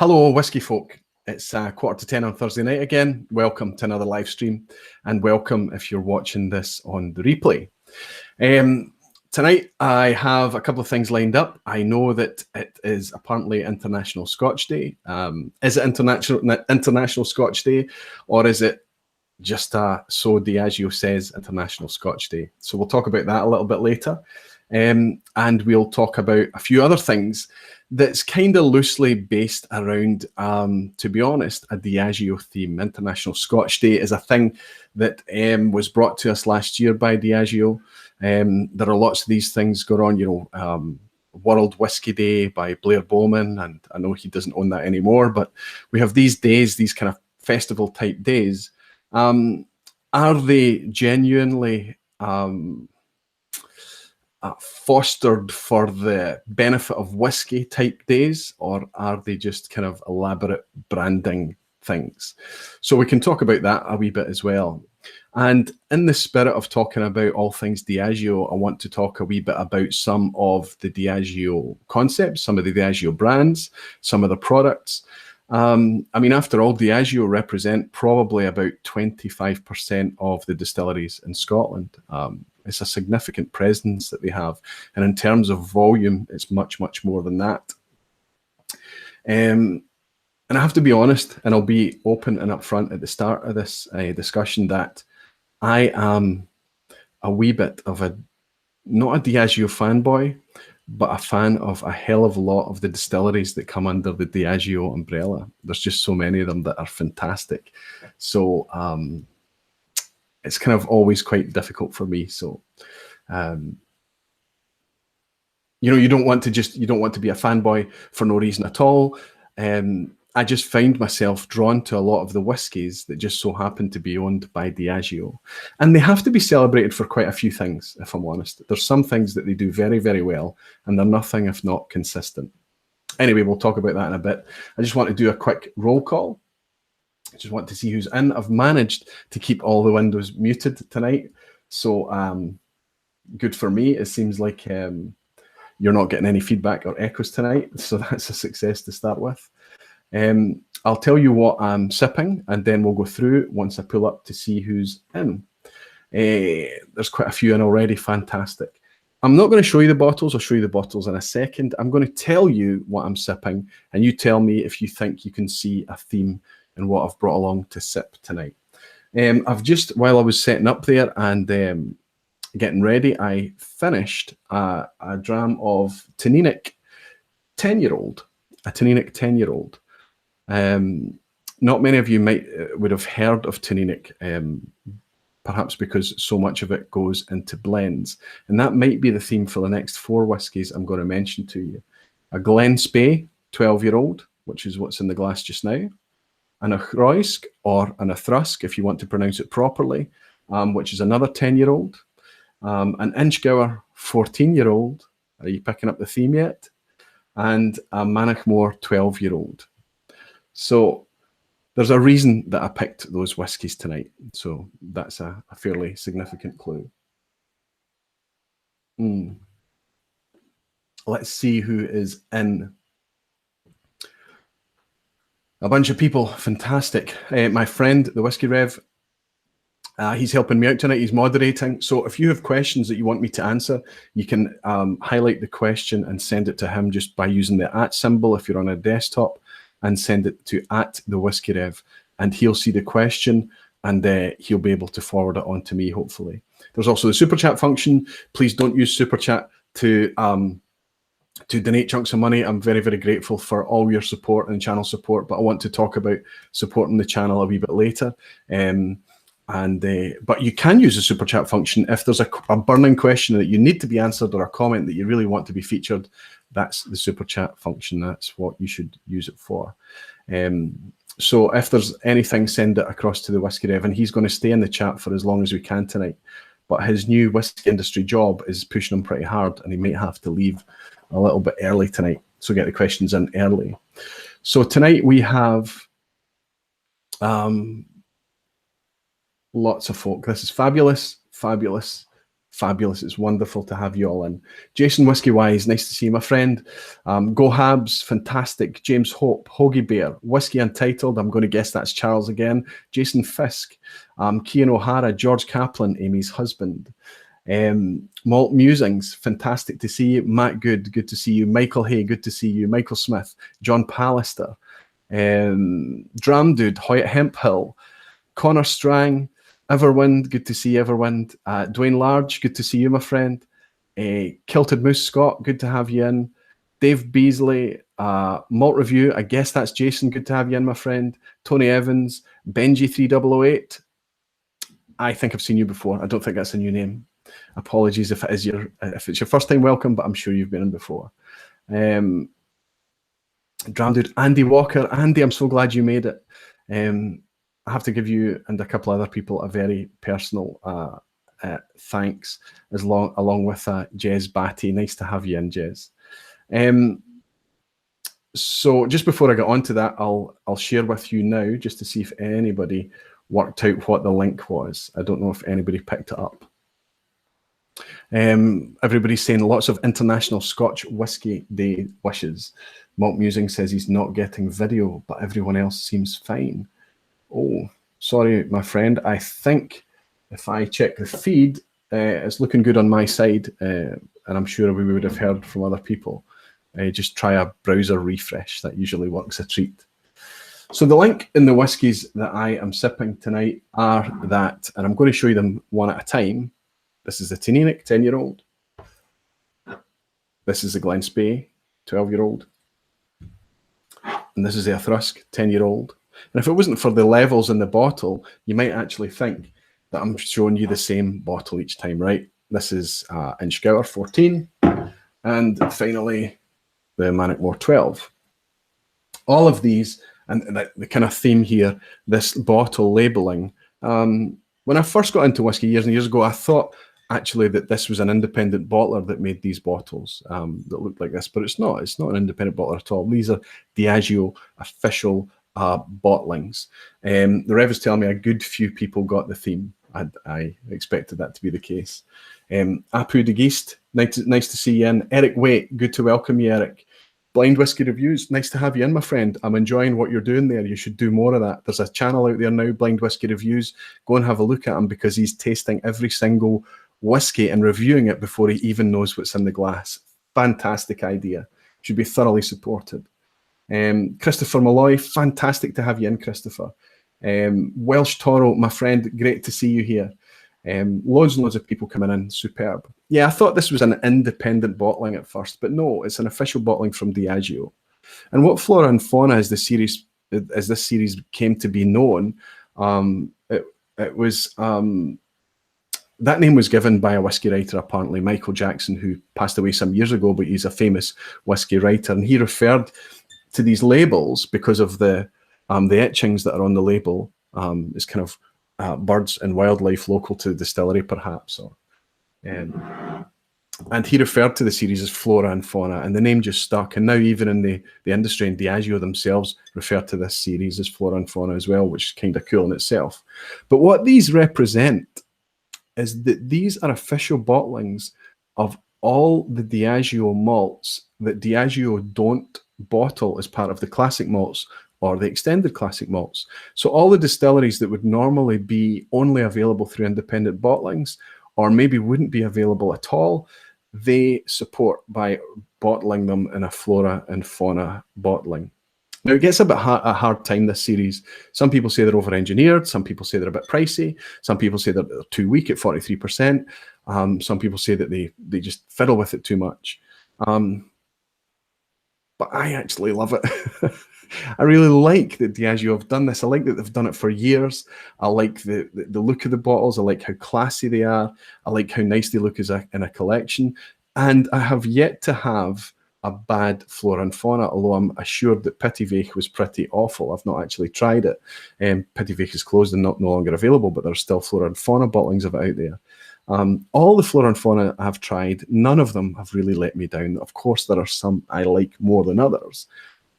Hello, whiskey folk. It's 9:45 on Thursday night again. Welcome to another live stream, and welcome if you're watching this on the replay. Tonight, I have a couple of things lined up. I know that it is apparently International Scotch Day. Is it International Scotch Day, or is it just so Diageo says International Scotch Day? So we'll talk about that a little bit later. And we'll talk about a few other things that's kind of loosely based around, to be honest, a Diageo theme. International Scotch Day is a thing that was brought to us last year by Diageo. There are lots of these things going on, World Whisky Day by Blair Bowman, and I know he doesn't own that anymore, but we have these days, these kind of festival type days. Are they genuinely fostered for the benefit of whiskey type days, or are they just kind of elaborate branding things? So we can talk about that a wee bit as well. And in the spirit of talking about all things Diageo, I want to talk a wee bit about some of the Diageo concepts, some of the Diageo brands, some of the products. I mean, after all, Diageo represent probably about 25% of the distilleries in Scotland. It's a significant presence that they have. And in terms of volume, it's much, much more than that. And I have to be honest, and I'll be open and upfront at the start of this discussion, that I am a wee bit of not a Diageo fanboy, but a fan of a hell of a lot of the distilleries that come under the Diageo umbrella. There's just so many of them that are fantastic. So it's kind of always quite difficult for me. So, you don't want to be a fanboy for no reason at all. I just find myself drawn to a lot of the whiskies that just so happen to be owned by Diageo. And they have to be celebrated for quite a few things, if I'm honest. There's some things that they do very, very well, and they're nothing if not consistent. Anyway, we'll talk about that in a bit. I just want to do a quick roll call. I just want to see who's in. I've managed to keep all the windows muted tonight. So good for me. It seems like you're not getting any feedback or echoes tonight. So that's a success to start with. I'll tell you what I'm sipping, and then we'll go through once I pull up to see who's in. There's quite a few in already. Fantastic. I'm not going to show you the bottles. I'll show you the bottles in a second. I'm going to tell you what I'm sipping, and you tell me if you think you can see a theme in what I've brought along to sip tonight. I've just, while I was setting up there and getting ready, I finished a dram of Tanninic 10-year-old, a Tanninic 10-year-old. Not many of you would have heard of Tanninic, perhaps because so much of it goes into blends. And that might be the theme for the next 4 whiskies I'm going to mention to you. A Glen Spey 12-year-old, which is what's in the glass just now. An Achroisk, or an Athrusk, if you want to pronounce it properly, which is another 10-year-old. An Inchgower 14-year-old. Are you picking up the theme yet? And a Manachmore 12-year-old. So there's a reason that I picked those whiskies tonight. So that's a fairly significant clue. Let's see who is in. A bunch of people, fantastic. My friend, the Whiskey Rev, he's helping me out tonight. He's moderating. So if you have questions that you want me to answer, you can highlight the question and send it to him just by using the @ symbol if you're on a desktop, and send it to @thewhiskeyrev, and he'll see the question, and he'll be able to forward it on to me, hopefully. There's also the super chat function. Please don't use super chat to donate chunks of money. I'm very, very grateful for all your support and channel support, but I want to talk about supporting the channel a wee bit later. But you can use the super chat function if there's a burning question that you need to be answered, or a comment that you really want to be featured. That's the super chat function. That's what you should use it for. So if there's anything, send it across to the Whiskey Rev, and he's going to stay in the chat for as long as we can tonight. But his new whiskey industry job is pushing him pretty hard, and he might have to leave a little bit early tonight. So get the questions in early. So tonight we have lots of folk. This is fabulous, fabulous. Fabulous. It's wonderful to have you all in. Jason Whiskey Wise, nice to see you, my friend. Go Habs, fantastic. James Hope, Hoagie Bear, Whiskey Untitled, I'm going to guess that's Charles again. Jason Fisk, Kian O'Hara, George Kaplan, Amy's husband. Malt Musings, fantastic to see you. Matt Good, good to see you. Michael Hay, good to see you. Michael Smith, John Pallister, Dram Dude, Hoyt Hemphill, Connor Strang, Everwind, good to see Everwind. Dwayne Large, good to see you, my friend. Kilted Moose Scott, good to have you in. Dave Beasley, Malt Review, I guess that's Jason, good to have you in, my friend. Tony Evans, Benji3008. I think I've seen you before. I don't think that's a new name. Apologies if it's your first time, welcome, but I'm sure you've been in before. Dram Dude, Andy Walker. Andy, I'm so glad you made it. I have to give you and a couple other people a very personal thanks, along with Jez Batty. Nice to have you in, Jez. So just before I get on to that, I'll share with you now just to see if anybody worked out what the link was. I don't know if anybody picked it up. Everybody's saying lots of International Scotch Whisky Day wishes. Malt Musing says he's not getting video, but everyone else seems fine. Oh, sorry, my friend. I think if I check the feed, it's looking good on my side, and I'm sure we would have heard from other people. Just try a browser refresh. That usually works a treat. So the link in the whiskies that I am sipping tonight are that, and I'm going to show you them one at a time. This is the Tininic, 10-year-old. This is the Glen Spey, 12-year-old. And this is the Athrusk, 10-year-old. And if it wasn't for the levels in the bottle, you might actually think that I'm showing you the same bottle each time, right? This is Inchgower 14, and finally the Manickmore 12. All of these, and the kind of theme here, this bottle labeling. When I first got into whiskey years and years ago, I thought actually that this was an independent bottler that made these bottles that looked like this, but it's not. It's not an independent bottler at all. These are Diageo official bottlings. The Rev is telling me a good few people got the theme. I expected that to be the case. Apu De Geest, nice to see you in. Eric Waite, good to welcome you, Eric. Blind Whiskey Reviews, nice to have you in, my friend. I'm enjoying what you're doing there. You should do more of that. There's a channel out there now, Blind Whiskey Reviews. Go and have a look at him because he's tasting every single whiskey and reviewing it before he even knows what's in the glass. Fantastic idea. Should be thoroughly supported. Christopher Malloy, fantastic to have you in, Christopher. Welsh Toro, my friend, great to see you here. Loads and loads of people coming in, superb. Yeah, I thought this was an independent bottling at first, but no, it's an official bottling from Diageo. And what Flora and Fauna as this series came to be known, it was that name was given by a whiskey writer, apparently Michael Jackson, who passed away some years ago, but he's a famous whiskey writer, and he referred to these labels because of the etchings that are on the label. Is kind of birds and wildlife local to the distillery, perhaps. And he referred to the series as Flora and Fauna, and the name just stuck. And now even in the industry, and Diageo themselves refer to this series as Flora and Fauna as well, which is kind of cool in itself. But what these represent is that these are official bottlings of all the Diageo malts that Diageo don't bottle as part of the classic malts or the extended classic malts. So all the distilleries that would normally be only available through independent bottlings, or maybe wouldn't be available at all, they support by bottling them in a Flora and Fauna bottling. Now, it gets a hard time, this series. Some people say they're over-engineered. Some people say they're a bit pricey. Some people say they're too weak at 43%. Some people say that they just fiddle with it too much. But I actually love it. I really like that Diageo have done this. I like that they've done it for years. I like the look of the bottles. I like how classy they are. I like how nice they look in a collection. And I have yet to have a bad Flora and Fauna, although I'm assured that Pittiveich was pretty awful. I've not actually tried it. Pittiveich is closed and no longer available, but there's still Flora and Fauna bottlings of it out there. All the Flora and Fauna I've tried, none of them have really let me down. Of course, there are some I like more than others,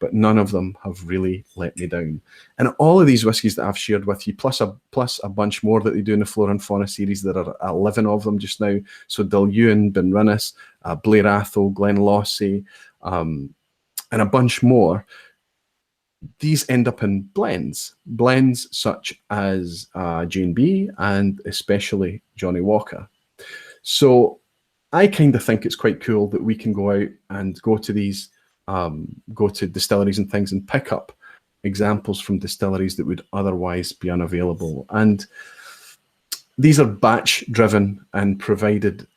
but none of them have really let me down. And all of these whiskies that I've shared with you, plus a bunch more that they do in the Flora and Fauna series, there are 11 of them just now. So Dillion, Benrinnes, Blair Athol, Glenlossie, and a bunch more. These end up in blends such as G&B and especially Johnnie Walker. So I kind of think it's quite cool that we can go out and go to these, go to distilleries and things and pick up examples from distilleries that would otherwise be unavailable. And these are batch driven and provided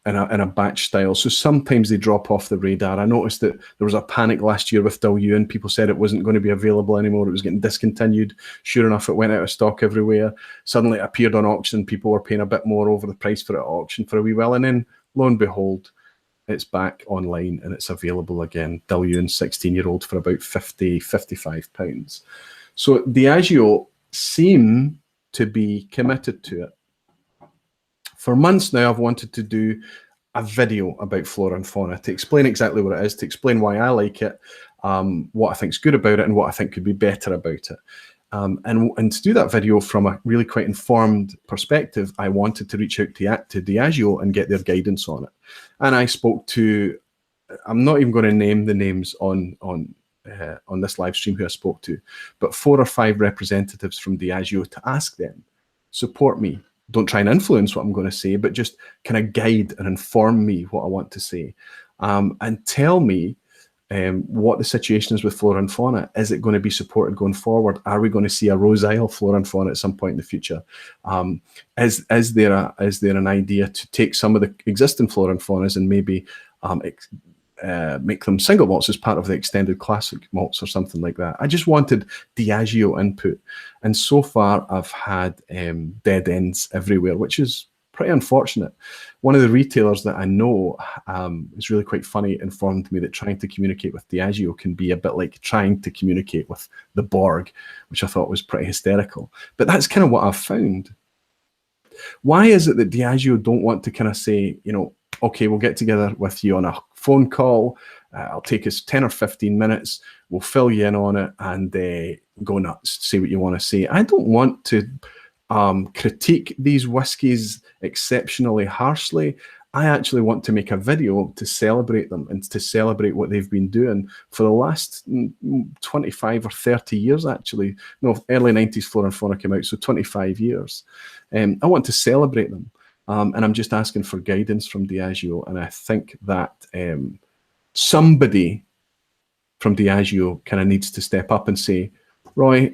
in a batch style. So sometimes they drop off the radar. I noticed that there was a panic last year with Dillion. People said it wasn't going to be available anymore. It was getting discontinued. Sure enough, it went out of stock everywhere. Suddenly it appeared on auction. People were paying a bit more over the price for it at auction for a wee while. And then lo and behold, it's back online and it's available again. Dillion 16-year-old for about 50, 55 pounds. So Diageo seem to be committed to it. For months now, I've wanted to do a video about Flora and Fauna to explain exactly what it is, to explain why I like it, what I think is good about it, and what I think could be better about it. And to do that video from a really quite informed perspective, I wanted to reach out to Diageo and get their guidance on it. And I spoke to, I'm not even going to name the names on this live stream who I spoke to, but 4 or 5 representatives from Diageo to ask them, support me. Don't try and influence what I'm going to say, but just kind of guide and inform me what I want to say, and tell me what the situation is with Flora and Fauna. Is it going to be supported going forward? Are we going to see a Rose Isle Flora and Fauna at some point in the future? Is there an idea to take some of the existing Flora and Faunas and maybe make them single malts as part of the extended classic malts or something like that? I just wanted Diageo input, and so far I've had dead ends everywhere, which is pretty unfortunate. One of the retailers that I know is really quite funny, informed me that trying to communicate with Diageo can be a bit like trying to communicate with the Borg, which I thought was pretty hysterical. But that's kind of what I've found. Why is it that Diageo don't want to kind of say, you know, okay, we'll get together with you on a phone call. I'll take us 10 or 15 minutes. We'll fill you in on it and go nuts, say what you want to say. I don't want to critique these whiskies exceptionally harshly. I actually want to make a video to celebrate them and to celebrate what they've been doing for the last 25 or 30 years, actually. No, early 90s Flora and Fauna came out, so 25 years. I want to celebrate them. And I'm just asking for guidance from Diageo. And I think that somebody from Diageo kind of needs to step up and say, Roy,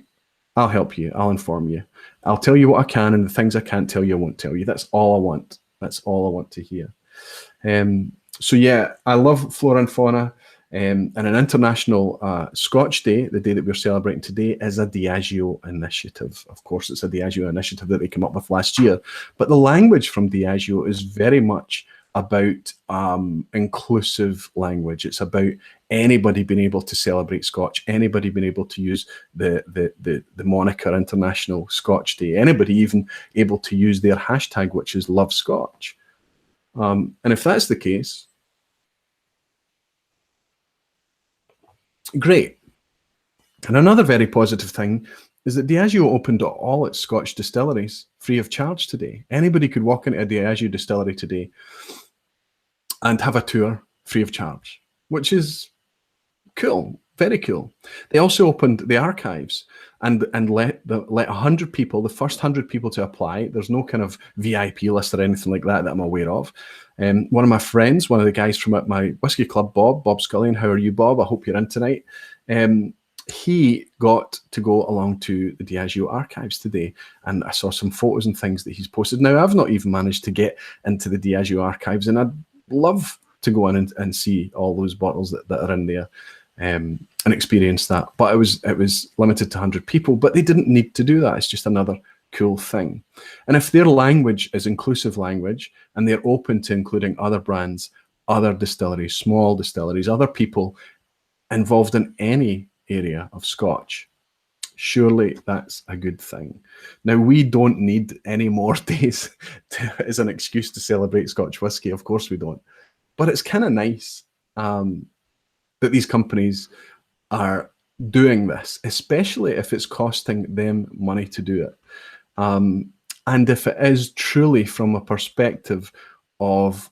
I'll help you. I'll inform you. I'll tell you what I can, and the things I can't tell you, I won't tell you. That's all I want. That's all I want to hear. So yeah, I love Flora and Fauna. And an International Scotch Day, the day that we're celebrating today, is a Diageo initiative. Of course, it's a Diageo initiative that they came up with last year. But the language from Diageo is very much about inclusive language. It's about anybody being able to celebrate Scotch, anybody being able to use the moniker International Scotch Day, anybody even able to use their hashtag, which is Love Scotch. And if that's the case, great. And another very positive thing is that Diageo opened all its Scotch distilleries free of charge today. Anybody could walk into a Diageo distillery today and have a tour free of charge, which is cool, very cool. They also opened the archives and let 100 people, the first 100 people to apply. There's no kind of VIP list or anything like that I'm aware of. One of my friends, one of the guys from my whiskey club, Bob Scullion, how are you, Bob? I hope you're in tonight. He got to go along to the Diageo archives today, and I saw some photos and things that he's posted. Now, I've not even managed to get into the Diageo archives, and I'd love to go in and see all those bottles that are in there and experience that. But it was limited to 100 people, but they didn't need to do that. It's just another cool thing. And if their language is inclusive language and they're open to including other brands, other distilleries, small distilleries, other people involved in any area of Scotch, surely that's a good thing. Now, we don't need any more days as an excuse to celebrate Scotch whisky. Of course we don't. But it's kind of nice that these companies are doing this, especially if it's costing them money to do it. And if it is truly from a perspective of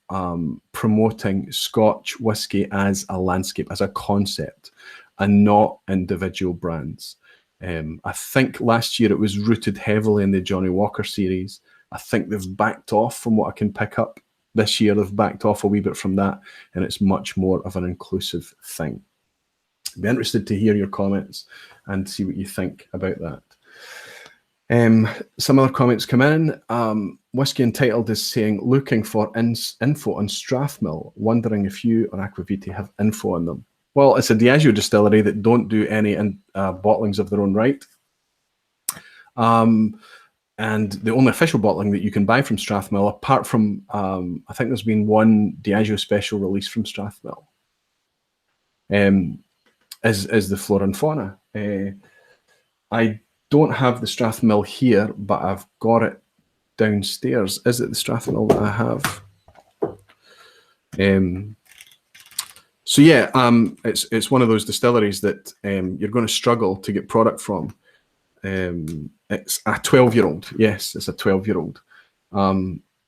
promoting Scotch whisky as a landscape, as a concept, and not individual brands. I think last year it was rooted heavily in the Johnnie Walker series. I think they've backed off from what I can pick up. This year they've backed off a wee bit from that, and it's much more of an inclusive thing. I'd be interested to hear your comments and see what you think about that. Some other comments come in. Whiskey Entitled is saying, looking for info on Strathmill, wondering if you or Aqvavitae have info on them. Well, it's a Diageo distillery that don't do any bottlings of their own right. And the only official bottling that you can buy from Strathmill, apart from, I think there's been one Diageo special release from Strathmill, is the Flora and Fauna. I don't have the Strathmill here, but I've got it downstairs. Is it the Strathmill that I have? So yeah, it's one of those distilleries that you're going to struggle to get product from. It's a 12-year-old. Yes, it's a 12-year-old.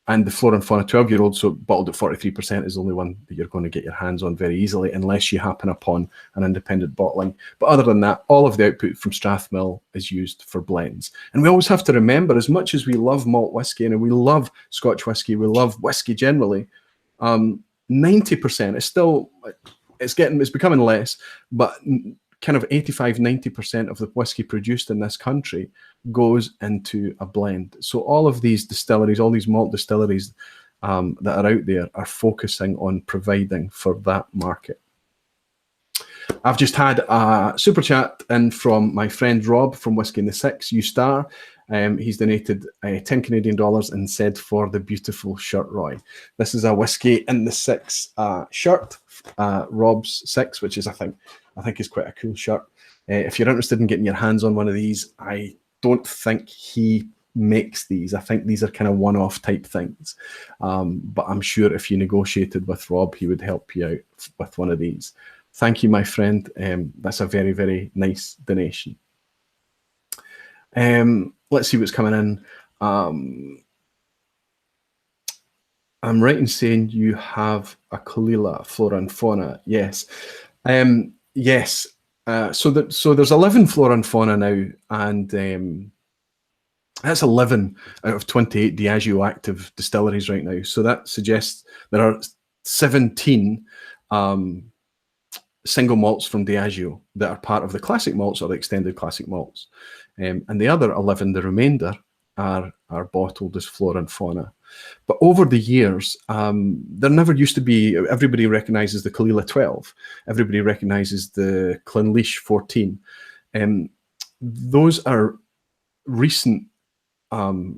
And the Flora and Fauna 12-year-old, so bottled at 43%, is the only one that you're going to get your hands on very easily, unless you happen upon an independent bottling. But other than that, all of the output from Strathmill is used for blends. And we always have to remember, as much as we love malt whiskey and we love Scotch whiskey, we love whiskey generally, 90% is still, it's becoming less, but kind of 85–90% of the whiskey produced in this country goes into a blend. So all of these distilleries, all these malt distilleries that are out there are focusing on providing for that market. I've just had a super chat in from my friend Rob from Whiskey in the Six, U-Star. He's donated 10 Canadian dollars and said, for the beautiful shirt, Roy. This is a Whiskey in the Six shirt, Rob's Six, which is, I think is quite a cool shirt. If you're interested in getting your hands on one of these, I don't think he makes these. I think these are kind of one-off type things. But I'm sure if you negotiated with Rob, he would help you out with one of these. Thank you, my friend. That's a very, very nice donation. Let's see what's coming in. I'm right in saying you have a Kalila, Flora and Fauna. Yes. Yes. So there's 11 Flora and Fauna now, and that's 11 out of 28 Diageo active distilleries right now. So that suggests there are 17 single malts from Diageo that are part of the classic malts or the extended classic malts. And the other 11, the remainder, are bottled as Flora and Fauna. But over the years, there never used to be, everybody recognises the Kalila 12. Everybody recognises the Clynelish 14. Those are recent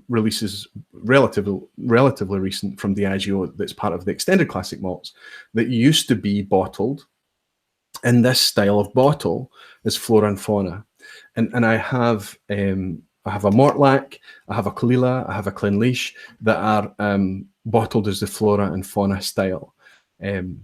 releases, relatively recent from Diageo, that's part of the extended classic malts, that used to be bottled in this style of bottle as Flora and Fauna. And I have a Mortlach, I have a Kalila, I have a Clynelish that are bottled as the Flora and Fauna style. And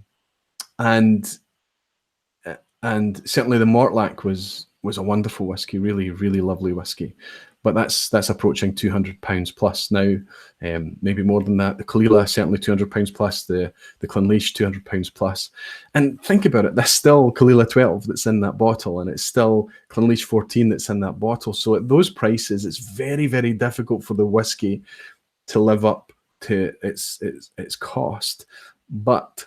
certainly the Mortlach was a wonderful whiskey, really, really lovely whiskey. But that's approaching £200 plus now, maybe more than that. The Kalila, certainly £200 plus, the Clynelish, £200 plus. And think about it, that's still Kalila 12 that's in that bottle, and it's still Clynelish 14 that's in that bottle. So at those prices, it's very, very difficult for the whiskey to live up to its cost. But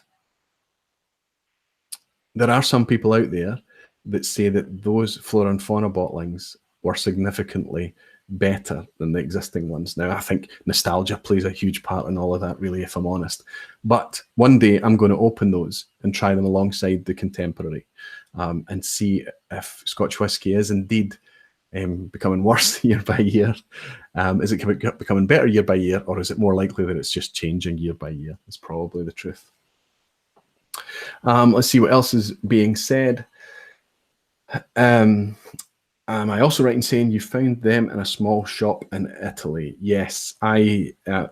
there are some people out there that say that those Flora and Fauna bottlings were significantly better than the existing ones. Now, I think nostalgia plays a huge part in all of that, really, if I'm honest. But one day I'm going to open those and try them alongside the contemporary and see if Scotch whisky is indeed becoming worse year by year. Is it becoming better year by year, or is it more likely that it's just changing year by year? It's probably the truth. Let's see what else is being said. Am I also right in saying you found them in a small shop in Italy? Yes, you know,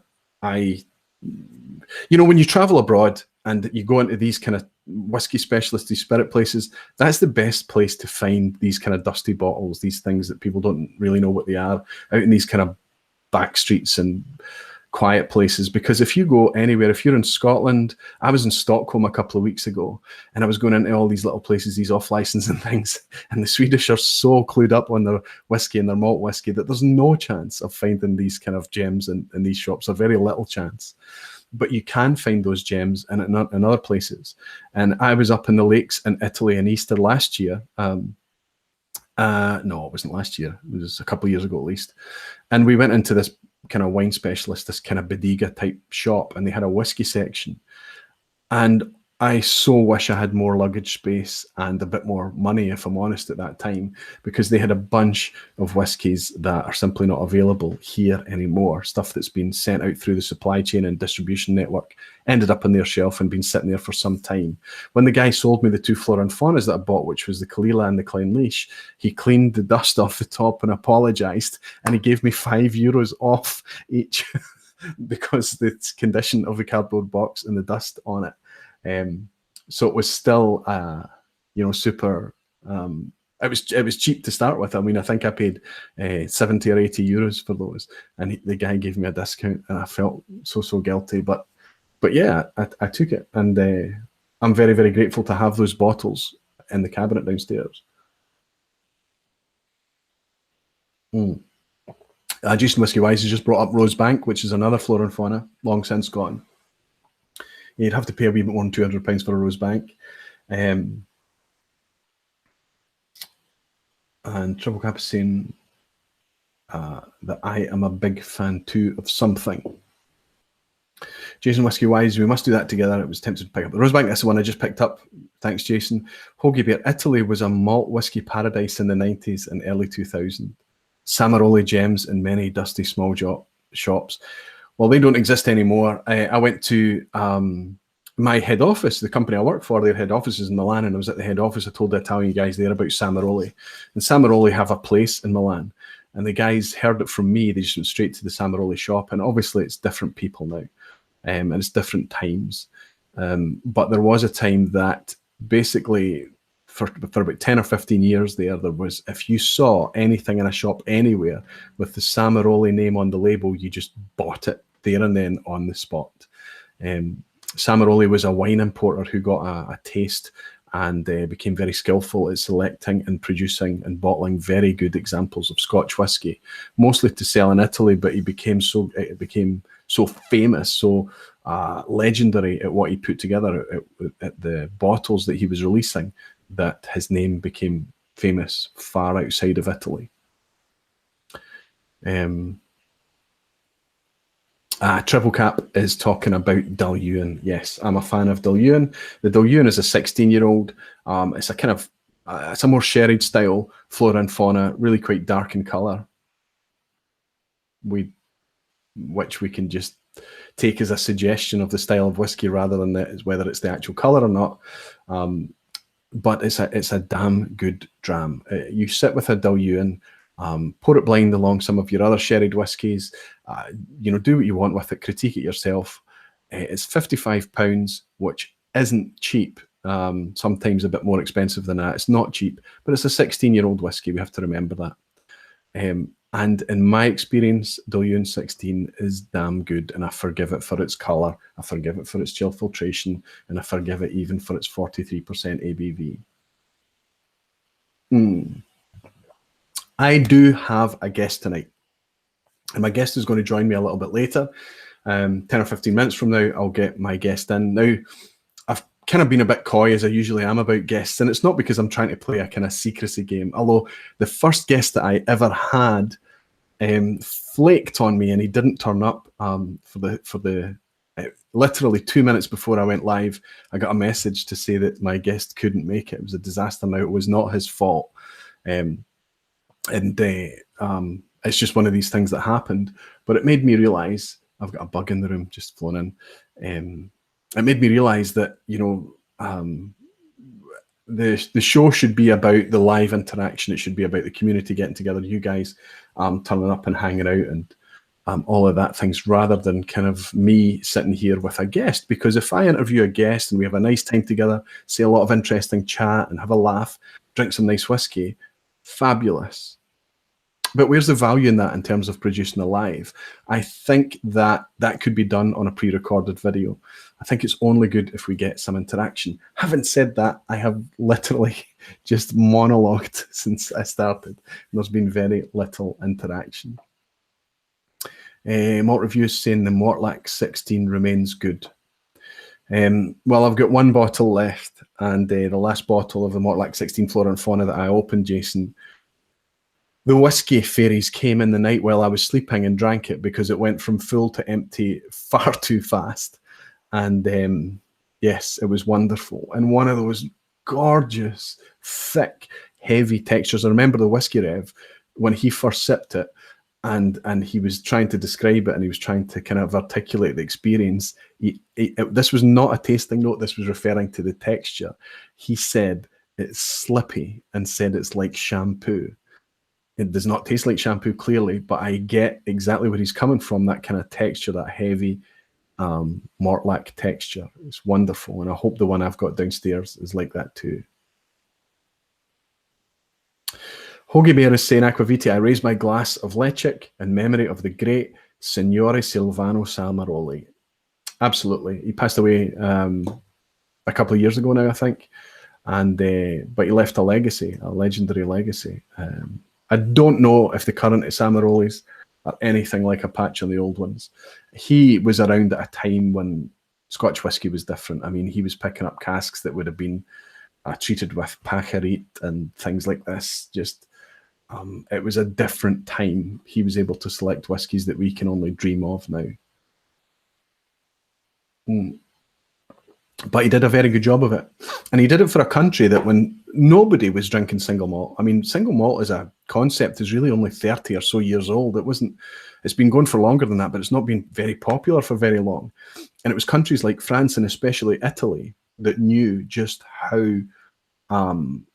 when you travel abroad, and you go into these kind of whiskey specialists, these spirit places, that's the best place to find these kind of dusty bottles, these things that people don't really know what they are, out in these kind of back streets and quiet places. Because if you go anywhere, if you're in Scotland, I was in Stockholm a couple of weeks ago, and I was going into all these little places, these off license and things, and the Swedish are so clued up on their whiskey and their malt whiskey that there's no chance of finding these kind of gems in these shops, or very little chance. But you can find those gems in other places. And I was up in the lakes in Italy in Easter last year. No, it wasn't last year. It was a couple of years ago at least. And we went into this kind of wine specialist, this kind of bodega type shop, and they had a whiskey section. And I so wish I had more luggage space and a bit more money, if I'm honest, at that time, because they had a bunch of whiskies that are simply not available here anymore. Stuff that's been sent out through the supply chain and distribution network ended up on their shelf and been sitting there for some time. When the guy sold me the 2 Flora and Faunas that I bought, which was the Kalila and the Clynelish, he cleaned the dust off the top and apologised, and he gave me €5 off each because the condition of the cardboard box and the dust on it. So it was still, super. It was cheap to start with. I mean, I think I paid 70 or 80 euros for those, and the guy gave me a discount, and I felt so guilty. But yeah, I took it, and I'm very, very grateful to have those bottles in the cabinet downstairs. Jason Whisky Wise has just brought up Rosebank, which is another Flora and Fauna, long since gone. You'd have to pay a wee bit more than £200 for a Rosebank. And Triple Cap is saying that I am a big fan too of something. Jason Whisky Wise, we must do that together. I was tempted to pick up the Rosebank. That's the one I just picked up. Thanks, Jason. Hoagie Beer, Italy was a malt whiskey paradise in the 90s and early 2000s. Samaroli gems in many dusty small shops. Well, they don't exist anymore. I went to my head office, the company I work for, their head office is in Milan, and I was at the head office. I told the Italian guys there about Samaroli. And Samaroli have a place in Milan. And the guys heard it from me. They just went straight to the Samaroli shop. And obviously, it's different people now. And it's different times. But there was a time that basically, for about 10 or 15 years there was, if you saw anything in a shop anywhere with the Samaroli name on the label, you just bought it there and then on the spot. Samaroli was a wine importer who got a taste and became very skillful at selecting and producing and bottling very good examples of Scotch whisky, mostly to sell in Italy. But it became so famous, so legendary at what he put together at the bottles that he was releasing, that his name became famous far outside of Italy. Triple Cap is talking about Diluan. Yes, I'm a fan of Diluan. The Diluan is a 16-year-old. It's a kind of, it's a more sherried style, Flora and Fauna, really quite dark in colour, which we can just take as a suggestion of the style of whiskey rather than whether it's the actual colour or not. But it's a damn good dram. You sit with a Diluan, pour it blind along some of your other sherried whiskies. Do what you want with it. Critique it yourself. It's £55, which isn't cheap. Sometimes a bit more expensive than that. It's not cheap, but it's a 16-year-old whiskey. We have to remember that. And in my experience, Diluan 16 is damn good, and I forgive it for its colour, I forgive it for its chill filtration, and I forgive it even for its 43% ABV. I do have a guest tonight, and my guest is going to join me a little bit later. 10 or 15 minutes from now, I'll get my guest in. Now, I've kind of been a bit coy, as I usually am about guests, and it's not because I'm trying to play a kind of secrecy game, although the first guest that I ever had flaked on me, and he didn't turn up for the literally 2 minutes before I went live. I got a message to say that my guest couldn't make it. It was a disaster. Now, it was not his fault, and it's just one of these things that happened. But it made me realize, I've got a bug in the room just flown in. It made me realize that the show should be about the live interaction. It should be about the community getting together, you guys turning up and hanging out and all of that things, rather than kind of me sitting here with a guest. Because if I interview a guest and we have a nice time together, say a lot of interesting chat and have a laugh, drink some nice whiskey, fabulous. But where's the value in that in terms of producing a live? I think that that could be done on a pre-recorded video. I think it's only good if we get some interaction. Having said that, I have literally just monologued since I started. There's been very little interaction. Malt Reviews saying the Mortlach 16 remains good. Well, I've got one bottle left, and the last bottle of the Mortlach 16 Flora and Fauna that I opened, Jason, the whiskey fairies came in the night while I was sleeping and drank it because it went from full to empty far too fast. And yes, it was wonderful. And one of those gorgeous, thick, heavy textures. I remember the Whiskey Rev, when he first sipped it, and he was trying to describe it, and he was trying to kind of articulate the experience. This was not a tasting note. This was referring to the texture. He said it's slippy and said it's like shampoo. It does not taste like shampoo, clearly, but I get exactly where he's coming from, that kind of texture, that heavy Mortlach texture. It's wonderful, and I hope the one I've got downstairs is like that too. Hoagie Bear is saying, Aqvavitae, I raise my glass of Lechik in memory of the great Signore Silvano Salmaroli. Absolutely. He passed away a couple of years ago now, I think. And but he left a legacy, a legendary legacy. I don't know if the current Samarolis are anything like a patch on the old ones. He was around at a time when Scotch whisky was different. I mean, he was picking up casks that would have been treated with pacharit and things like this. Just, it was a different time. He was able to select whiskies that we can only dream of now. But he did a very good job of it. And he did it for a country that when nobody was drinking single malt. I mean, single malt as a concept is really only 30 or so years old. It's been going for longer than that, but it's not been very popular for very long. And it was countries like France and especially Italy that knew just how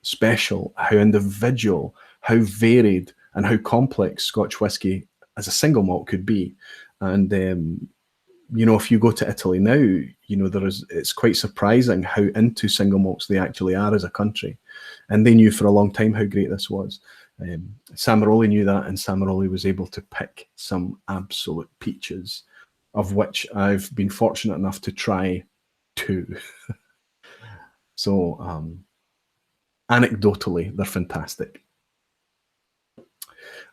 special, how individual, how varied and how complex Scotch whisky as a single malt could be. And you know, if you go to Italy now, you know, it's quite surprising how into single malts they actually are as a country. And they knew for a long time how great this was. Samaroli knew that, and Samaroli was able to pick some absolute peaches, of which I've been fortunate enough to try 2. So, anecdotally, they're fantastic.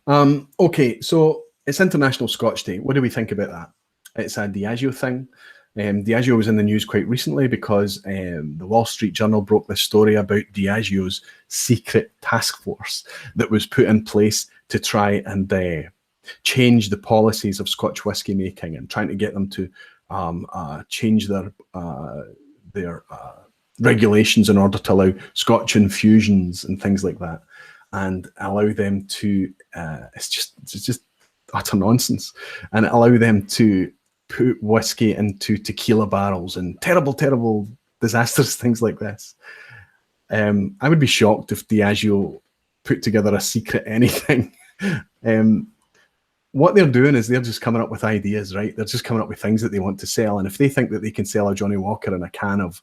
Okay, so it's International Scotch Day. What do we think about that? It's a Diageo thing. Diageo was in the news quite recently because the Wall Street Journal broke this story about Diageo's secret task force that was put in place to try and change the policies of Scotch whisky making, and trying to get them to change their regulations in order to allow Scotch infusions and things like that, and allow them to it's just utter nonsense, and allow them to put whiskey into tequila barrels and terrible, disastrous things like this. I would be shocked if Diageo put together a secret anything. What they're doing is they're just coming up with ideas, right? They're just coming up with things that they want to sell. And if they think that they can sell a Johnnie Walker in a can of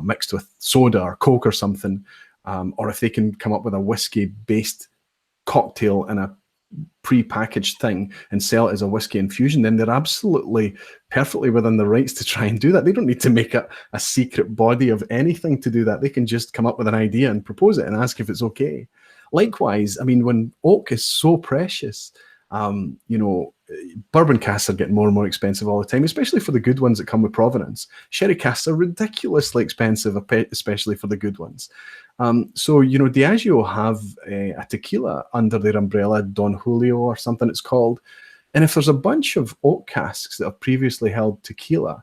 mixed with soda or Coke or something, or if they can come up with a whiskey-based cocktail in a pre-packaged thing and sell it as a whiskey infusion, then they're absolutely perfectly within the rights to try and do that. They don't need to make a secret body of anything to do that. They can just come up with an idea and propose it and ask if it's okay. Likewise, I mean, when oak is so precious, you know, bourbon casks are getting more and more expensive all the time, especially for the good ones that come with provenance. Sherry casks are ridiculously expensive, especially for the good ones. So, you know, Diageo have a tequila under their umbrella, Don Julio or something it's called. And if there's a bunch of oak casks that have previously held tequila,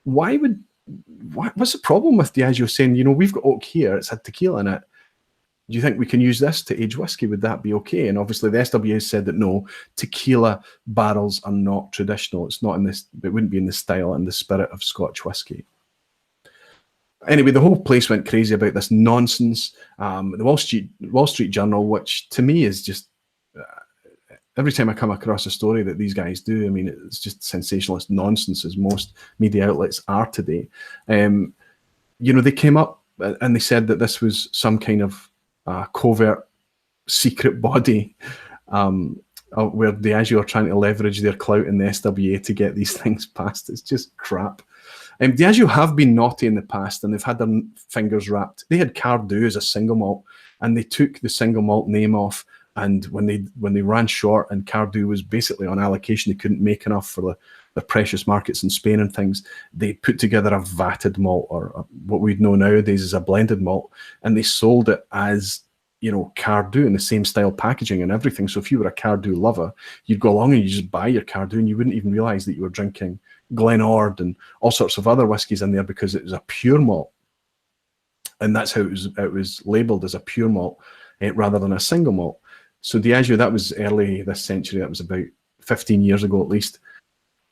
what's the problem with Diageo saying, you know, we've got oak here, it's had tequila in it. Do you think we can use this to age whiskey? Would that be okay? And obviously the SWA said that no, tequila barrels are not traditional. It's not in this, it wouldn't be in the style and the spirit of Scotch whiskey. Anyway, the whole place went crazy about this nonsense. The Wall Street Journal, which to me is just every time I come across a story that these guys do, I mean, it's just sensationalist nonsense, as most media outlets are today. You know, they came up and they said that this was some kind of covert secret body where Diageo are trying to leverage their clout in the SWA to get these things passed. It's just crap. Diageo have been naughty in the past, and they've had their fingers wrapped. They had Cardew as a single malt, and they took the single malt name off. And when they ran short, and Cardew was basically on allocation, they couldn't make enough for the precious markets in Spain and things. They put together a vatted malt, or what we'd know nowadays as a blended malt, and they sold it as, you know, Cardew in the same style packaging and everything. So if you were a Cardew lover, you'd go along and you just buy your Cardew, and you wouldn't even realize that you were drinking Glenord and all sorts of other whiskies in there, because it was a pure malt, and that's how it was labeled, as a pure malt rather than a single malt. So Diageo, that was early this century. That was about 15 years ago at least.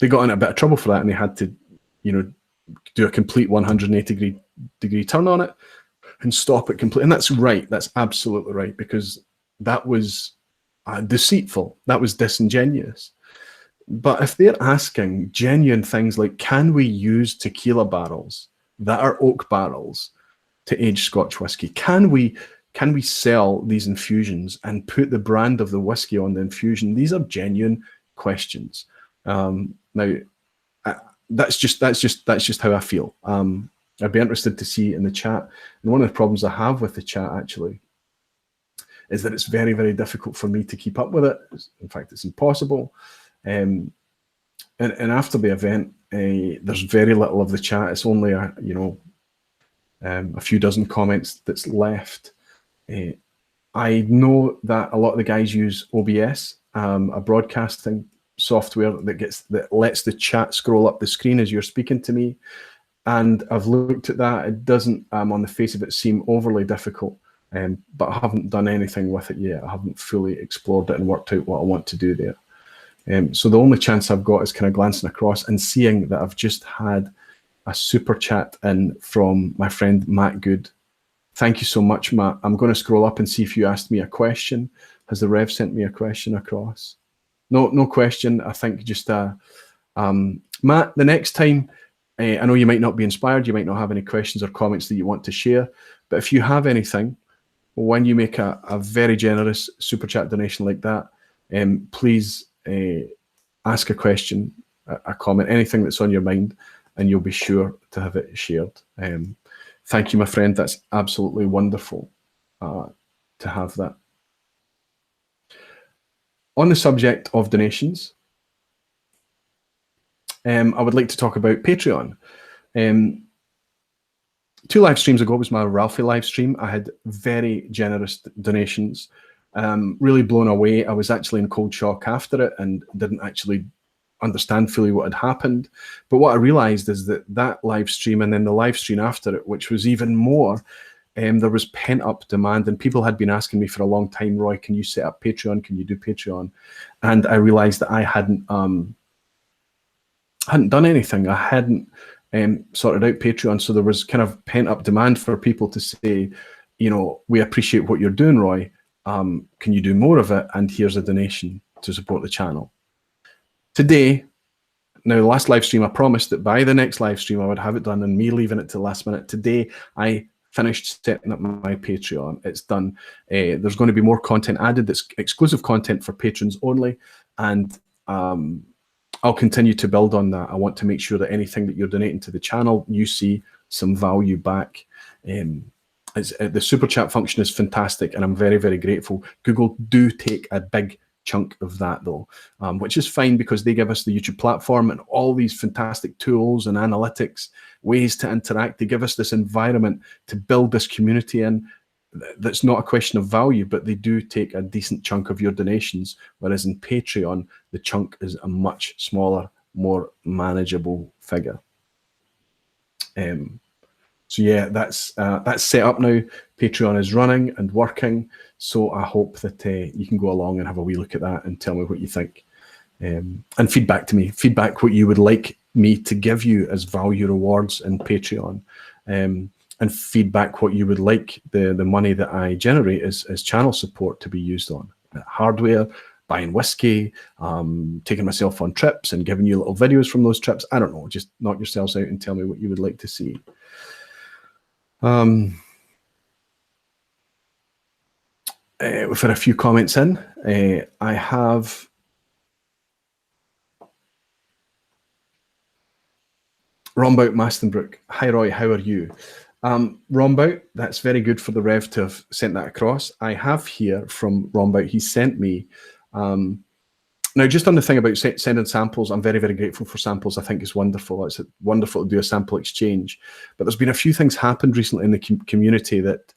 They got in a bit of trouble for that, and they had to, you know, do a complete 180 degree turn on it and stop it completely. And that's right. That's absolutely right, because that was deceitful. That was disingenuous. But if they're asking genuine things like, can we use tequila barrels that are oak barrels to age Scotch whiskey? Can we sell these infusions and put the brand of the whiskey on the infusion? These are genuine questions. Now, that's just how I feel. I'd be interested to see in the chat. And one of the problems I have with the chat actually is that it's very, very difficult for me to keep up with it. In fact, it's impossible. And after the event, there's very little of the chat. It's only a few dozen comments that's left. I know that a lot of the guys use OBS, a broadcasting software that lets the chat scroll up the screen as you're speaking to me. And I've looked at that. It doesn't, on the face of it, seem overly difficult. But I haven't done anything with it yet. I haven't fully explored it and worked out what I want to do there. So the only chance I've got is kind of glancing across and seeing that I've just had a super chat in from my friend Matt Good. Thank you so much, Matt. I'm going to scroll up and see if you asked me a question. Has the Rev sent me a question across? No question. I think just Matt, the next time, I know you might not be inspired, you might not have any questions or comments that you want to share, but if you have anything, when you make a very generous super chat donation like that, please ask a question, a comment, anything that's on your mind, and you'll be sure to have it shared. Thank you, my friend. That's absolutely wonderful to have that. On the subject of donations, I would like to talk about Patreon. 2 live streams ago was my Ralphie live stream. I had very generous donations, really blown away. I was actually in cold shock after it and didn't actually understand fully what had happened. But what I realized is that live stream and then the live stream after it, which was even more, there was pent up demand, and people had been asking me for a long time, Roy, can you set up Patreon? Can you do Patreon? And I realized that I hadn't done anything. I hadn't sorted out Patreon. So there was kind of pent up demand for people to say, you know, we appreciate what you're doing, Roy. Can you do more of it? And here's a donation to support the channel. Today, now the last live stream, I promised that by the next live stream I would have it done, and me leaving it to the last minute. Today, I finished setting up my Patreon. It's done. There's going to be more content added. That's exclusive content for patrons only, and I'll continue to build on that. I want to make sure that anything that you're donating to the channel, you see some value back. The super chat function is fantastic, and I'm very, very grateful. Google do take a big chunk of that though, which is fine because they give us the YouTube platform and all these fantastic tools and analytics, ways to interact. They give us this environment to build this community in. That's not a question of value, but they do take a decent chunk of your donations, whereas in Patreon, the chunk is a much smaller, more manageable figure. So yeah, that's set up now. Patreon is running and working, so I hope that you can go along and have a wee look at that and tell me what you think. And feedback to me, feedback what you would like me to give you as value rewards in Patreon. And feedback what you would like the money that I generate as channel support to be used on. Hardware, buying whiskey, taking myself on trips and giving you little videos from those trips. I don't know, just knock yourselves out and tell me what you would like to see. We've had a few comments in. I have Rombout Mastonbrook. Hi Roy, how are you? Rombout, that's very good for the Rev to have sent that across. I have here from Rombout, he sent me, now just on the thing about sending samples, I'm very, very grateful for samples. I think it's wonderful. It's wonderful to do a sample exchange. But there's been a few things happened recently in the community that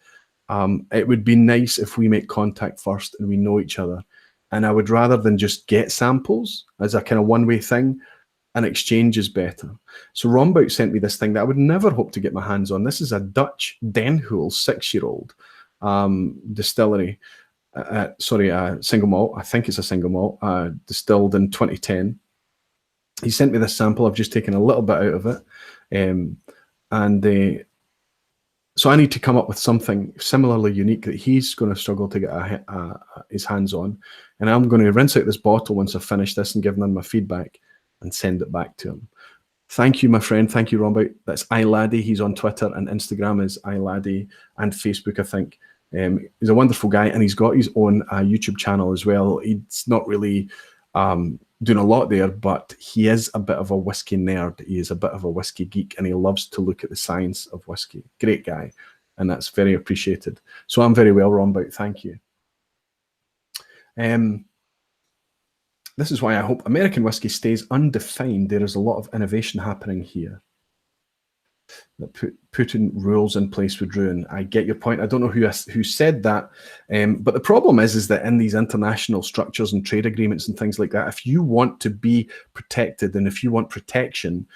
it would be nice if we make contact first and we know each other. And I would rather than just get samples as a kind of one-way thing, an exchange is better. So Rombout sent me this thing that I would never hope to get my hands on. This is a Dutch Den Hoel 6-year-old distillery. Sorry, single malt. I think it's a single malt, distilled in 2010. He sent me this sample. I've just taken a little bit out of it. So I need to come up with something similarly unique that he's going to struggle to get his hands on. And I'm going to rinse out this bottle once I've finished this and give them my feedback and send it back to him. Thank you, my friend. Thank you, Rombout. That's iLaddie. He's on Twitter and Instagram is iLaddie and Facebook, I think. He's a wonderful guy, and he's got his own YouTube channel as well. He's not really doing a lot there, but he is a bit of a whiskey nerd. He is a bit of a whiskey geek, and he loves to look at the science of whiskey. Great guy, and that's very appreciated. So I'm very well, Rombout. Thank you. This is why I hope American whiskey stays undefined. There is a lot of innovation happening here. That putting rules in place would ruin. I get your point. I don't know who said that, but the problem is that in these international structures and trade agreements and things like that, if you want to be protected and if you want protection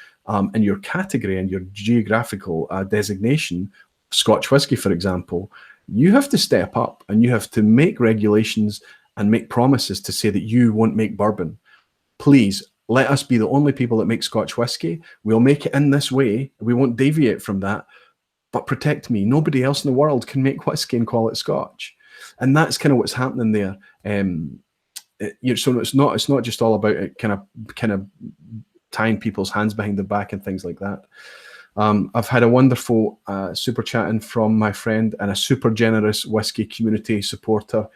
in your category and your geographical designation, Scotch whisky, for example, you have to step up and you have to make regulations and make promises to say that you won't make bourbon. Please, let us be the only people that make Scotch whisky. We'll make it in this way. We won't deviate from that, but protect me. Nobody else in the world can make whisky and call it Scotch. And that's kind of what's happening there. So it's not just all about it kind of tying people's hands behind their back and things like that. I've had a wonderful super chat in from my friend and a super generous whiskey community supporter,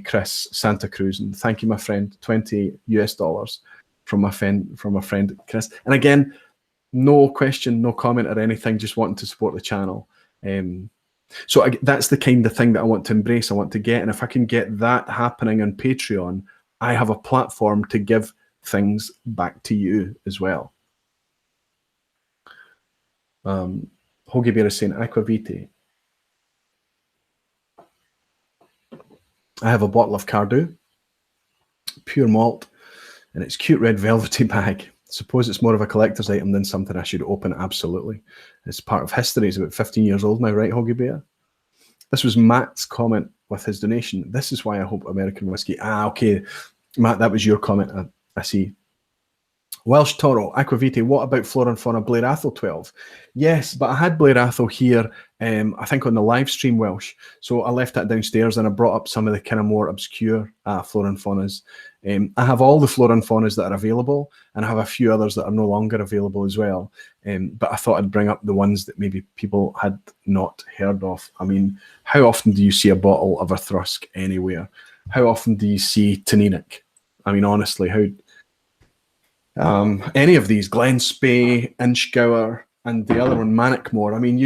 Chris Santa Cruz. And thank you, my friend, $20 US from my friend Chris. And again, no question, no comment or anything, just wanting to support the channel. So that's the kind of thing that I want to embrace, I want to get. And if I can get that happening on Patreon, I have a platform to give things back to you as well. Hoagie Bear is saying Aqvavitae. I have a bottle of Cardew, pure malt, and it's cute red velvety bag. Suppose it's more of a collector's item than something I should open. Absolutely. It's part of history. It's about 15 years old now, right, Hoagie Bear? This was Matt's comment with his donation. This is why I hope American whiskey. Okay, Matt, that was your comment. I see. Welsh Toro, Aqvavitae, what about Flora and Fauna Blair Athol 12? Yes, but I had Blair Athol here, I think on the live stream, Welsh. So I left that downstairs and I brought up some of the kind of more obscure Flora and Faunas. I have all the Flora and Faunas that are available, and I have a few others that are no longer available as well. But I thought I'd bring up the ones that maybe people had not heard of. I mean, how often do you see a bottle of a Thrusk anywhere? How often do you see Taninic? I mean, honestly, how... any of these, Glen Spey, Inchgower, and the other one, Manickmore. I mean,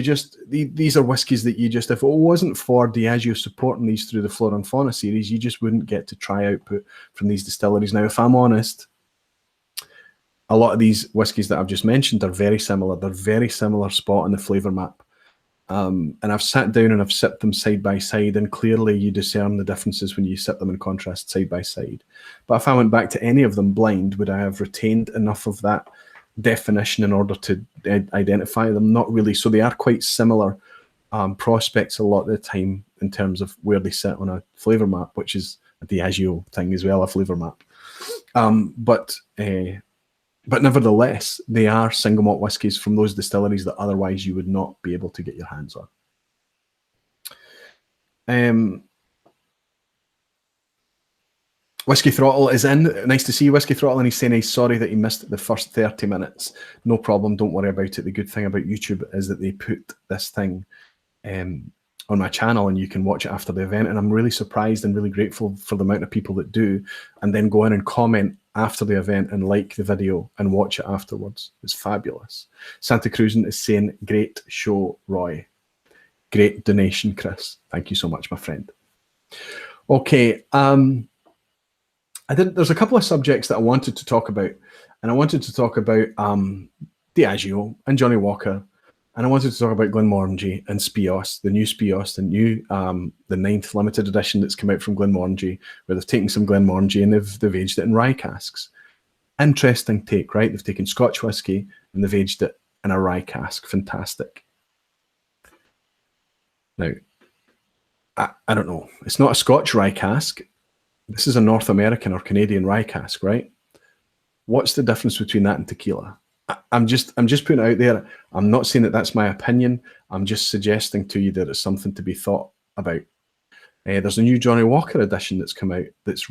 these are whiskies that you just, if it wasn't for Diageo supporting these through the Flora and Fauna series, you just wouldn't get to try output from these distilleries. Now, if I'm honest, a lot of these whiskies that I've just mentioned are very similar. They're very similar spot on the flavour map. And I've sat down and I've sipped them side by side, and clearly you discern the differences when you sip them in contrast side by side. But if I went back to any of them blind, would I have retained enough of that definition in order to identify them? Not really. So they are quite similar prospects a lot of the time in terms of where they sit on a flavour map, which is a Diageo thing as well, a flavour map. But nevertheless, they are single malt whiskies from those distilleries that otherwise you would not be able to get your hands on. Whiskey Throttle is in. Nice to see you, Whiskey Throttle. And he's saying he's sorry that he missed the first 30 minutes. No problem. Don't worry about it. The good thing about YouTube is that they put this thing on my channel and you can watch it after the event. And I'm really surprised and really grateful for the amount of people that do, and then go in and comment after the event and like the video and watch it afterwards. It's fabulous. Santa Cruzan is saying, great show, Roy. Great donation, Chris. Thank you so much, my friend. Okay. There's a couple of subjects that I wanted to talk about, and I wanted to talk about Diageo and Johnnie Walker, and I wanted to talk about Glenmorangie and Spios, the new Spios, the 9th limited edition that's come out from Glenmorangie, where they've taken some Glenmorangie and they've aged it in rye casks. Interesting take, right? They've taken Scotch whiskey and they've aged it in a rye cask. Fantastic. Now, I don't know. It's not a Scotch rye cask. This is a North American or Canadian rye cask, right? What's the difference between that and tequila? I'm just putting it out there. I'm not saying that that's my opinion. I'm just suggesting to you that it's something to be thought about. There's a new Johnnie Walker edition that's come out that's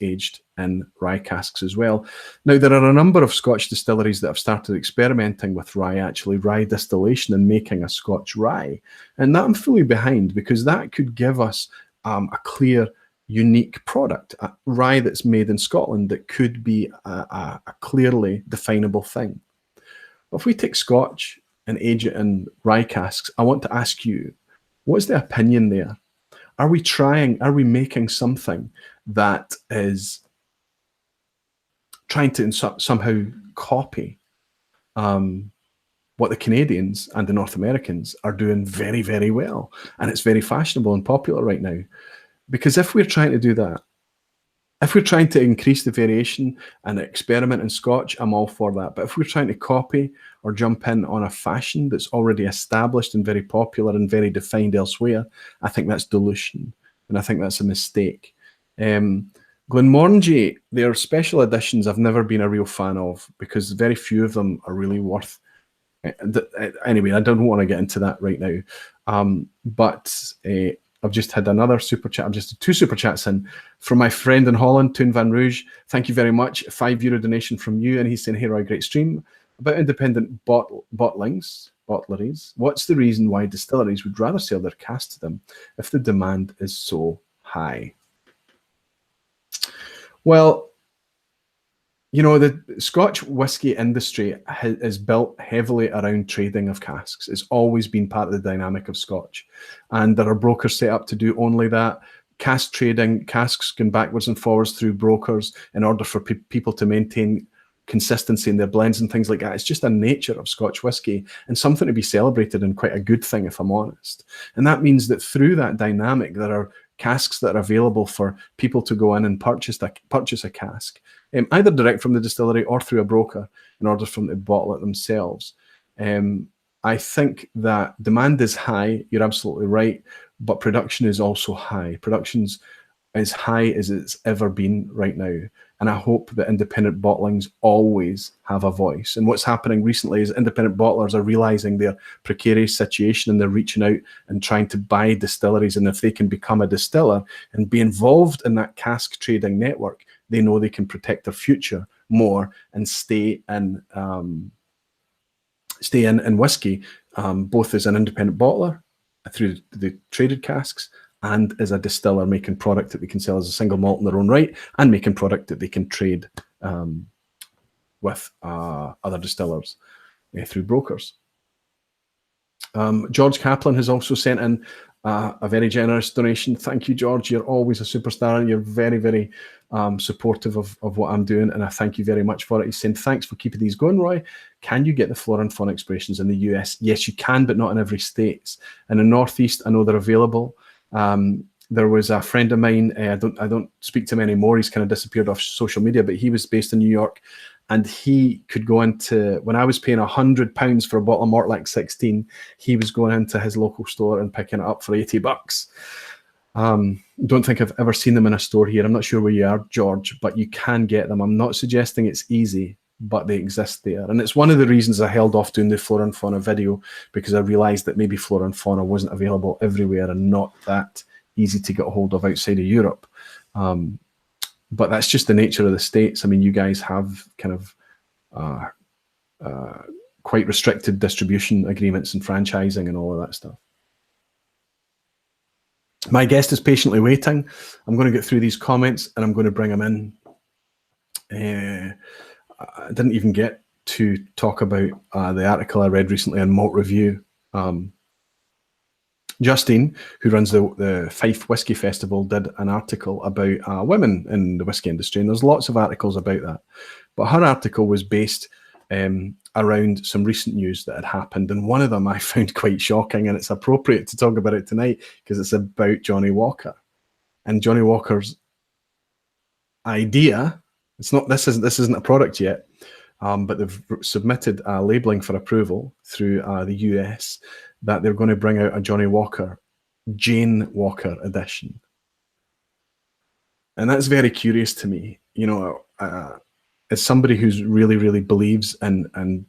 aged in rye casks as well. Now, there are a number of Scotch distilleries that have started experimenting with rye distillation and making a Scotch rye. And that I'm fully behind, because that could give us a clear, unique product, a rye that's made in Scotland that could be a clearly definable thing. But if we take Scotch and age it in rye casks, I want to ask you, what's the opinion there? Are we making something that is trying to somehow copy what the Canadians and the North Americans are doing very, very well? And it's very fashionable and popular right now. Because if we're trying to do that, if we're trying to increase the variation and experiment in Scotch, I'm all for that. But if we're trying to copy or jump in on a fashion that's already established and very popular and very defined elsewhere, I think that's dilution. And I think that's a mistake. Glenmorangie, their special editions, I've never been a real fan of, because very few of them are really worth. Anyway, I don't want to get into that right now. But I've just had another super chat. I've just had 2 super chats in from my friend in Holland, Toon Van Rouge. Thank you very much. €5 donation from you. And he's saying, hey, Roy, great stream. About independent bottlings, bottleries. What's the reason why distilleries would rather sell their cask to them if the demand is so high? Well, you know, the Scotch whisky industry is built heavily around trading of casks. It's always been part of the dynamic of Scotch. And there are brokers set up to do only that. Cask trading, casks going backwards and forwards through brokers in order for people to maintain consistency in their blends and things like that. It's just a nature of Scotch whisky, and something to be celebrated, and quite a good thing, if I'm honest. And that means that through that dynamic, there are casks that are available for people to go in and purchase a cask, either direct from the distillery or through a broker, in order for them to bottle it themselves. I think that demand is high, you're absolutely right, but production is also high. Production's as high as it's ever been right now. And I hope that independent bottlings always have a voice. And what's happening recently is independent bottlers are realizing their precarious situation, and they're reaching out and trying to buy distilleries. And if they can become a distiller and be involved in that cask trading network, they know they can protect their future more and stay in whiskey, both as an independent bottler through the traded casks, and as a distiller making product that they can sell as a single malt in their own right, and making product that they can trade with other distillers through brokers. George Kaplan has also sent in a very generous donation. Thank you, George. You're always a superstar, and you're very, very supportive of what I'm doing, and I thank you very much for it. He's saying, thanks for keeping these going, Roy. Can you get the Flora and fauna expressions in the US? Yes, you can, but not in every state. In the Northeast, I know they're available. There was a friend of mine, I don't speak to him anymore, he's kind of disappeared off social media, but he was based in New York, and he could go into, when I was paying £100 for a bottle of Mortlach 16, he was going into his local store and picking it up for $80. Don't think I've ever seen them in a store here. I'm not sure where you are, George, but you can get them. I'm not suggesting it's easy, but they exist there. And it's one of the reasons I held off doing the Flora and Fauna video, because I realized that maybe Flora and Fauna wasn't available everywhere and not that easy to get a hold of outside of Europe. but that's just the nature of the States. I mean, you guys have kind of quite restricted distribution agreements and franchising and all of that stuff. My guest is patiently waiting. I'm going to get through these comments and I'm going to bring them in. I didn't even get to talk about the article I read recently on Malt Review. Justine, who runs the Fife Whisky Festival, did an article about women in the whisky industry, and there's lots of articles about that. But her article was based around some recent news that had happened, and one of them I found quite shocking, and it's appropriate to talk about it tonight because it's about Johnnie Walker and Johnnie Walker's idea. It's not this isn't a product yet, but they've submitted labeling for approval through the US that they're going to bring out a Johnnie Walker Jane Walker edition, and that's very curious to me. You know, as somebody who's really believes in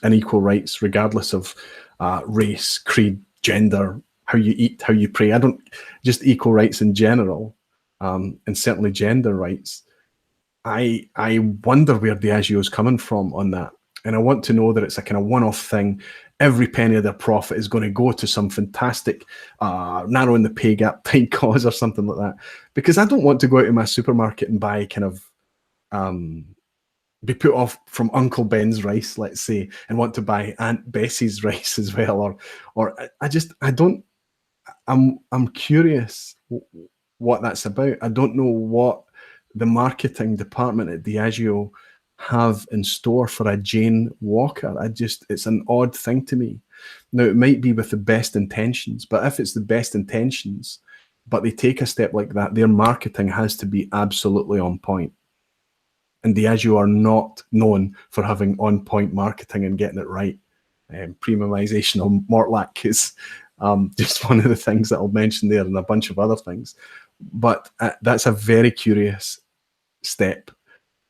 equal rights, regardless of race, creed, gender, how you eat, how you pray. I don't just equal rights in general, and certainly gender rights. I wonder where Diageo is coming from on that, and I want to know that it's a kind of one-off thing. Every penny of their profit is going to go to some fantastic narrowing the pay gap type cause or something like that. Because I don't want to go out to my supermarket and buy kind of be put off from Uncle Ben's rice, let's say, and want to buy Aunt Bessie's rice as well, I'm curious what that's about. I don't know what the marketing department at Diageo have in store for a Jane Walker. It's an odd thing to me. Now, it might be with the best intentions, but if it's the best intentions, but they take a step like that, their marketing has to be absolutely on point. And Diageo are not known for having on-point marketing and getting it right. Premiumization on Mortlach is just one of the things that I'll mention there, and a bunch of other things. But that's a very curious step,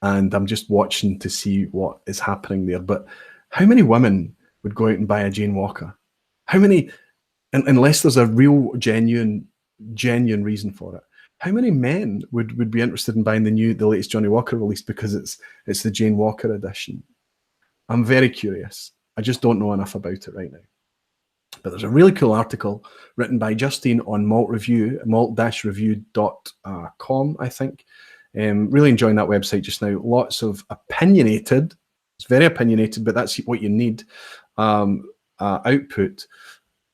and I'm just watching to see what is happening there. But how many women would go out and buy a Jane Walker? How many, unless there's a real genuine reason for it? How many men would be interested in buying the latest Johnnie Walker release because it's the Jane Walker edition? I'm very curious. I just don't know enough about it right now. But there's a really cool article written by Justine on Malt Review, malt-review.com, I think. Really enjoying that website just now. Lots of opinionated, it's very opinionated, but that's what you need, output.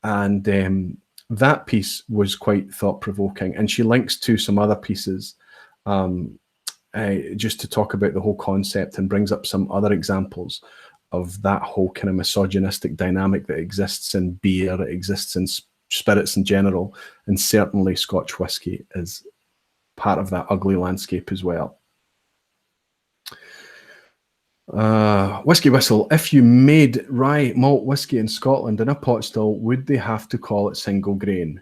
And that piece was quite thought-provoking. And she links to some other pieces just to talk about the whole concept, and brings up some other examples of that whole kind of misogynistic dynamic that exists in beer, it exists in spirits in general, and certainly Scotch whisky is part of that ugly landscape as well. Whisky Whistle, if you made rye malt whisky in Scotland in a pot still, would they have to call it single grain?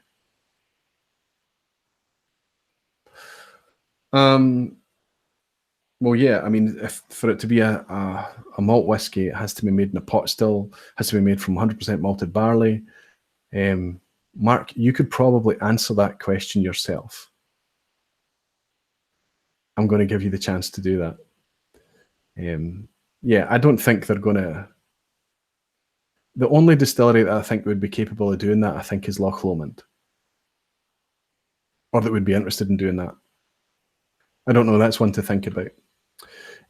Well, yeah, I mean, for it to be a malt whiskey, it has to be made in a pot still, has to be made from 100% malted barley. Mark, you could probably answer that question yourself. I'm going to give you the chance to do that. Yeah, I don't think they're going to... The only distillery that I think would be capable of doing that, I think, is Loch Lomond. Or that would be interested in doing that. I don't know, that's one to think about.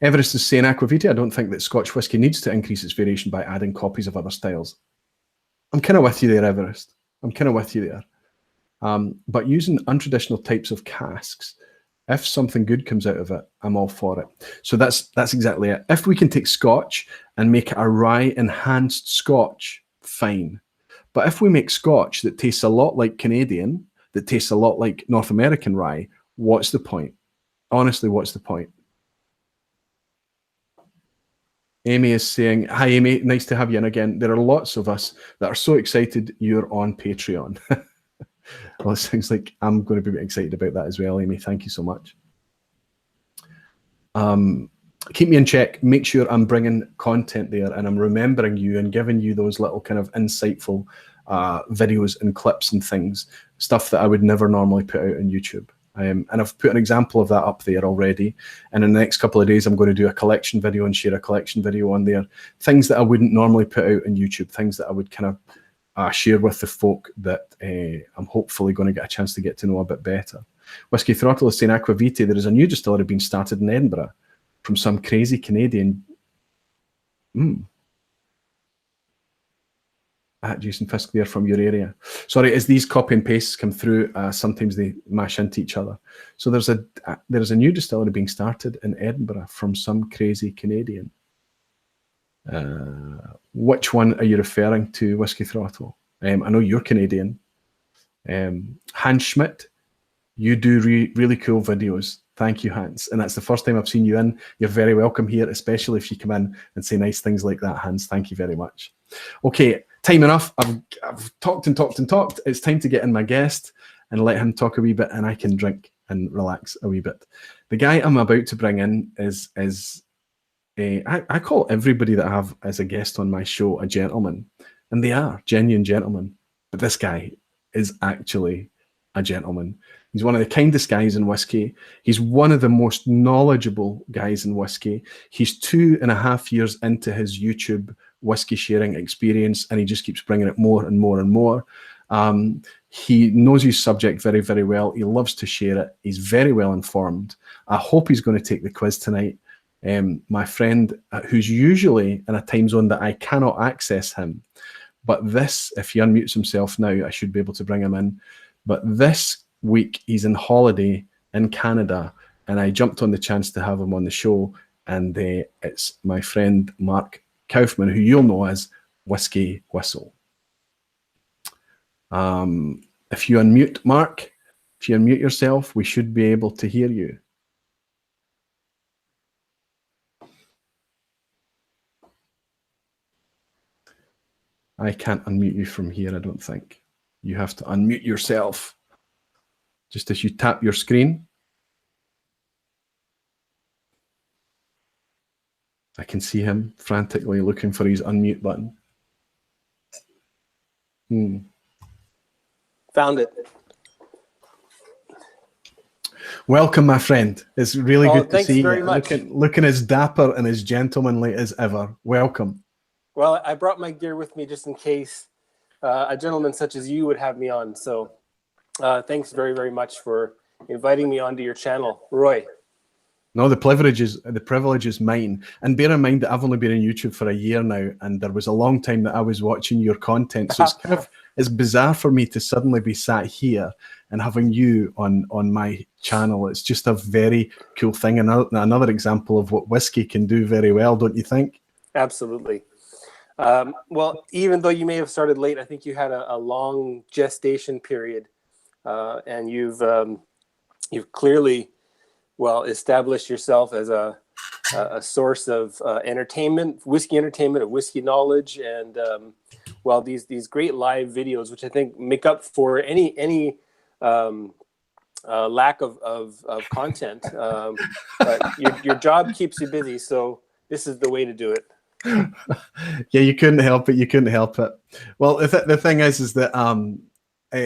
Everest is saying, Aqvavitae, I don't think that Scotch whisky needs to increase its variation by adding copies of other styles. I'm kind of with you there, Everest. I'm kind of with you there. But using untraditional types of casks, if something good comes out of it, I'm all for it. So that's exactly it. If we can take Scotch and make it a rye-enhanced Scotch, fine. But if we make Scotch that tastes a lot like Canadian, that tastes a lot like North American rye, what's the point? Honestly, what's the point? Amy is saying, hi Amy, nice to have you in again. There are lots of us that are so excited you're on Patreon. Well, it sounds like I'm going to be excited about that as well, Amy. Thank you so much. Keep me in check. Make sure I'm bringing content there and I'm remembering you and giving you those little kind of insightful videos and clips and things, stuff that I would never normally put out on YouTube. And I've put an example of that up there already. And in the next couple of days, I'm going to do a collection video and share a collection video on there. Things that I wouldn't normally put out on YouTube, things that I would kind of share with the folk that I'm hopefully going to get a chance to get to know a bit better. Whiskey Throttle is saying, Aqvavitae, there is a new distillery being started in Edinburgh from some crazy Canadian. Jason Fisk there from your area. Sorry, as these copy and pastes come through, sometimes they mash into each other. So there's a new distillery being started in Edinburgh from some crazy Canadian. Which one are you referring to, Whiskey Throttle? I know you're Canadian. Hans Schmidt, you do really cool videos. Thank you, Hans. And that's the first time I've seen you in. You're very welcome here, especially if you come in and say nice things like that, Hans. Thank you very much. Okay, time enough. I've talked and talked and talked. It's time to get in my guest and let him talk a wee bit, and I can drink and relax a wee bit. The guy I'm about to bring in is I call everybody that I have as a guest on my show a gentleman, and they are genuine gentlemen. But this guy is actually a gentleman. He's one of the kindest guys in whiskey. He's one of the most knowledgeable guys in whiskey. He's 2.5 years into his YouTube whiskey sharing experience, and he just keeps bringing it more and more and more. He knows his subject very, very well. He loves to share it. He's very well informed. I hope he's going to take the quiz tonight. My friend, who's usually in a time zone that I cannot access him, but this, if he unmutes himself now, I should be able to bring him in. But this week he's in holiday in Canada, and I jumped on the chance to have him on the show, and it's my friend Mark Kaufman, who you'll know as Whisky Whistle. If you unmute, Mark, if you unmute yourself, we should be able to hear you. I can't unmute you from here, I don't think. You have to unmute yourself. Just as you tap your screen. I can see him frantically looking for his unmute button. Found it. Welcome, my friend. It's really good to see you. Very much. Looking as dapper and as gentlemanly as ever. Welcome. Well, I brought my gear with me just in case a gentleman such as you would have me on. So thanks very, very much for inviting me onto your channel, Roy. No, the privilege is mine. And bear in mind that I've only been on YouTube for a year now, and there was a long time that I was watching your content. So it's bizarre for me to suddenly be sat here and having you on my channel. It's just a very cool thing. Another example of what whiskey can do very well, don't you think? Absolutely. Well, even though you may have started late, I think you had a long gestation period, and you've clearly established yourself as a source of entertainment, whiskey entertainment, of whiskey knowledge, and these great live videos, which I think make up for any lack of content. But your job keeps you busy, so this is the way to do it. Yeah, you couldn't help it. You couldn't help it. Well, the thing is that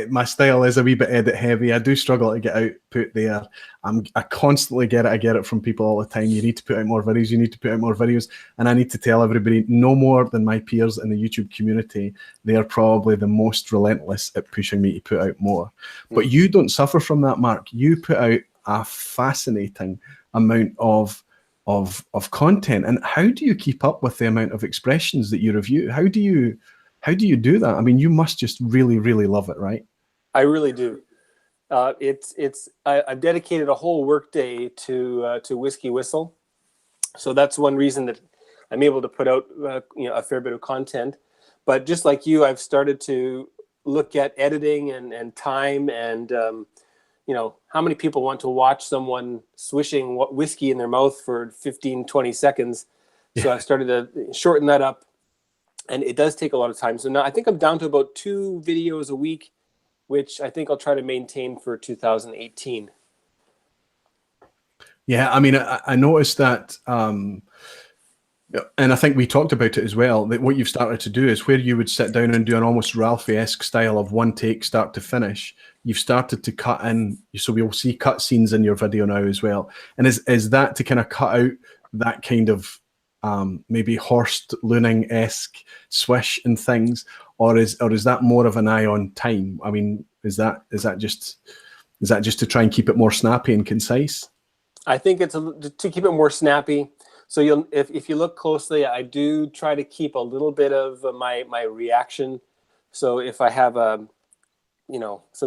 my style is a wee bit edit heavy. I do struggle to get output there. I constantly get it. I get it from people all the time. You need to put out more videos. You need to put out more videos. And I need to tell everybody, no more than my peers in the YouTube community. They are probably the most relentless at pushing me to put out more. But you don't suffer from that, Mark. You put out a fascinating amount of content. And how do you keep up with the amount of expressions that you review? How do you do that? I mean, you must just really, really love it, right? I really do. I've dedicated a whole workday to Whisky Whistle, so that's one reason that I'm able to put out a fair bit of content. But just like you, I've started to look at editing and time and how many people want to watch someone swishing whiskey in their mouth for 15, 20 seconds. So I've started to shorten that up. And it does take a lot of time. So now I think I'm down to about 2 videos a week, which I think I'll try to maintain for 2018. Yeah, I mean, I noticed that Yeah, and I think we talked about it as well, that what you've started to do is where you would sit down and do an almost Ralphie-esque style of one take, start to finish, you've started to cut in, so we'll see cut scenes in your video now as well. And is that to kind of cut out that kind of maybe Horst Looning-esque swish and things, or is that more of an eye on time? I mean, is that just to try and keep it more snappy and concise? I think it's to keep it more snappy. So if you look closely, I do try to keep a little bit of my reaction. So if I have some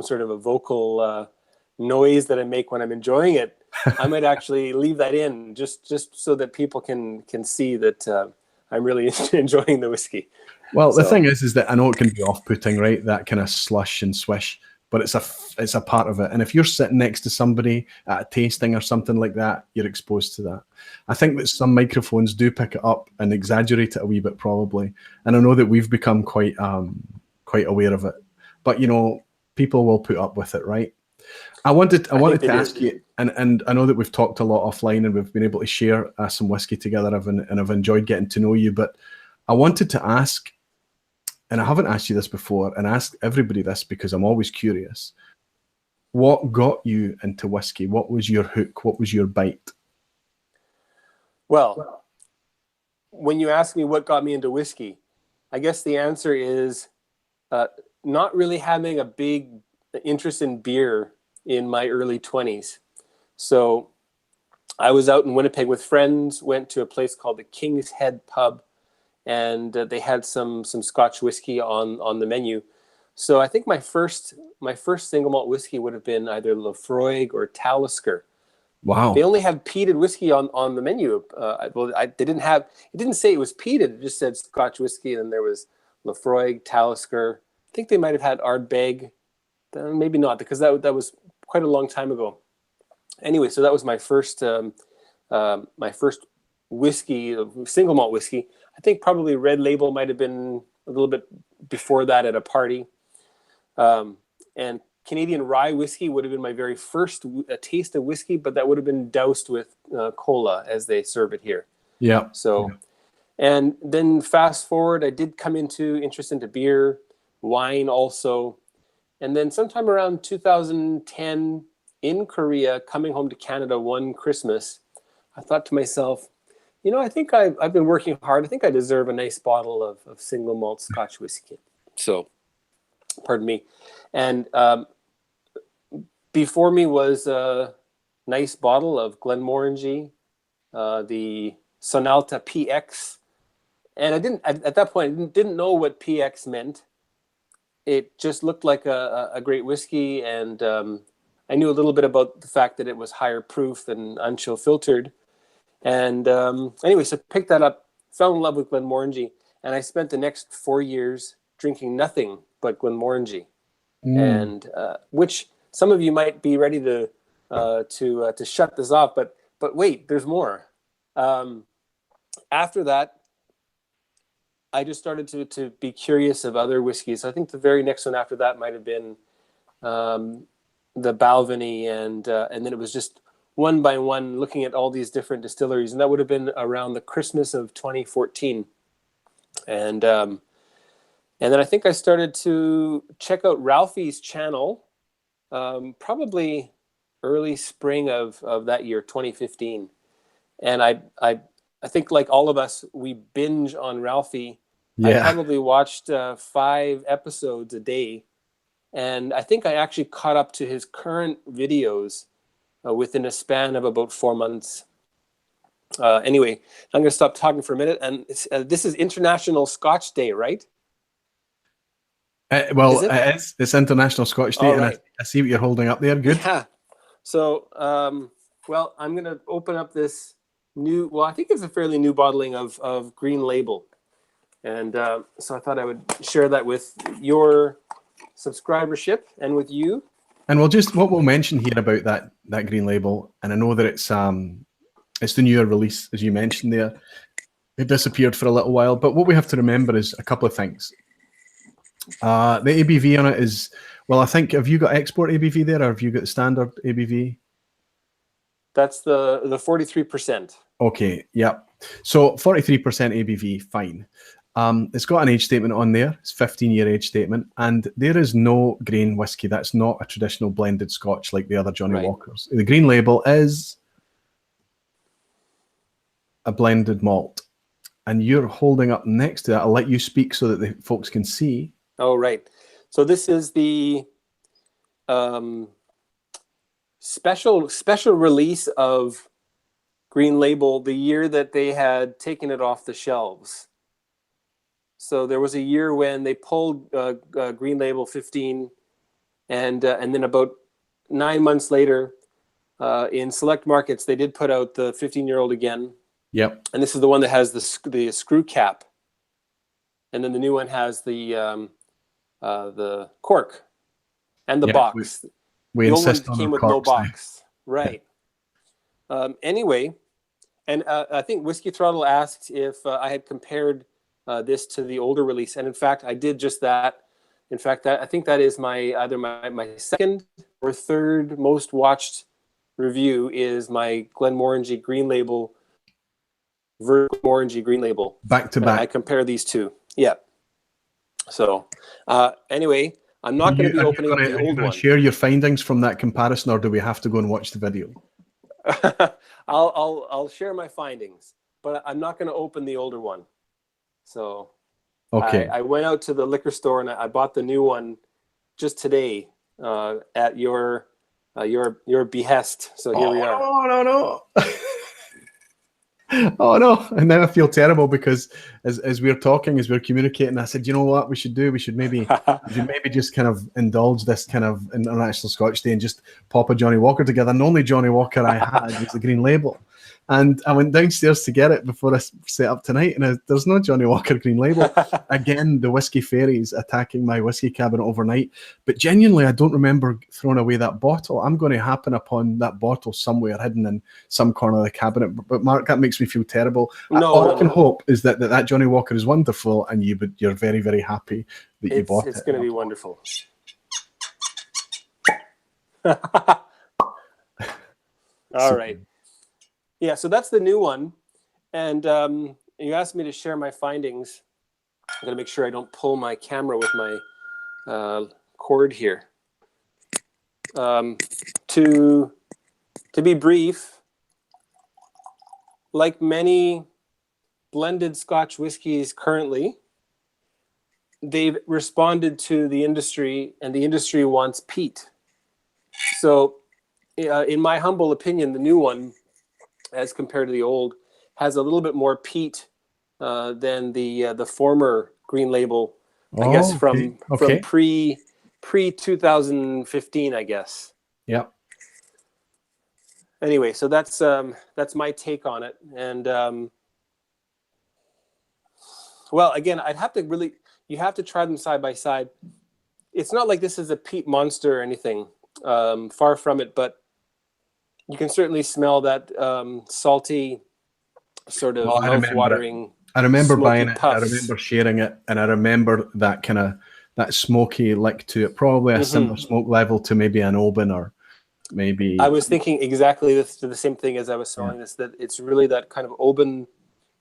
sort of a vocal noise that I make when I'm enjoying it, I might actually leave that in just so that people can see that I'm really enjoying the whiskey. Well, the thing is that I know it can be off-putting, right? That kind of slush and swish, but it's a part of it. And if you're sitting next to somebody at a tasting or something like that, you're exposed to that. I think that some microphones do pick it up and exaggerate it a wee bit, probably. And I know that we've become quite aware of it. But people will put up with it, right? I wanted to ask you, and I know that we've talked a lot offline and we've been able to share some whiskey together, and I've enjoyed getting to know you. But I wanted to ask, and I haven't asked you this before, and I ask everybody this because I'm always curious. What got you into whiskey? What was your hook? What was your bite? Well, when you ask me what got me into whiskey, I guess the answer is not really having a big interest in beer in my early 20s. So I was out in Winnipeg with friends, went to a place called the King's Head Pub, and they had some Scotch whiskey on the menu. So I think my first single malt whiskey would have been either Lafroig or Talisker. Wow. They only had peated whiskey on the menu. It didn't say it was peated. It just said Scotch whiskey, and then there was Lafroig, Talisker. I think they might have had Ardbeg. Maybe not, because that was quite a long time ago. Anyway, so that was my first whiskey, single malt whiskey. I think probably Red Label might have been a little bit before that at a party. And Canadian rye whiskey would have been my very first taste of whiskey, but that would have been doused with cola as they serve it here. Yeah. So, and then fast forward, I did come interest into beer, wine also. And then sometime around 2010 in Korea, coming home to Canada one Christmas, I thought to myself, I think I've been working hard. I think I deserve a nice bottle of single malt Scotch whiskey. So, pardon me. And before me was a nice bottle of Glenmorangie, the Slàinte PX. And I didn't, at that point, I didn't know what PX meant. It just looked like a great whiskey. And I knew a little bit about the fact that it was higher proof and unchill filtered. And anyway, so picked that up, fell in love with Glenmorangie, and I spent the next 4 years drinking nothing but Glenmorangie, and which some of you might be ready to shut this off, but wait, there's more. After that, I just started to be curious of other whiskeys. I think the very next one after that might have been the Balvenie, and then it was just one by one, looking at all these different distilleries, and that would have been around the Christmas of 2014. And then I think I started to check out Ralphie's channel, probably early spring of that year, 2015. And I think, like all of us, we binge on Ralphie. Yeah. I probably watched 5 episodes a day, and I think I actually caught up to his current videos within a span of about 4 months. Anyway, I'm going to stop talking for a minute. And this is International Scotch Day, right? Well, it is. It's International Scotch Day, right. And I see what you're holding up there. Good. Yeah. So, well, I'm going to open up this I think it's a fairly new bottling of Green Label. And so I thought I would share that with your subscribership and with you. And what we'll mention here about that Green Label, and I know that it's the newer release, as you mentioned there. It disappeared for a little while, but what we have to remember is a couple of things. The ABV on it is, well, I think, have you got export ABV there, or have you got the standard ABV? That's the 43%. Okay, yep. So 43% ABV, fine. It's got an age statement on there. It's 15-year age statement, and there is no grain whiskey. That's not a traditional blended Scotch like the other Johnnie Walkers. The green label is a blended malt, and you're holding up next to that. I'll let you speak so that the folks can see. Oh, right. So this is the special release of Green Label the year that they had taken it off the shelves. So there was a year when they pulled Green Label 15, and then about 9 months later, in select markets, they did put out the 15-year-old again. Yep. And this is the one that has the screw cap, and then the new one has the cork and the box. We the old one insist on came with no box, right? Anyway, and I think Whiskey Throttle asked if I had compared this to the older release, and in fact, I did just that. In fact, I think that is either my second or third most watched review is my Glenmorangie Green Label versus Glenmorangie Green Label. Back to back. I compare these two. Yeah. So anyway, I'm not going to be opening up the old one. Share your findings from that comparison, or do we have to go and watch the video? I'll share my findings, but I'm not going to open the older one. So okay, I went out to the liquor store and I bought the new one just today at your behest. So here we are. Oh no. Oh no! And now I feel terrible because as we're talking, as we're communicating, I said, you know what we should do? We should maybe just kind of indulge this kind of International Scotch Day and just pop a Johnnie Walker together. And the only Johnnie Walker I had was the Green Label. And I went downstairs to get it before I set up tonight, and there's no Johnnie Walker Green Label. Again, the whiskey fairies attacking my whiskey cabinet overnight. But genuinely, I don't remember throwing away that bottle. I'm going to happen upon that bottle somewhere hidden in some corner of the cabinet. But Mark, that makes me feel terrible. All I can hope is that Johnnie Walker is wonderful, and you're very, very happy that you bought it. It's going to be wonderful. All right. Yeah, so that's the new one. And you asked me to share my findings. I'm going to make sure I don't pull my camera with my cord here. To be brief, like many blended Scotch whiskies currently, they've responded to the industry, and the industry wants peat. So in my humble opinion, the new one, as compared to the old, has a little bit more peat than the former Green Label. I guess from pre 2015, I guess. Yeah. Anyway, so that's my take on it. And well, again, you have to try them side by side. It's not like this is a peat monster or anything. Far from it, but you can certainly smell that salty, sort of mouth-watering. I remember buying it. Puffs. I remember sharing it, and I remember that kind of that smoky lick to it. Probably a similar smoke level to maybe an Oban, or maybe. I was thinking exactly the same thing as I was smelling this. That it's really that kind of Oban,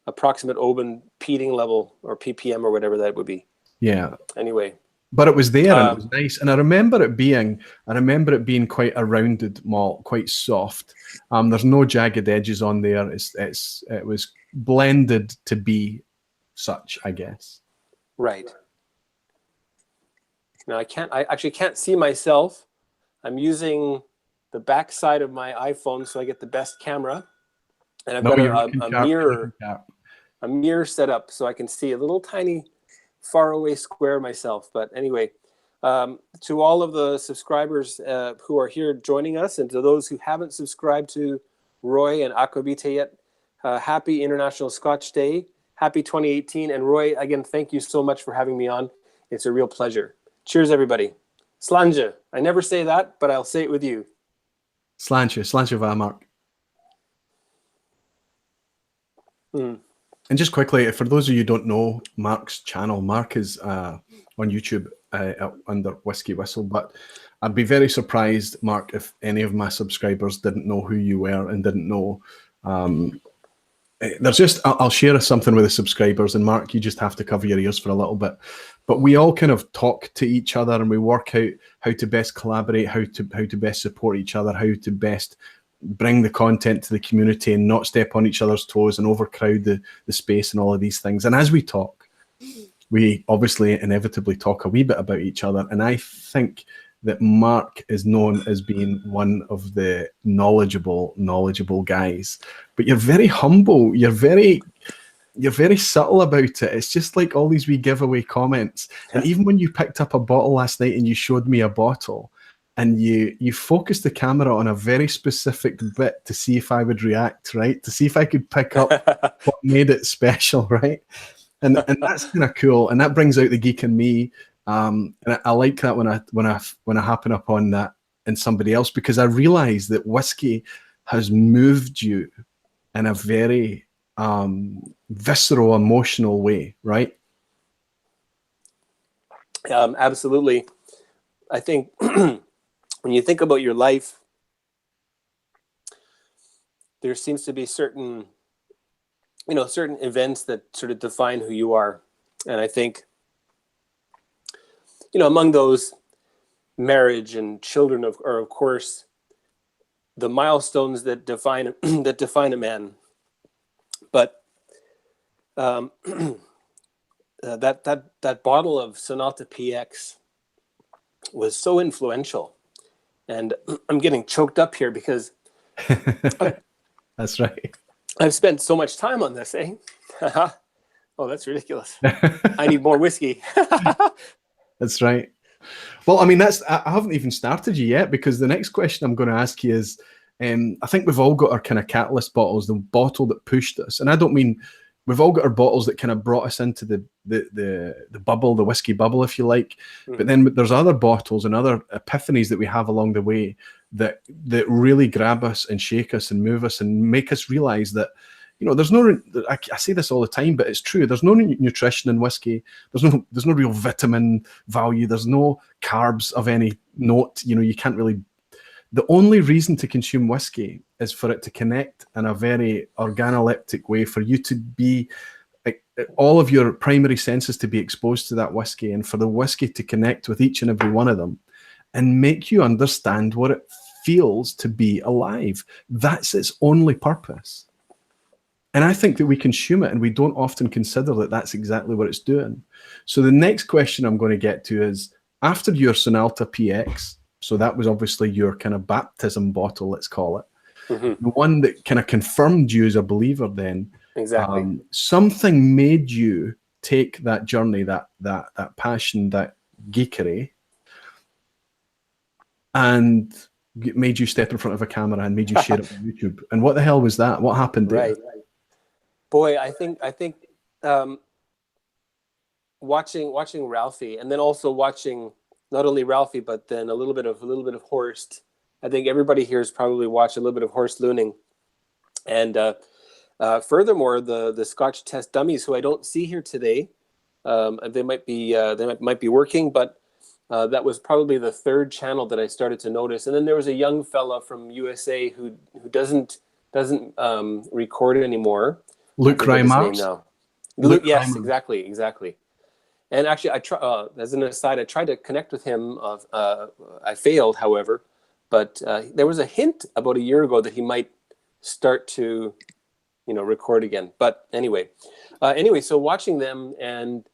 approximate Oban peating level or ppm or whatever that would be. Yeah. Anyway. But it was there, and it was nice, and I remember it being quite a rounded malt, quite soft. There's no jagged edges on there. It was blended to be such, I guess. Right. Now I actually can't see myself. I'm using the back side of my iPhone so I get the best camera, and I've got a mirror set up so I can see a little tiny far away square myself. But anyway, to all of the subscribers who are here joining us, and to those who haven't subscribed to Roy and Aqvavitae yet, happy International Scotch Day, happy 2018. And Roy, again, thank you so much for having me on. It's a real pleasure. Cheers, everybody. Slàinte. I never say that, but I'll say it with you. Slàinte va, Mark. And just quickly, for those of you who don't know Mark's channel, Mark is on YouTube under Whisky Whistle, but I'd be very surprised, Mark, if any of my subscribers didn't know who you were and didn't know there's just, I'll share something with the subscribers, and Mark, you just have to cover your ears for a little bit. But we all kind of talk to each other, and we work out how to best collaborate, how to best support each other, how to best bring the content to the community and not step on each other's toes and overcrowd the space and all of these things. And as we talk, we obviously inevitably talk a wee bit about each other. And I think that Mark is known as being one of the knowledgeable guys, but you're very humble. You're very subtle about it. It's just like all these wee giveaway comments. And even when you picked up a bottle last night and you showed me a bottle, and you focused the camera on a very specific bit to see if I would react, right? To see if I could pick up what made it special, right? And that's kind of cool. And that brings out the geek in me. And I like that when I happen upon that in somebody else, because I realize that whiskey has moved you in a very visceral, emotional way, right? Absolutely. I think when you think about your life, there seems to be certain events that sort of define who you are. And I think, among those, marriage and children are of course the milestones that define a man. But that bottle of Slàinte PX was so influential. And I'm getting choked up here because that's right. I've spent so much time on this, eh? Oh, that's ridiculous. I need more whiskey. That's right. Well, I mean, I haven't even started you yet, because the next question I'm going to ask you is, I think we've all got our kind of catalyst bottles, the bottle that pushed us. And I don't mean, we've all got our bottles that kind of brought us into the bubble, the whiskey bubble, if you like. But then there's other bottles and other epiphanies that we have along the way that really grab us and shake us and move us and make us realize that, there's no, I say this all the time, but it's true. There's no nutrition in whiskey. There's no real vitamin value. There's no carbs of any note. You can't really. The only reason to consume whiskey is for it to connect in a very organoleptic way, for you to be, all of your primary senses to be exposed to that whiskey, and for the whiskey to connect with each and every one of them and make you understand what it feels to be alive. That's its only purpose. And I think that we consume it and we don't often consider that that's exactly what it's doing. So the next question I'm going to get to is, after your Slàinte PX, so that was obviously your kind of baptism bottle, let's call it. The one that kind of confirmed you as a believer then. Exactly. Something made you take that journey, that passion, that geekery, and made you step in front of a camera and made you share it on YouTube. And what the hell was that? What happened there? Right. Boy, I think watching Ralphie, and then also watching not only Ralphie, but then a little bit of Horst. I think everybody here has probably watched a little bit of Horst Looning. And furthermore, the Scotch test dummies, who I don't see here today, they might be working, but that was probably the third channel that I started to notice. And then there was a young fella from USA who doesn't record anymore. Luke Reimers. Luke, yes, Reimers. Exactly. And actually, as an aside, I tried to connect with him. I failed, however. But there was a hint about a year ago that he might start to, record again. But anyway, so watching them, and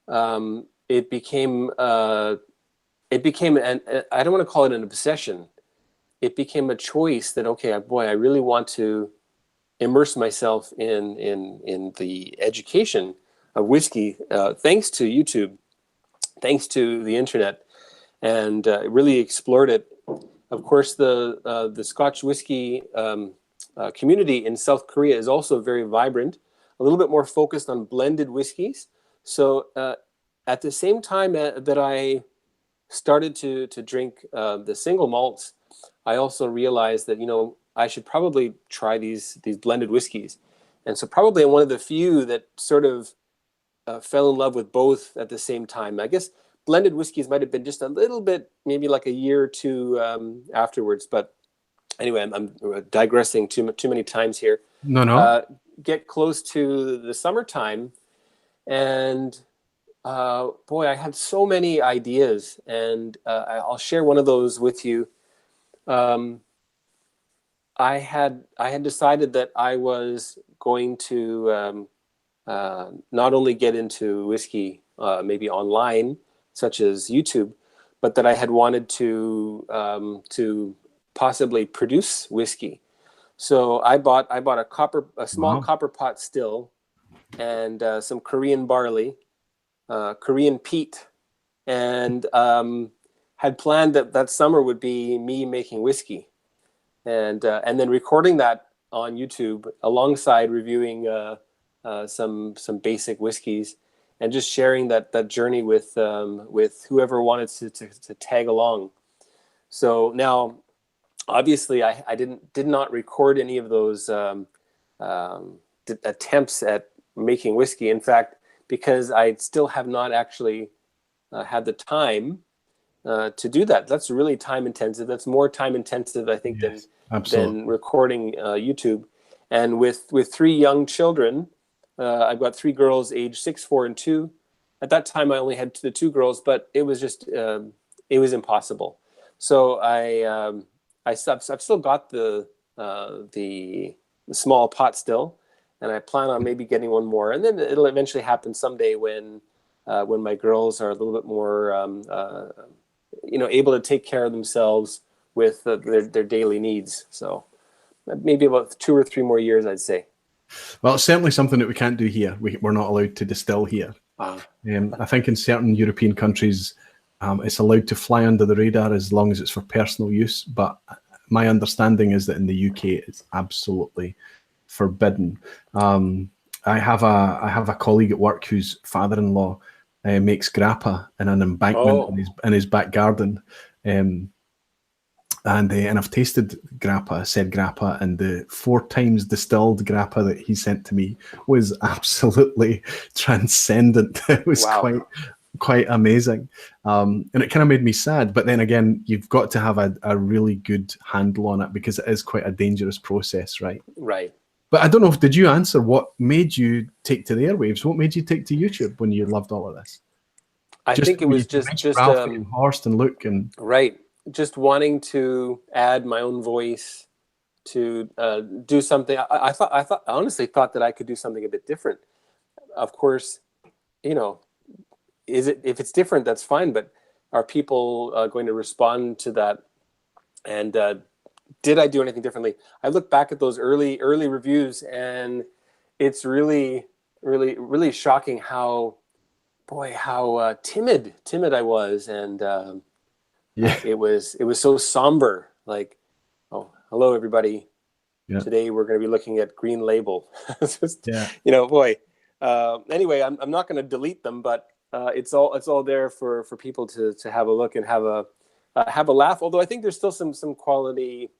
it became I don't want to call it an obsession. It became a choice that, okay, boy, I really want to immerse myself in the education of whiskey, thanks to YouTube, thanks to the internet, and really explored it. Of course, the Scotch whiskey community in South Korea is also very vibrant, a little bit more focused on blended whiskeys. So at the same time that I started to drink the single malts, I also realized that, I should probably try these blended whiskeys. And so probably I'm one of the few that sort of fell in love with both at the same time. I guess blended whiskeys might have been just a little bit, maybe like a year or two afterwards. But anyway, I'm digressing too many times here. No. get close to the summertime, and boy, I had so many ideas, and I'll share one of those with you. I had decided that I was going to not only get into whiskey, maybe online, such as YouTube, but that I had wanted to possibly produce whiskey. So I bought a small copper pot still, and some Korean barley, Korean peat, and had planned that summer would be me making whiskey, and then recording that on YouTube alongside reviewing some basic whiskeys, and just sharing that journey with whoever wanted to tag along. So now, obviously, I did not record any of those attempts at making whiskey. In fact, because I still have not actually had the time to do that. That's really time intensive. That's more time intensive, I think, than recording YouTube. And with 3 young children, I've got 3 girls aged 6, 4, and 2. At that time, I only had the 2 girls, but it was just it was impossible. So I've still got the small pot still, and I plan on maybe getting one more, and then it'll eventually happen someday when my girls are a little bit more able to take care of themselves with their daily needs. So maybe about 2 or 3 more years, I'd say. Well, it's certainly something that we can't do here. We're not allowed to distill here. I think in certain European countries, it's allowed to fly under the radar as long as it's for personal use. But my understanding is that in the UK, it's absolutely forbidden. I have a colleague at work whose father-in-law makes grappa in an embankment in his back garden. And I've tasted said grappa, and the 4 times distilled grappa that he sent to me was absolutely transcendent. It was quite amazing, and it kind of made me sad. But then again, you've got to have a really good handle on it, because it is quite a dangerous process, right? Right. But I don't know, did you answer what made you take to the airwaves? What made you take to YouTube when you loved all of this? I think it was just Ralphie and Horst and Luke and right. Just wanting to add my own voice to do something. I honestly thought that I could do something a bit different. Of course, if it's different, that's fine. But are people going to respond to that? And did I do anything differently? I look back at those early reviews, and it's really, really, really shocking how timid I was, and it was so somber. Like, oh, hello everybody. Yeah. Today we're going to be looking at Green Label. Boy. Anyway, I'm not going to delete them, but it's all there for people to have a look and have a laugh. Although I think there's still some quality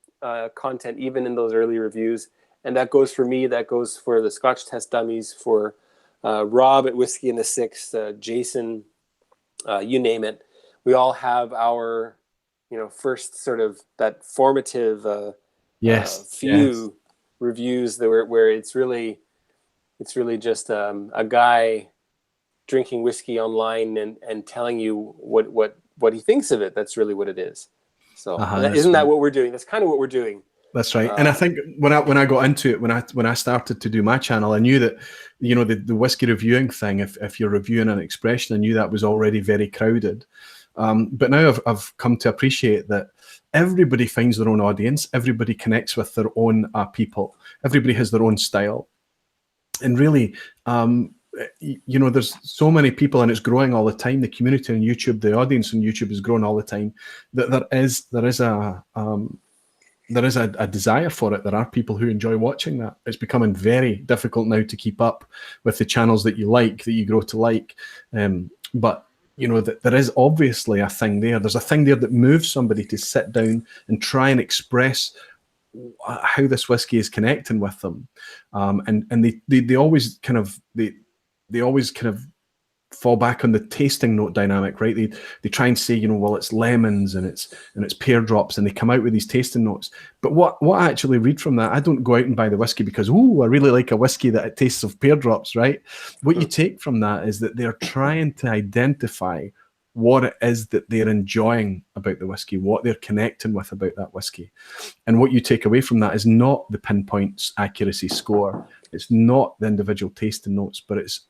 content even in those early reviews, and that goes for me. That goes for the Scotch Test Dummies, for Rob at Whiskey in the Sixth, Jason, you name it. We all have our, first sort of that formative few reviews where it's really just a guy drinking whiskey online and telling you what he thinks of it. That's really what it is. So isn't that what we're doing? That's kind of what we're doing. That's right. And I think when I got into it, when I started to do my channel, I knew that, the whiskey reviewing thing, if you're reviewing an expression, I knew that was already very crowded. But now I've come to appreciate that everybody finds their own audience. Everybody connects with their own people. Everybody has their own style. And really, there's so many people, and it's growing all the time. The community on YouTube, the audience on YouTube is growing all the time. That there is a desire for it. There are people who enjoy watching that. It's becoming very difficult now to keep up with the channels that you like, that you grow to like. But there is obviously a thing there. There's a thing there that moves somebody to sit down and try and express how this whiskey is connecting with them. And they always kind of fall back on the tasting note dynamic, right? They try and say, you know, well, it's lemons and it's pear drops, and they come out with these tasting notes. But what I actually read from that, I don't go out and buy the whiskey because, oh, I really like a whiskey that it tastes of pear drops, right? What you take from that is that they're trying to identify what it is that they're enjoying about the whiskey, what they're connecting with about that whiskey. And what you take away from that is not the pinpoints accuracy score. It's not the individual tasting notes, but it's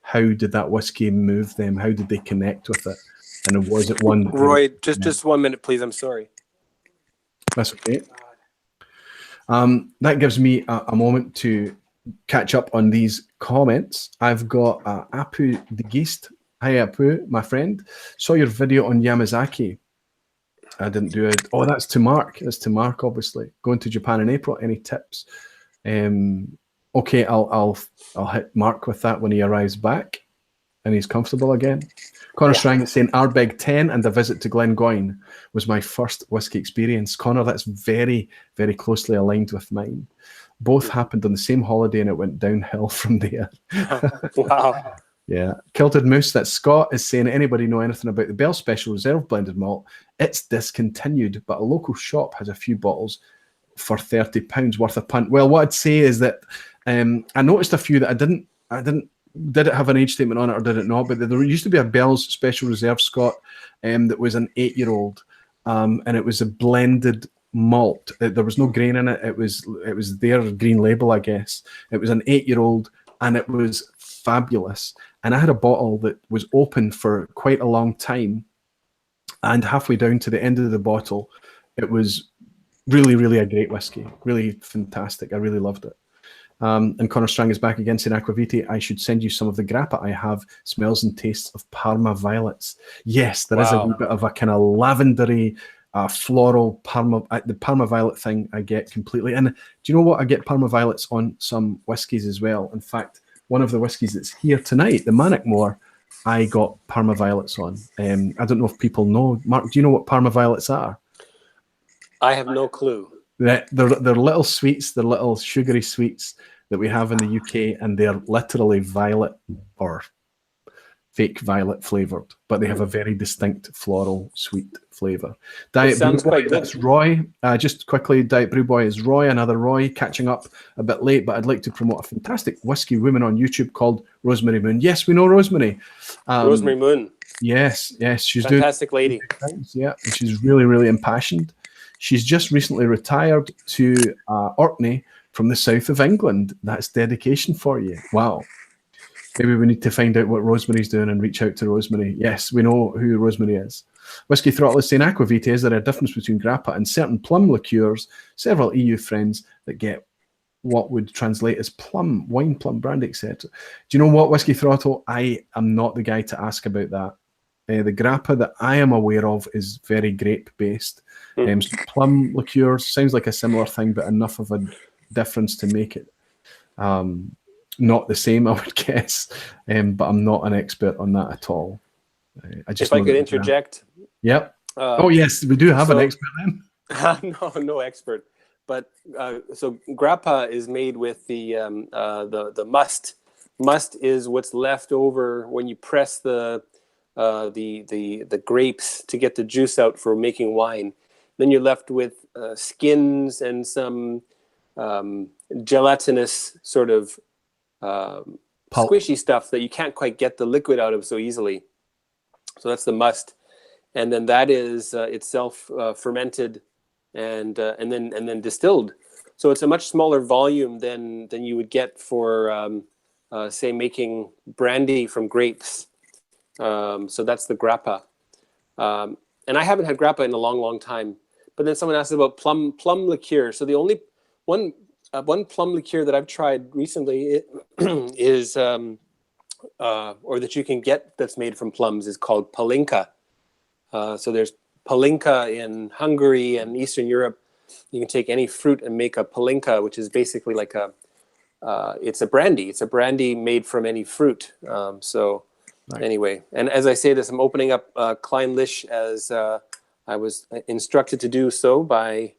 how did that whiskey move them? How did they connect with it? And was it one? Roy, just 1 minute, please. I'm sorry. That's okay. That gives me a moment to catch up on these comments. I've got Apu De Geest. Hi, Apu, my friend. Saw your video on Yamazaki. I didn't do it. Oh, that's to Mark. That's to Mark, obviously. Going to Japan in April. Any tips? Okay, I'll hit Mark with that when he arrives back and he's comfortable again. Connor Strang is saying Ardbeg 10 and a visit to Glengoyne was my first whiskey experience. Connor, that's very, very closely aligned with mine. Both happened on the same holiday and it went downhill from there. Wow. Yeah. Kilted Moose, that's Scott, is saying, anybody know anything about the Bell Special Reserve blended malt? It's discontinued, but a local shop has a few bottles for £30 worth a punt. Well, what I'd say is that I noticed a few that I didn't did it have an age statement on it or did it not? But there used to be a Bell's Special Reserve, Scott, that was an 8-year-old, and it was a blended malt. There was no grain in it. It was their green label, I guess. It was an 8-year-old, and it was fabulous. And I had a bottle that was open for quite a long time, and halfway down to the end of the bottle, it was really, really a great whiskey. Really fantastic. I really loved it. And Connor Strang is back again saying, Aqvavitae, I should send you some of the grappa I have. Smells and tastes of Parma violets. Yes, there is a wee bit of a kind of lavendery, floral Parma. The Parma violet thing I get completely. And do you know what? I get Parma violets on some whiskies as well. In fact, one of the whiskies that's here tonight, the Manickmore, I got Parma violets on. I don't know if people know. Mark, do you know what Parma violets are? I have no clue. They're little sweets, they're little sugary sweets that we have in the UK, and they're literally violet or fake violet flavored, but they have a very distinct floral sweet flavor. Diet Brew Boy, that's Roy. Just quickly, Diet Brew Boy is Roy, another Roy, catching up a bit late, but I'd like to promote a fantastic whiskey woman on YouTube called Rosemary Moon. Yes, we know Rosemary. Rosemary Moon. Yes, she's fantastic lady. Yeah, and she's really, really impassioned. She's just recently retired to Orkney from the south of England. That's dedication for you. Wow. Maybe we need to find out what Rosemary's doing and reach out to Rosemary. Yes, we know who Rosemary is. Whiskey Throttle is saying, Aqvavitae, is there a difference between grappa and certain plum liqueurs? Several EU friends that get what would translate as plum, wine, plum, brandy, etc. Do you know what, Whiskey Throttle? I am not the guy to ask about that. The grappa that I am aware of is very grape-based. So plum liqueurs sounds like a similar thing, but enough of a difference to make it not the same, I would guess. But I'm not an expert on that at all. If I could interject. Yep. Oh, yes, we do have an expert then. No expert. But so grappa is made with the must. Must is what's left over when you press the grapes to get the juice out for making wine. Then you're left with skins and some gelatinous sort of squishy stuff that you can't quite get the liquid out of so easily. So that's the must, and then that is itself fermented and then distilled. So it's a much smaller volume than you would get for say making brandy from grapes. So that's the grappa, and I haven't had grappa in a long time. But then someone asked about plum liqueur. So the only one plum liqueur that I've tried recently is, or that you can get that's made from plums, is called palinka. So there's palinka in Hungary and Eastern Europe. You can take any fruit and make a palinka, which is basically like it's a brandy. It's a brandy made from any fruit. Anyway, and as I say this, I'm opening up Klein Lish as I was instructed to do so by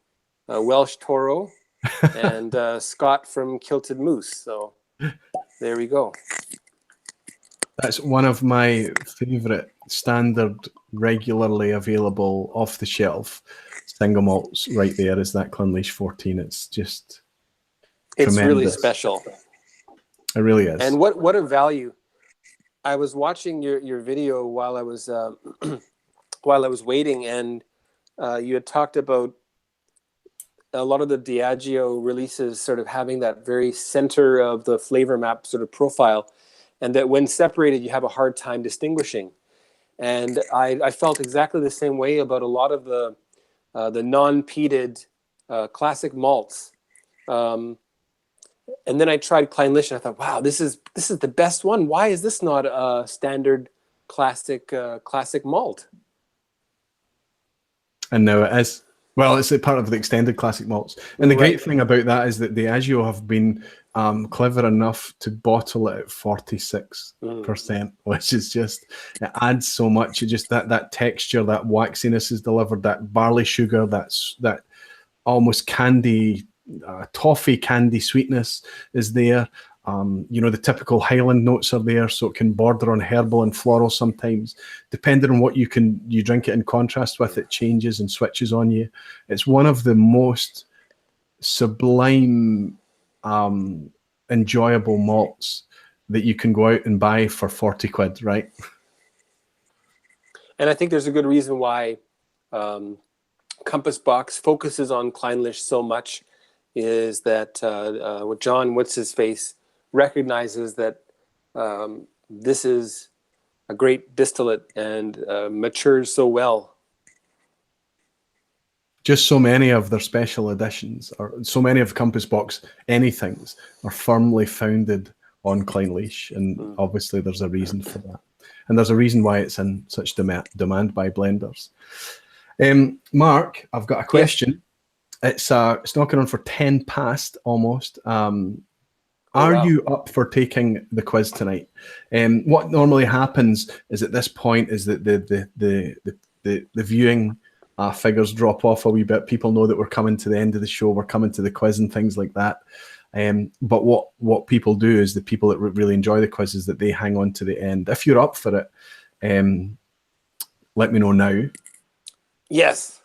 Welsh Toro and Scott from Kilted Moose. So there we go. That's one of my favourite standard, regularly available off the shelf single malts right there is that Clynelish 14. It's just tremendous. Really special. It really is. And what a value. I was watching your video while I was while I was waiting, and you had talked about a lot of the Diageo releases sort of having that very center of the flavor map sort of profile, and that when separated, you have a hard time distinguishing. And I felt exactly the same way about a lot of the non-peated classic malts. And then I tried Clynelish, and I thought, wow, this is the best one. Why is this not a standard classic malt? And now it is. Well, it's a part of the extended classic malts. And the great thing about that is that Diageo have been clever enough to bottle it at 46%, which is just, it adds so much. It just that texture, that waxiness is delivered, that barley sugar, that almost candy, toffee candy sweetness is there. The typical Highland notes are there, so it can border on herbal and floral sometimes. Depending on what you drink it in contrast with, it changes and switches on you. It's one of the most sublime, enjoyable malts that you can go out and buy for 40 quid, right? And I think there's a good reason why Compass Box focuses on Clynelish so much, is that John What's-His-Face recognizes that this is a great distillate and matures so well. Just so many of their special editions, or so many of Compass Box anythings, are firmly founded on Clynelish, and obviously there's a reason for that, and there's a reason why it's in such demand by blenders. Mark, I've got a question. Yes. It's knocking on for 10 past almost. Are you up for taking the quiz tonight? What normally happens is at this point is that the viewing figures drop off a wee bit. People know that we're coming to the end of the show, we're coming to the quiz and things like that. But what people do is the people that really enjoy the quiz is that they hang on to the end. If you're up for it, let me know now. Yes.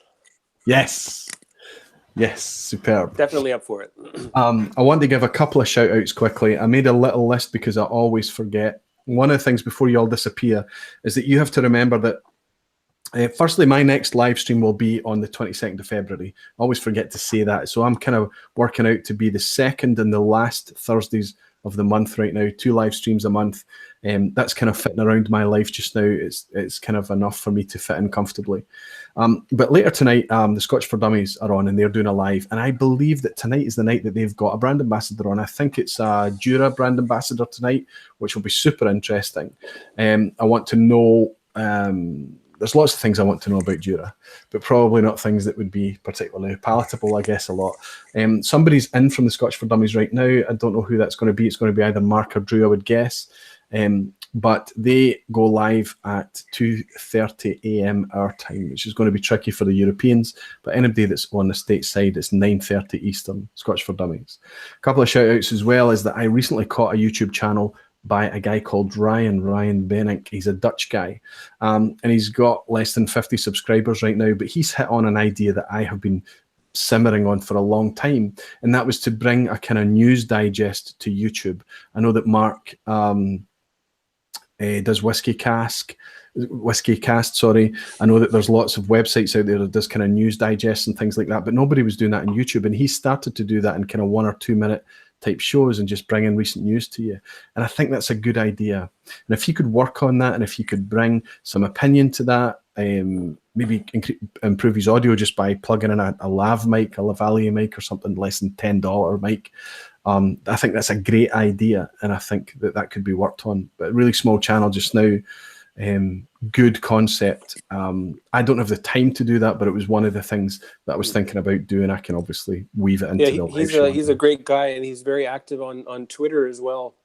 Yes, superb. Definitely up for it. I want to give a couple of shout outs quickly. I made a little list because I always forget. One of the things before you all disappear is that you have to remember that firstly, my next live stream will be on the 22nd of February. I always forget to say that. So I'm kind of working out to be the second and the last Thursdays of the month right now, 2 live streams a month. That's kind of fitting around my life just now. It's kind of enough for me to fit in comfortably. But later tonight, the Scotch for Dummies are on and they're doing a live. And I believe that tonight is the night that they've got a brand ambassador on. I think it's a Jura brand ambassador tonight, which will be super interesting. I want to know... there's lots of things I want to know about Jura, but probably not things that would be particularly palatable, I guess, a lot. Somebody's in from the Scotch for Dummies right now. I don't know who that's going to be. It's going to be either Mark or Drew, I would guess. But they go live at 2:30 a.m. our time, which is going to be tricky for the Europeans. But anybody that's on the stateside, it's 9:30 Eastern, Scotch for Dummies. A couple of shout outs as well is that I recently caught a YouTube channel by a guy called Ryan Benink. He's a Dutch guy, and he's got less than 50 subscribers right now, but he's hit on an idea that I have been simmering on for a long time, and that was to bring a kind of news digest to YouTube. I know that Mark does Whiskey Cast. I know that there's lots of websites out there that does kind of news digests and things like that, but nobody was doing that on YouTube, and he started to do that in kind of 1 or 2 minute type shows and just bring in recent news to you. And I think that's a good idea. And if you could work on that, and if you could bring some opinion to that, maybe improve his audio just by plugging in a lav mic, a lavalier mic or something less than $10 mic, I think that's a great idea, and I think that could be worked on. But a really small channel just now, good concept. I don't have the time to do that, but it was one of the things that I was thinking about doing. I can obviously weave it into the live show. He's a great guy, and he's very active on Twitter as well.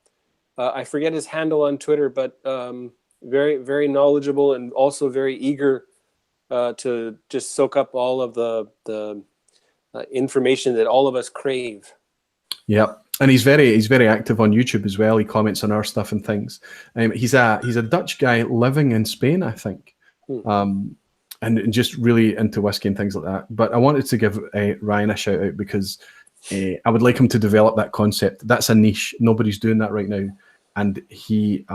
I forget his handle on Twitter, but very, very knowledgeable and also very eager to just soak up all of the information that all of us crave. Yep. And he's very active on YouTube as well. He comments on our stuff and things. He's a Dutch guy living in Spain, I think, and just really into whiskey and things like that. But I wanted to give Ryan a shout out because I would like him to develop that concept. That's a niche. Nobody's doing that right now, and he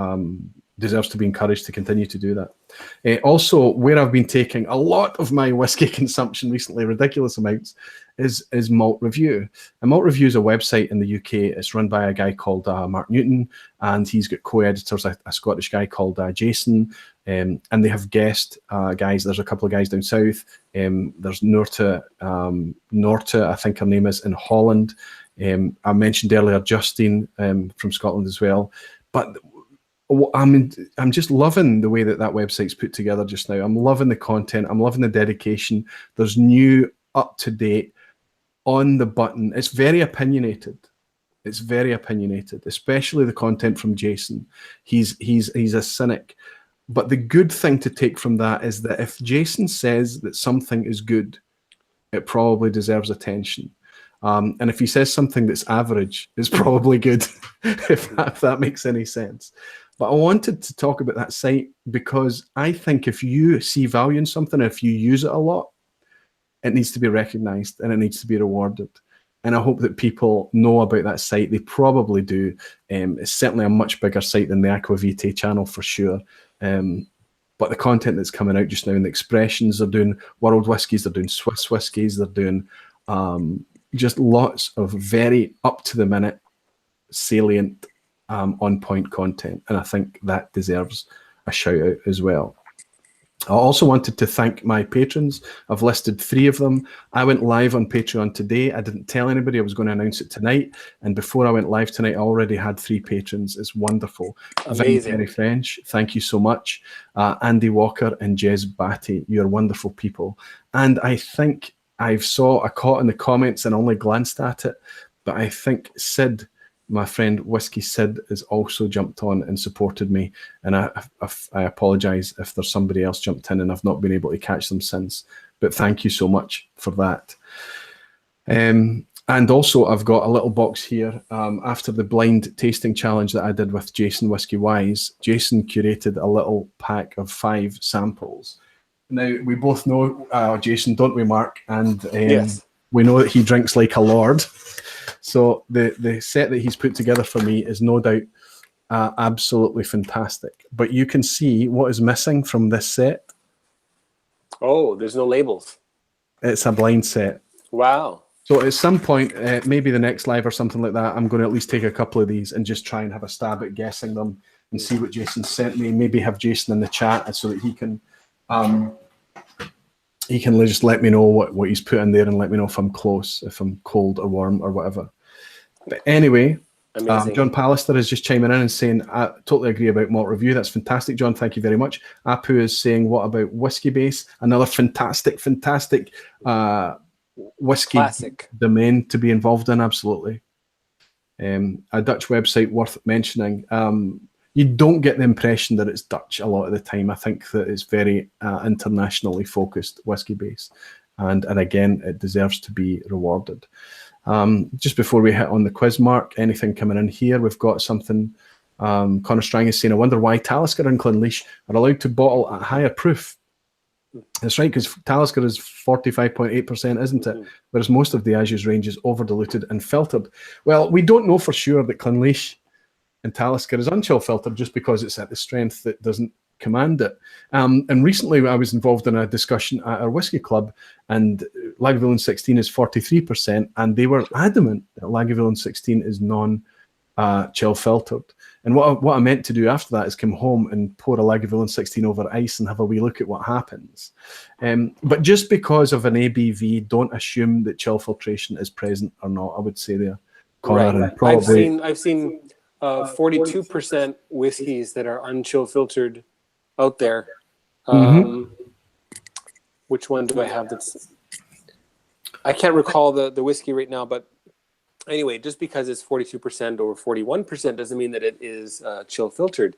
deserves to be encouraged to continue to do that. Also, where I've been taking a lot of my whiskey consumption recently, ridiculous amounts, is Malt Review. And Malt Review is a website in the UK. It's run by a guy called Mark Newton, and he's got co-editors, a Scottish guy called Jason, and they have guest guys. There's a couple of guys down south. There's Norte, I think her name is, in Holland. I mentioned earlier Justine from Scotland as well. But I'm just loving the way that website's put together just now. I'm loving the content. I'm loving the dedication. There's new, up-to-date, on the button. It's very opinionated. It's very opinionated, especially the content from Jason. He's a cynic. But the good thing to take from that is that if Jason says that something is good, it probably deserves attention. And if he says something that's average, it's probably good, if that makes any sense. But I wanted to talk about that site because I think if you see value in something, if you use it a lot, it needs to be recognized and it needs to be rewarded. And I hope that people know about that site. They probably do. It's certainly a much bigger site than the Aqvavitae channel for sure. But the content that's coming out just now and the expressions, they're doing world whiskies, they're doing Swiss whiskies, they're doing just lots of very up-to-the-minute, salient, on-point content. And I think that deserves a shout-out as well. I also wanted to thank my patrons. I've listed 3 of them. I went live on Patreon today. I didn't tell anybody. I was going to announce it tonight. And before I went live tonight, I already had 3 patrons. It's wonderful. Amazing. Very French, thank you so much. Andy Walker and Jez Batty, you're wonderful people. And I think I caught in the comments and only glanced at it, but I think Sid, my friend Whiskey Sid, has also jumped on and supported me. And I apologise if there's somebody else jumped in and I've not been able to catch them since. But thank you so much for that. And also I've got a little box here. After the blind tasting challenge that I did with Jason Whiskey Wise, Jason curated a little pack of 5 samples. Now, we both know Jason, don't we, Mark? And yes, we know that he drinks like a lord. So the set that he's put together for me is no doubt absolutely fantastic. But you can see what is missing from this set. Oh, there's no labels. It's a blind set. Wow. So at some point, maybe the next live or something like that, I'm going to at least take a couple of these and just try and have a stab at guessing them and see what Jason sent me. Maybe have Jason in the chat so that he can just let me know what he's put in there and let me know if I'm close, if I'm cold or warm or whatever. But anyway, John Pallister is just chiming in and saying, I totally agree about Malt Review. That's fantastic, John. Thank you very much. Apu is saying, what about Whiskey Base? Another fantastic whiskey classic domain to be involved in, absolutely. A Dutch website worth mentioning. You don't get the impression that it's Dutch a lot of the time. I think that it's very internationally focused Whiskey Base. And again, it deserves to be rewarded. Just before we hit on the quiz, Mark, anything coming in here? We've got something. Connor Strang is saying, I wonder why Talisker and Clynleash are allowed to bottle at higher proof. That's right, because Talisker is 45.8%, isn't it? Whereas most of Diageo's range is over-diluted and filtered. Well, we don't know for sure that Clynleash and Talisker is unchill filtered just because it's at the strength that doesn't command it. And recently I was involved in a discussion at our whiskey club, and Lagavulin 16 is 43%, and they were adamant that Lagavulin 16 is non-chill filtered. And what I meant to do after that is come home and pour a Lagavulin 16 over ice and have a wee look at what happens. But just because of an ABV, don't assume that chill filtration is present or not, I would say there. Connor, right. And probably, I've seen 42% whiskeys that are unchill filtered out there. Which one do I have that's... I can't recall the whiskey right now, but anyway, just because it's 42% or 41% doesn't mean that it is chill filtered.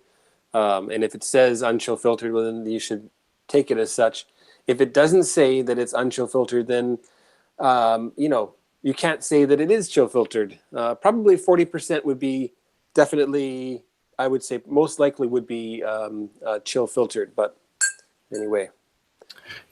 And if it says unchill filtered, well, then you should take it as such. If it doesn't say that it's unchill filtered, then, you can't say that it is chill filtered. Probably 40% would be definitely, I would say most likely would be chill filtered. But anyway.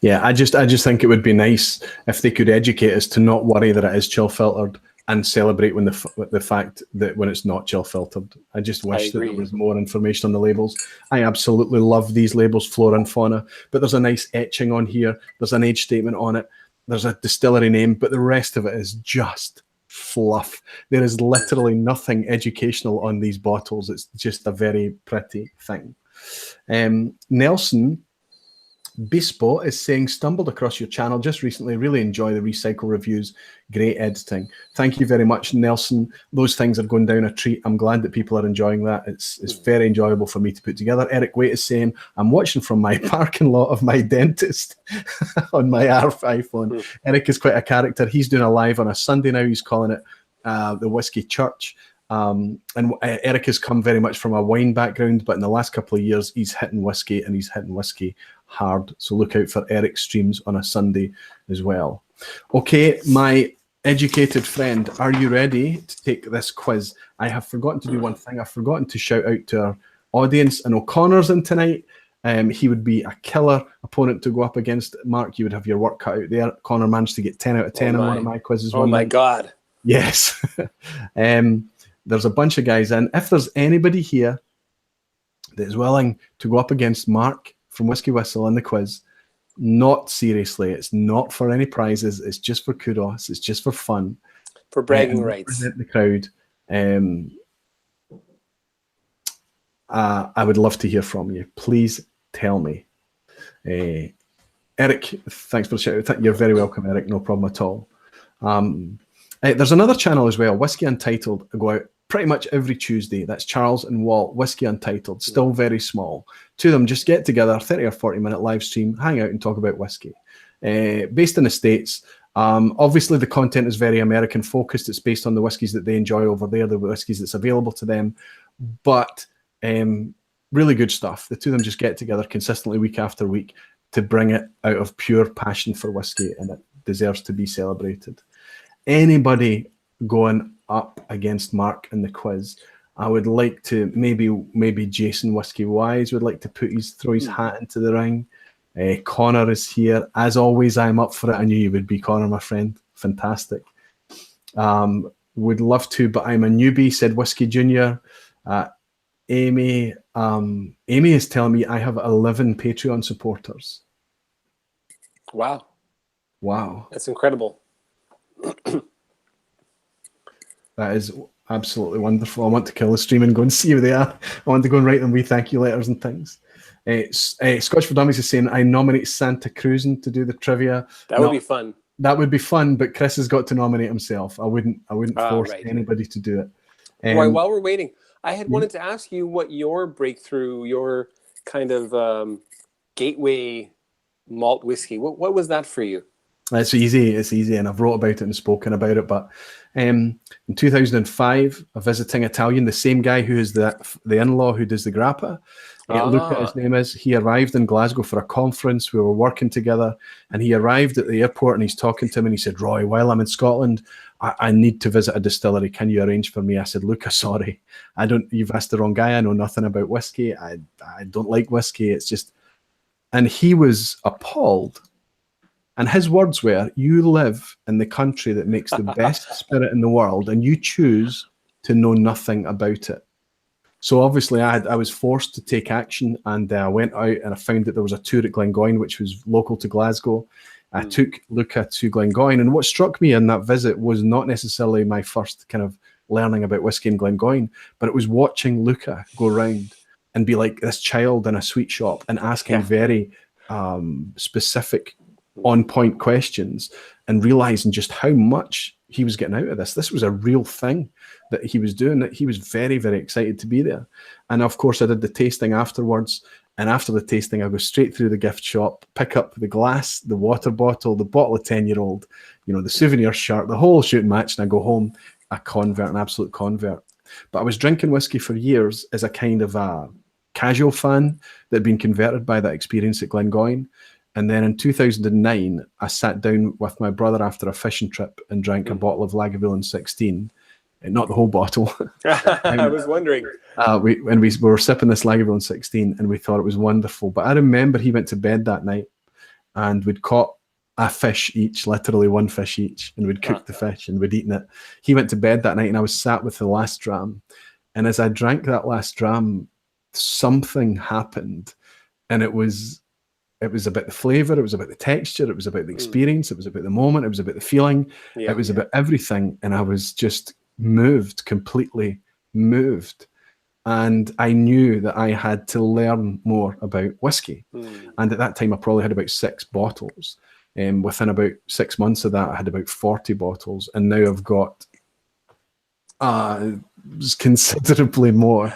Yeah, I just think it would be nice if they could educate us to not worry that it is chill filtered and celebrate when the fact that when it's not chill filtered. I just wish that there was more information on the labels. I absolutely love these labels, Flora and Fauna, but there's a nice etching on here. There's an age statement on it. There's a distillery name, but the rest of it is just fluff. There is literally nothing educational on these bottles. It's just a very pretty thing. Nelson Bespo is saying, stumbled across your channel just recently, really enjoy the recycle reviews, great editing. Thank you very much, Nelson. Those things are going down a treat. I'm glad that people are enjoying that. It's very enjoyable for me to put together. Eric Waite is saying, I'm watching from my parking lot of my dentist on my iPhone. Eric is quite a character. He's doing a live on a Sunday now. He's calling it the Whiskey Church. And Eric has come very much from a wine background, but in the last couple of years, he's hitting whiskey, and he's hitting whiskey hard. So look out for Eric's streams on a Sunday as well. Okay, my educated friend, are you ready to take this quiz? I have forgotten to do one thing. I've forgotten to shout out to our audience. And O'Connor's in tonight. He would be a killer opponent to go up against. Mark, you would have your work cut out there. Connor managed to get 10 out of 10 on one of my quizzes. Oh my God. Yes. There's a bunch of guys in. If there's anybody here that is willing to go up against Mark from Whisky Whistle in the quiz, not seriously, it's not for any prizes, it's just for kudos, it's just for fun. For bragging rights. Represent the crowd. I would love to hear from you. Please tell me. Eric, thanks for the shout out. You're very welcome, Eric, no problem at all. There's another channel as well, Whiskey Untitled. I go out pretty much every Tuesday. That's Charles and Walt, Whiskey Untitled, still very small. Two of them just get together, 30 or 40-minute live stream, hang out and talk about whiskey. Based in the States. Obviously, the content is very American focused. It's based on the whiskies that they enjoy over there, the whiskies that's available to them. But really good stuff. The two of them just get together consistently week after week to bring it out of pure passion for whiskey, and it deserves to be celebrated. Anybody going up against Mark in the quiz, I would like to maybe Jason Whiskey Wise would like to throw his hat into the ring. Connor is here. As always, I'm up for it. I knew you would be, Connor, my friend. Fantastic. Would love to, but I'm a newbie, said Whiskey Junior. Amy is telling me I have 11 Patreon supporters. Wow. That's incredible. That is absolutely wonderful. I want to kill the stream and go and see who they are. I want to go and write them wee thank you letters and things. Scotch for Dummies is saying, I nominate Santa Cruzan to do the trivia. That would be fun. That would be fun, but Chris has got to nominate himself. I wouldn't force anybody to do it. While we're waiting, I had wanted to ask you what your breakthrough, your kind of gateway malt whiskey, what was that for you? It's easy, and I've wrote about it and spoken about it. But in 2005, a visiting Italian, the same guy who is the in-law who does the grappa, Luca, his name is, he arrived in Glasgow for a conference. We were working together, and he arrived at the airport, and he's talking to him, and he said, Roy, while I'm in Scotland, I need to visit a distillery. Can you arrange for me? I said, Luca, sorry, you've asked the wrong guy. I know nothing about whiskey. I don't like whiskey. It's just, and he was appalled. And his words were, you live in the country that makes the best spirit in the world, and you choose to know nothing about it. So obviously I was forced to take action, and I went out and I found that there was a tour at Glengoyne, which was local to Glasgow. I took Luca to Glengoyne, and what struck me in that visit was not necessarily my first kind of learning about whiskey in Glengoyne, but it was watching Luca go around and be like this child in a sweet shop and asking very specific on-point questions, and realizing just how much he was getting out of this. This was a real thing that he was doing, that he was very, very excited to be there. And of course, I did the tasting afterwards. And after the tasting, I go straight through the gift shop, pick up the glass, the water bottle, the bottle of 10-year-old, the souvenir shirt, the whole shooting match, and I go home a convert, an absolute convert. But I was drinking whiskey for years as a kind of a casual fan that had been converted by that experience at Glengoyne. And then in 2009, I sat down with my brother after a fishing trip and drank a bottle of Lagavulin 16. Not the whole bottle. I was wondering. We were sipping this Lagavulin 16 and we thought it was wonderful. But I remember he went to bed that night and we'd caught a fish each, literally one fish each, and we'd cooked the fish and we'd eaten it. He went to bed that night and I was sat with the last dram. And as I drank that last dram, something happened. And it was about the flavor, it was about the texture, it was about the experience, it was about the moment, it was about the feeling, it was about everything. And I was just moved, completely moved. And I knew that I had to learn more about whiskey. And at that time, I probably had about 6 bottles. Within about 6 months of that, I had about 40 bottles. And now I've got considerably more.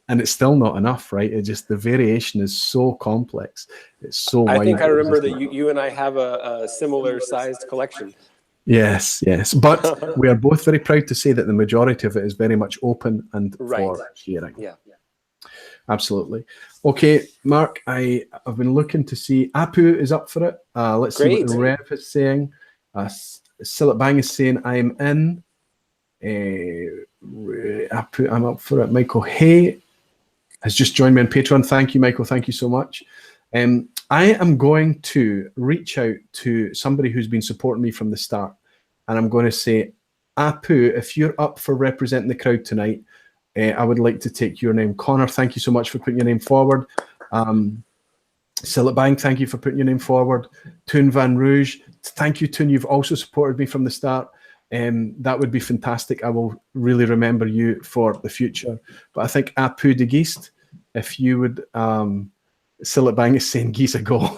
And it's still not enough, right? It just, the variation is so complex. It's so wide. I think I remember that you and I have a similar sized collection. Yes. But we are both very proud to say that the majority of it is very much open and for sharing. Yeah. Absolutely. Okay, Mark, I've been looking to see Apu is up for it. Let's see what the rep is saying. Sillet Bang is saying I'm in. Apu, I'm up for it. Michael Hay has just joined me on Patreon. Thank you, Michael. Thank you so much. I am going to reach out to somebody who's been supporting me from the start, and I'm going to say, Apu, if you're up for representing the crowd tonight, I would like to take your name. Connor, thank you so much for putting your name forward. Sillet Bang, thank you for putting your name forward. Toon Van Rouge, thank you, Toon. You've also supported me from the start. That would be fantastic. I will really remember you for the future. But I think Apu De Geest, if you would... Sillet Bang is saying geese a go.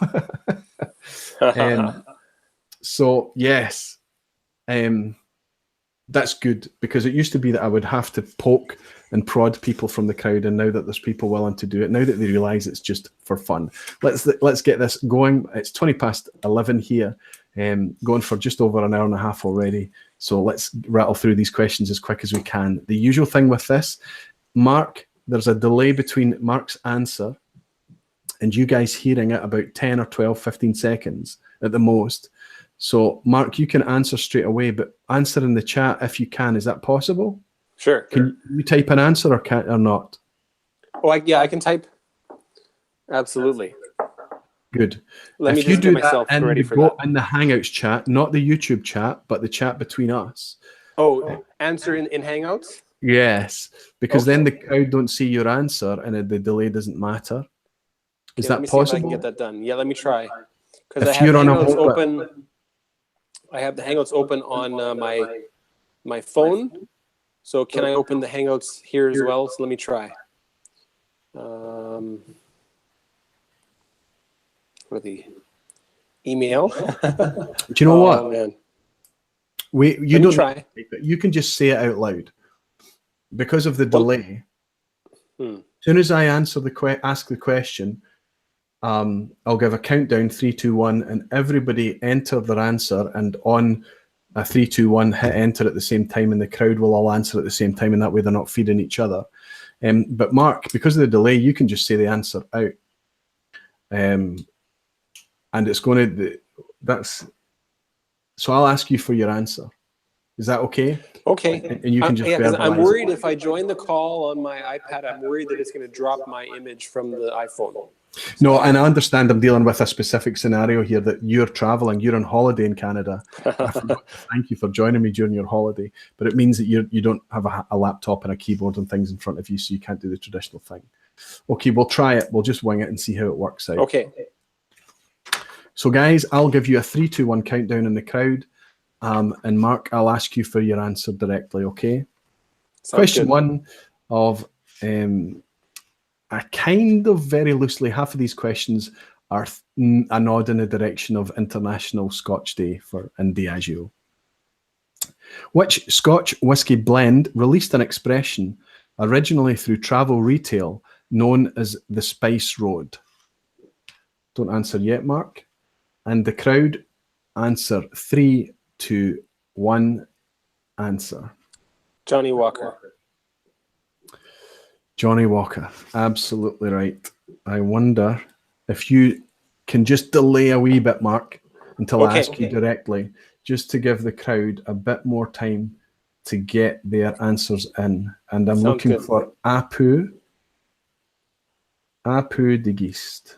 So yes, that's good, because it used to be that I would have to poke and prod people from the crowd, and now that there's people willing to do it, now that they realise it's just for fun, let's get this going. It's 11:20 here, going for just over an hour and a half already. So let's rattle through these questions as quick as we can. The usual thing with this, Mark, there's a delay between Mark's answer and you guys hearing it, about 10 or 12, 15 seconds at the most. So, Mark, you can answer straight away, but answer in the chat if you can. Is that possible? Sure. Can you type an answer or not? Oh, I can type. Absolutely. Good. Let me just get myself ready for that. In the Hangouts chat, not the YouTube chat, but the chat between us. Oh, answer in Hangouts? Yes, because then the crowd don't see your answer and the delay doesn't matter. Is that possible? See if I can get that done. Yeah, let me try. Because I have the Hangouts open. I have the Hangouts open on my phone. So can I open the Hangouts here as well? So let me try. For the email. Do you know what? Man. You don't try. You can just say it out loud. Because of the delay. As soon as I ask the question, I'll give a countdown, 3, 2, 1, and everybody enter their answer, and on a 3, 2, 1, hit enter at the same time, and the crowd will all answer at the same time, and that way they're not feeding each other. But Mark, because of the delay, you can just say the answer out. And it's going to, so I'll ask you for your answer. Is that okay? Okay. And you can just I'm worried if I join the call on my iPad, I'm worried that it's going to drop my image from the iPhone. No, and I understand I'm dealing with a specific scenario here, that you're traveling, you're on holiday in Canada. Thank you for joining me during your holiday, but it means that you don't have a laptop and a keyboard and things in front of you, so you can't do the traditional thing. Okay, we'll try it. We'll just wing it and see how it works out. Okay. So guys, I'll give you a 3, 2, 1 countdown in the crowd. And Mark, I'll ask you for your answer directly, okay? Question one of a kind of very loosely, half of these questions are a nod in the direction of International Scotch Day in Diageo. Which Scotch whisky blend released an expression originally through travel retail known as the Spice Road? Don't answer yet, Mark. And the crowd, answer 3, 2, 1, answer. Johnnie Walker. Johnnie Walker, absolutely right. I wonder if you can just delay a wee bit, Mark, until I ask you Okay. directly, just to give the crowd a bit more time to get their answers in. And I'm Sounds looking good. for Apu De Geest.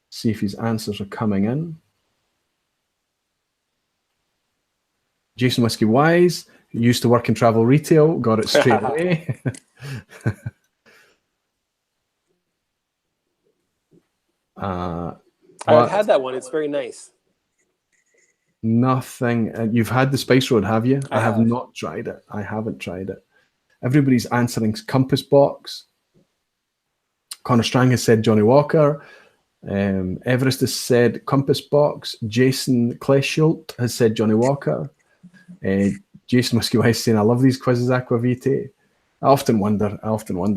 See if his answers are coming in. Jason Whiskey Wise, who used to work in travel retail, got it straight away. I've had that one. It's very nice. Nothing. You've had the Spice Road, have you? I have have. not tried it. I haven't tried it. Everybody's answering Compass Box. Connor Strang has said Johnnie Walker. Everest has said Compass Box. Jason Kleshult has said Johnnie Walker. Jason Whiskey West saying, I love these quizzes, Aqvavitae. I often wonder.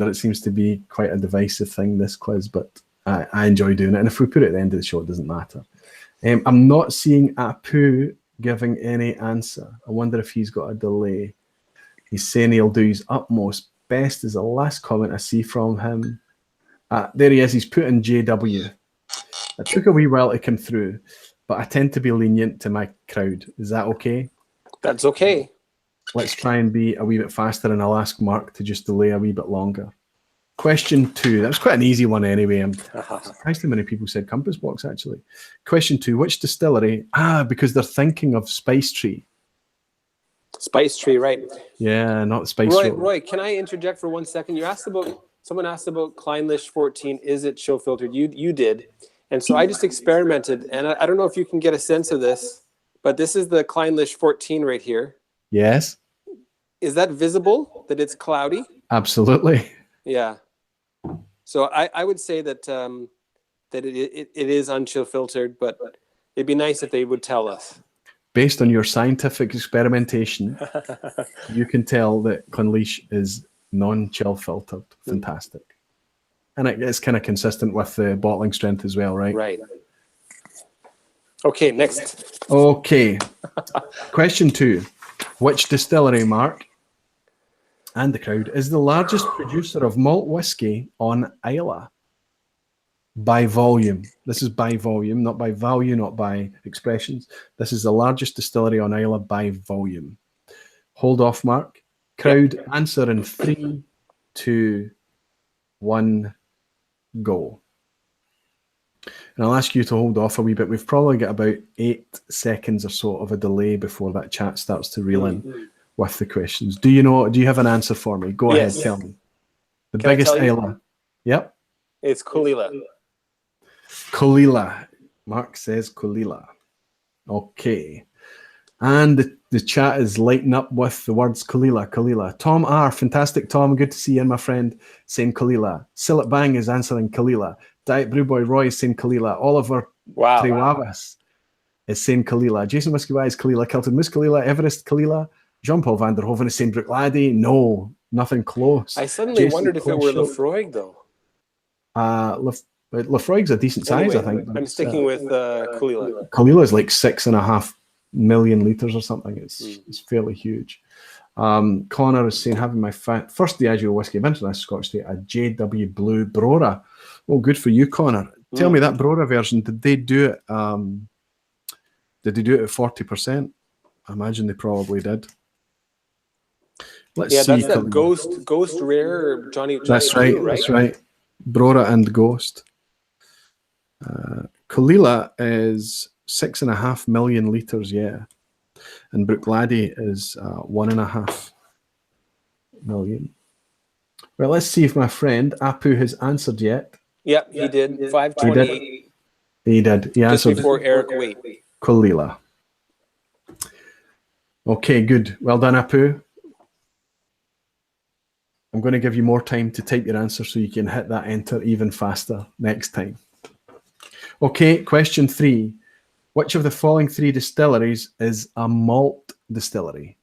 It seems to be quite a divisive thing, this quiz, but I enjoy doing it. And if we put it at the end of the show, it doesn't matter. I'm not seeing Apu giving any answer. I wonder if he's got a delay. He's saying he'll do his utmost best is the last comment I see from him. There he is. He's put in JW. It took a wee while to come through, but I tend to be lenient to my crowd. Is that okay? That's okay. Let's try and be a wee bit faster, and I'll ask Mark to just delay a wee bit longer. Question 2. That was quite an easy one anyway. I'm surprised how many people said Compass Box, actually. Question 2. Which distillery? Because they're thinking of Spice Tree. Spice Tree, right. Yeah, not Spice Roy, Road. Roy, can I interject for 1 second? Someone asked about Kleinlich 14. Is it chill filtered? You did. And so I just experimented, and I don't know if you can get a sense of this, but this is the Kleinlich 14 right here. Yes. Is that visible, that it's cloudy? Absolutely. Yeah. So I would say that that it is unchill filtered, but it'd be nice if they would tell us. Based on your scientific experimentation, you can tell that Clynleash is non-chill filtered. Fantastic. And it's kind of consistent with the bottling strength as well, right? Right. Okay, next. Okay. Question 2. Which distillery, Mark, and the crowd, is the largest producer of malt whiskey on Islay? By volume. This is by volume, not by value, not by expressions. This is the largest distillery on Islay by volume. Hold off, Mark. Crowd, Yep. answer in 3, 2, 1, go. And I'll ask you to hold off a wee bit. We've probably got about 8 seconds or so of a delay before that chat starts to reel in with the questions. Do you have an answer for me? Go ahead, tell me. The Can I biggest tell you? Islay. Yep. It's Kulila. Kulila. Mark says Kulila. Okay. And the chat is lighting up with the words Kulila, Kulila. Tom R. Fantastic, Tom. Good to see you, my friend, saying Kulila. Sillet Bang is answering Kulila. Diet Brewboy Roy is saying Kalila. Oliver Trewavas is saying Kalila. Jason Whiskey Wise, Kalila. Kelton Moose, Kalila. Everest, Kalila. Jean-Paul van der Hoven is saying Brooklady. No, nothing close. I suddenly wondered if it were Lefroy, though. Lefroy's a decent size, I think. I'm sticking with Kalila. Kalila is like 6.5 million litres or something. It's fairly huge. Connor is saying, having my first Diageo whiskey of International Scotch, a JW Blue Brora. Oh, good for you, Connor. Tell me that Brora version, did they do it at 40%? I imagine they probably did. Let's see. That's that Ghost Rare Johnny. That's right. Blue, right. That's right. Brora and Ghost. Kalila is 6.5 million litres, yeah. And Brooklady is 1.5 million. Well, let's see if my friend Apu has answered yet. Yep, he did. 528. He did. He just answered before Eric Waite. Kalila. Okay, good. Well done, Apu. I'm going to give you more time to type your answer so you can hit that enter even faster next time. Okay, question 3. Which of the following 3 distilleries is a malt distillery?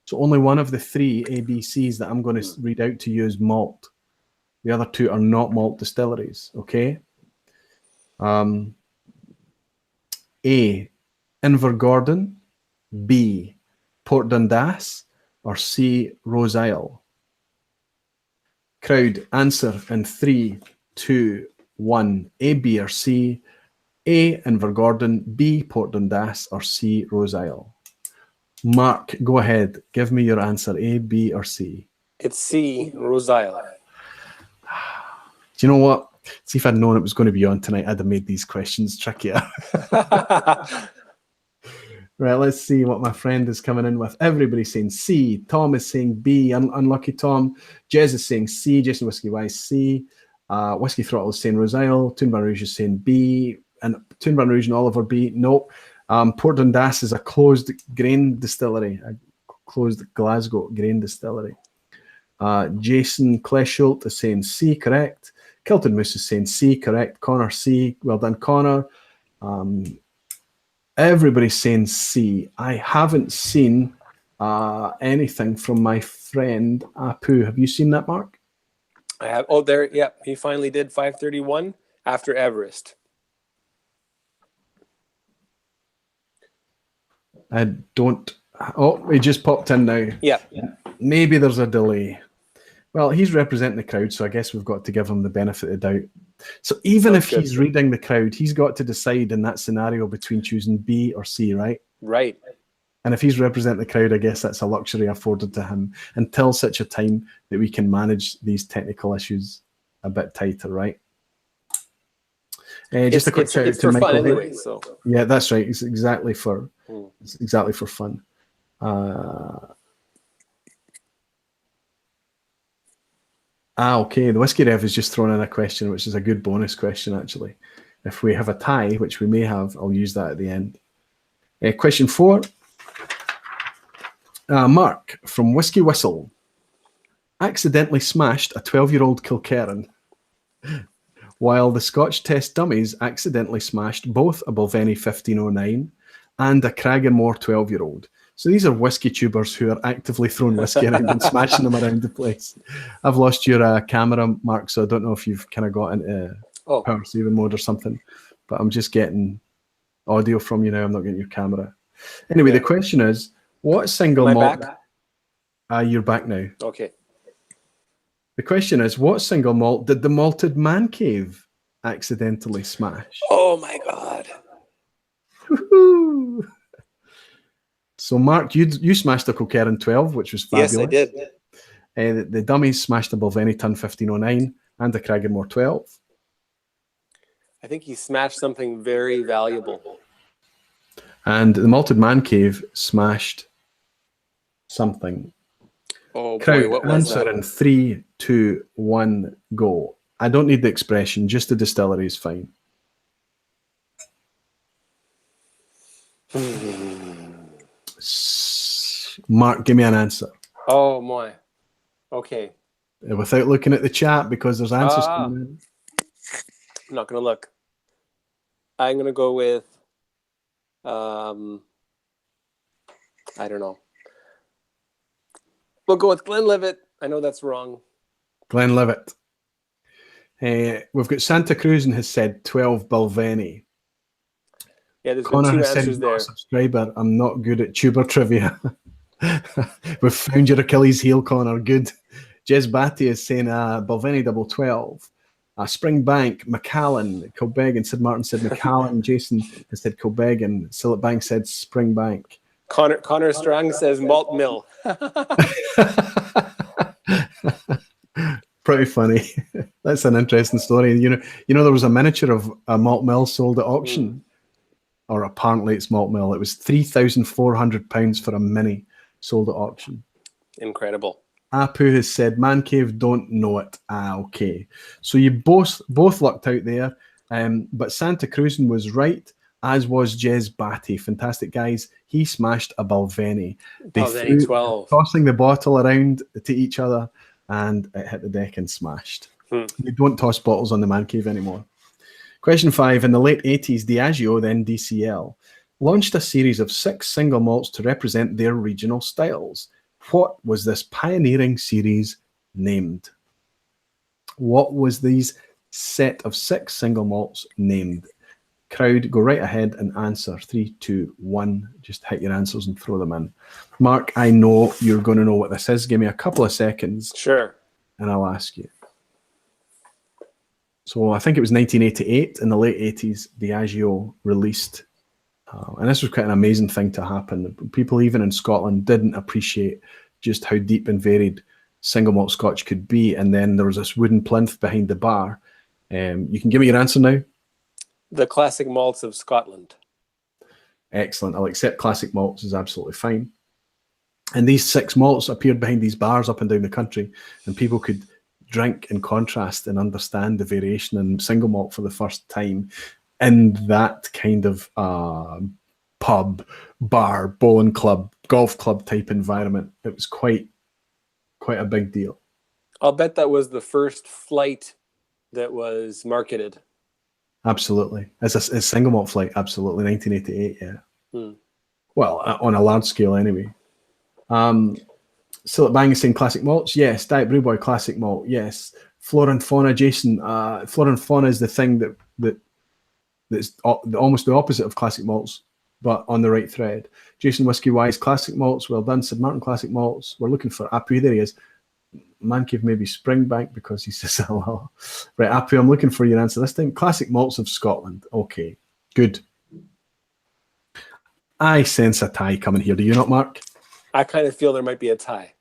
So only one of the 3 ABCs that I'm going to read out to you is malt. The other 2 are not malt distilleries, okay? A, Invergordon, B, Port Dundas, or C, Rose Isle? Crowd, answer in 3, 2, 1, A, B, or C? A, Invergordon, B, Port Dundas, or C, Rose Isle? Mark, go ahead. Give me your answer, A, B, or C. It's C, Rose Isle. Do you know what? See, if I'd known it was going to be on tonight, I'd have made these questions trickier. Right, let's see what my friend is coming in with. Everybody's saying C. Tom is saying B. Unlucky Tom. Jez is saying C. Jason Whiskey Wise, C. Whiskey Throttle is saying Rose Isle. Toonban Rouge is saying B. And Toonban Rouge and Oliver B. Nope. Port Dundas is a closed grain distillery. A closed Glasgow grain distillery. Jason Kleshult is saying C, correct. Kilton Moose is saying C, correct. Connor, C. Well done, Connor. Everybody's saying C. I haven't seen anything from my friend Apu. Have you seen that, Mark? I have. Oh, there. Yeah, he finally did 531 after Everest. I don't. Oh, he just popped in now. Yeah. Maybe there's a delay. Well, he's representing the crowd, so I guess we've got to give him the benefit of the doubt. So even if he's reading the crowd, he's got to decide in that scenario between choosing B or C, right? Right. And if he's representing the crowd, I guess that's a luxury afforded to him until such a time that we can manage these technical issues a bit tighter, right? Just a quick shout out to Michael. Fun anyway, so. Yeah, that's right. It's exactly for fun. Okay. The Whiskey Rev has just thrown in a question, which is a good bonus question, actually. If we have a tie, which we may have, I'll use that at the end. Question 4. Mark from Whisky Whistle accidentally smashed a 12-year-old Kilkerran, while the Scotch test dummies accidentally smashed both a Balvenie 1509 and a Cragganmore 12-year-old. So these are whiskey tubers who are actively throwing whiskey around and smashing them around the place. I've lost your camera, Mark, so I don't know if you've kind of got into power saving mode or something, but I'm just getting audio from you now. I'm not getting your camera. Anyway, The question is, what single malt... Back? You're back now. Okay. The question is, what single malt did the malted man cave accidentally smash? Oh my God. Woo-hoo. So, Mark, you smashed a Kilkerran 12, which was fabulous. Yes, I did. The dummies smashed a Balvenie Tun 1509 and a Cragganmore 12. I think he smashed something very valuable. And the malted man cave smashed something. Oh boy, Crowd, what was answer that? in 3, 2, 1, go. I don't need the expression, just the distillery is fine. Mark, give me an answer. Oh my. Okay. Without looking at the chat, because there's answers coming in. I'm not going to look. I'm going to go with, I don't know. We'll go with Glenlivet. I know that's wrong. Glenlivet. We've got Santa Cruz and has said 12 Balvenie. Yeah, there's Connor been 2 has said, answers not there. a subscriber. I'm not good at tuber trivia. We've found your Achilles heel, Connor. Good. Jez Batty is saying Balvenie 12. Springbank, Macallan, Kilbeg, and Sid Martin said Macallan. Jason has said Kilbeg, and Silletbank said Springbank. Connor Strang says Malt Mill. Pretty funny. That's an interesting story. You know, there was a miniature of a malt mill sold at auction, or apparently it's malt mill. It was £3,400 for a mini sold at auction. Incredible. Apu has said man cave, don't know it. Okay. So you both lucked out there. But Santa Cruzan was right, as was Jez Batty. Fantastic guys. He smashed a Balvenie. Balvenie 12. Tossing the bottle around to each other, and it hit the deck and smashed. You don't toss bottles on the man cave anymore. Question 5. In the late 80s, Diageo, then DCL, launched a series of 6 single malts to represent their regional styles. What was this pioneering series named? What was these set of 6 single malts named? Crowd, go right ahead and answer. 3, 2, 1. Just hit your answers and throw them in. Mark, I know you're going to know what this is. Give me a couple of seconds. Sure. And I'll ask you. So I think it was 1988, in the late 80s, Diageo released, and this was quite an amazing thing to happen. People even in Scotland didn't appreciate just how deep and varied single malt Scotch could be. And then there was this wooden plinth behind the bar. You can give me your answer now? The classic malts of Scotland. Excellent. I'll accept classic malts is absolutely fine. And these 6 malts appeared behind these bars up and down the country, and people could drink and contrast and understand the variation in single malt for the first time in that kind of pub, bar, bowling club, golf club type environment. It was quite a big deal. I'll bet that was the first Flite that was marketed. Absolutely. As a single malt Flite, absolutely. 1988, yeah. Well, on a large scale anyway. Still at Bang is saying classic malts. Yes. Diet Brewboy classic malt. Yes. Flora and fauna, Jason. Flora and fauna is the thing that's almost the opposite of classic malts, but on the right thread. Jason Whiskey Wise classic malts. Well done, Sid Martin classic malts. We're looking for Apu. There he is. Man Cave maybe Springbank because he says hello. Right, Apu, I'm looking for your answer this time. Classic malts of Scotland. Okay, good. I sense a tie coming here. Do you not, Mark? I kind of feel there might be a tie.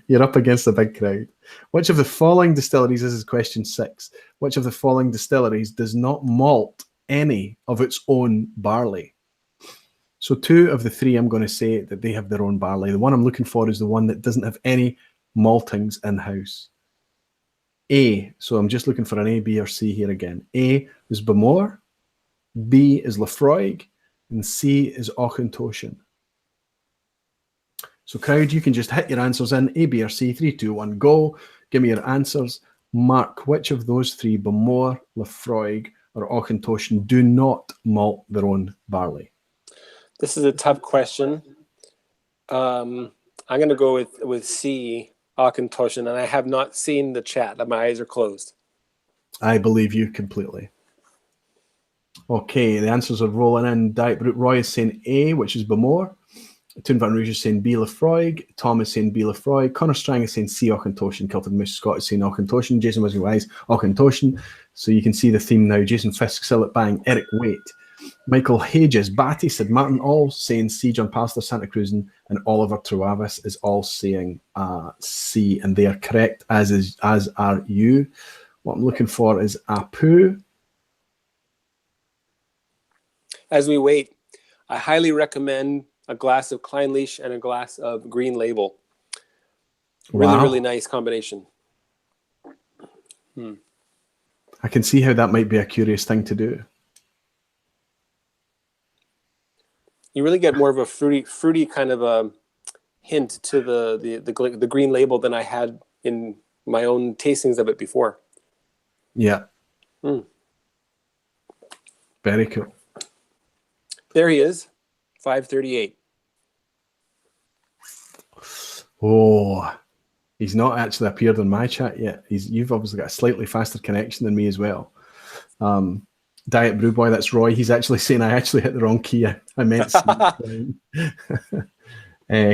You're up against a big crowd. Which of the following distilleries, this is question 6, which of the following distilleries does not malt any of its own barley? So 2 of the 3 I'm going to say that they have their own barley. The one I'm looking for is the one that doesn't have any maltings in-house. A, so I'm just looking for an A, B, or C here again. A is Bowmore, B is Laphroaig, and C is Auchentoshan. So crowd, you can just hit your answers in, A, B, or C, 3, 2, 1, go. Give me your answers. Mark, which of those 3, Bowmore, Laphroaig, or Auchentoshan, do not malt their own barley? This is a tough question. I'm going to go with C, Auchentoshan, and I have not seen the chat. My eyes are closed. I believe you completely. Okay, the answers are rolling in. Diet Brute Roy is saying A, which is Bowmore. Toon Van Rouge is saying B, Laphroaig. Tom is saying B, Laphroaig. Connor Strang is saying C, Auchentoshan. Kilted Moose Scott is saying Auchentoshan. Jason Whiskey Wise, Auchentoshan. So you can see the theme now. Jason Fisk, Sillet Bang, Eric Waite, Michael Hages, Batty, Sid Martin, all saying C, John Pastor, Santa Cruz, and Oliver Truavis is all saying C, and they are correct, as are you. What I'm looking for is Apu. As we wait, I highly recommend a glass of Clynelish and a glass of Green Label. Really nice combination. I can see how that might be a curious thing to do. You really get more of a fruity kind of a hint to the Green Label than I had in my own tastings of it before. Yeah. Very cool. There he is, 538. Oh, he's not actually appeared on my chat yet. You've obviously got a slightly faster connection than me as well. Diet Brewboy, that's Roy. He's actually saying I actually hit the wrong key. I meant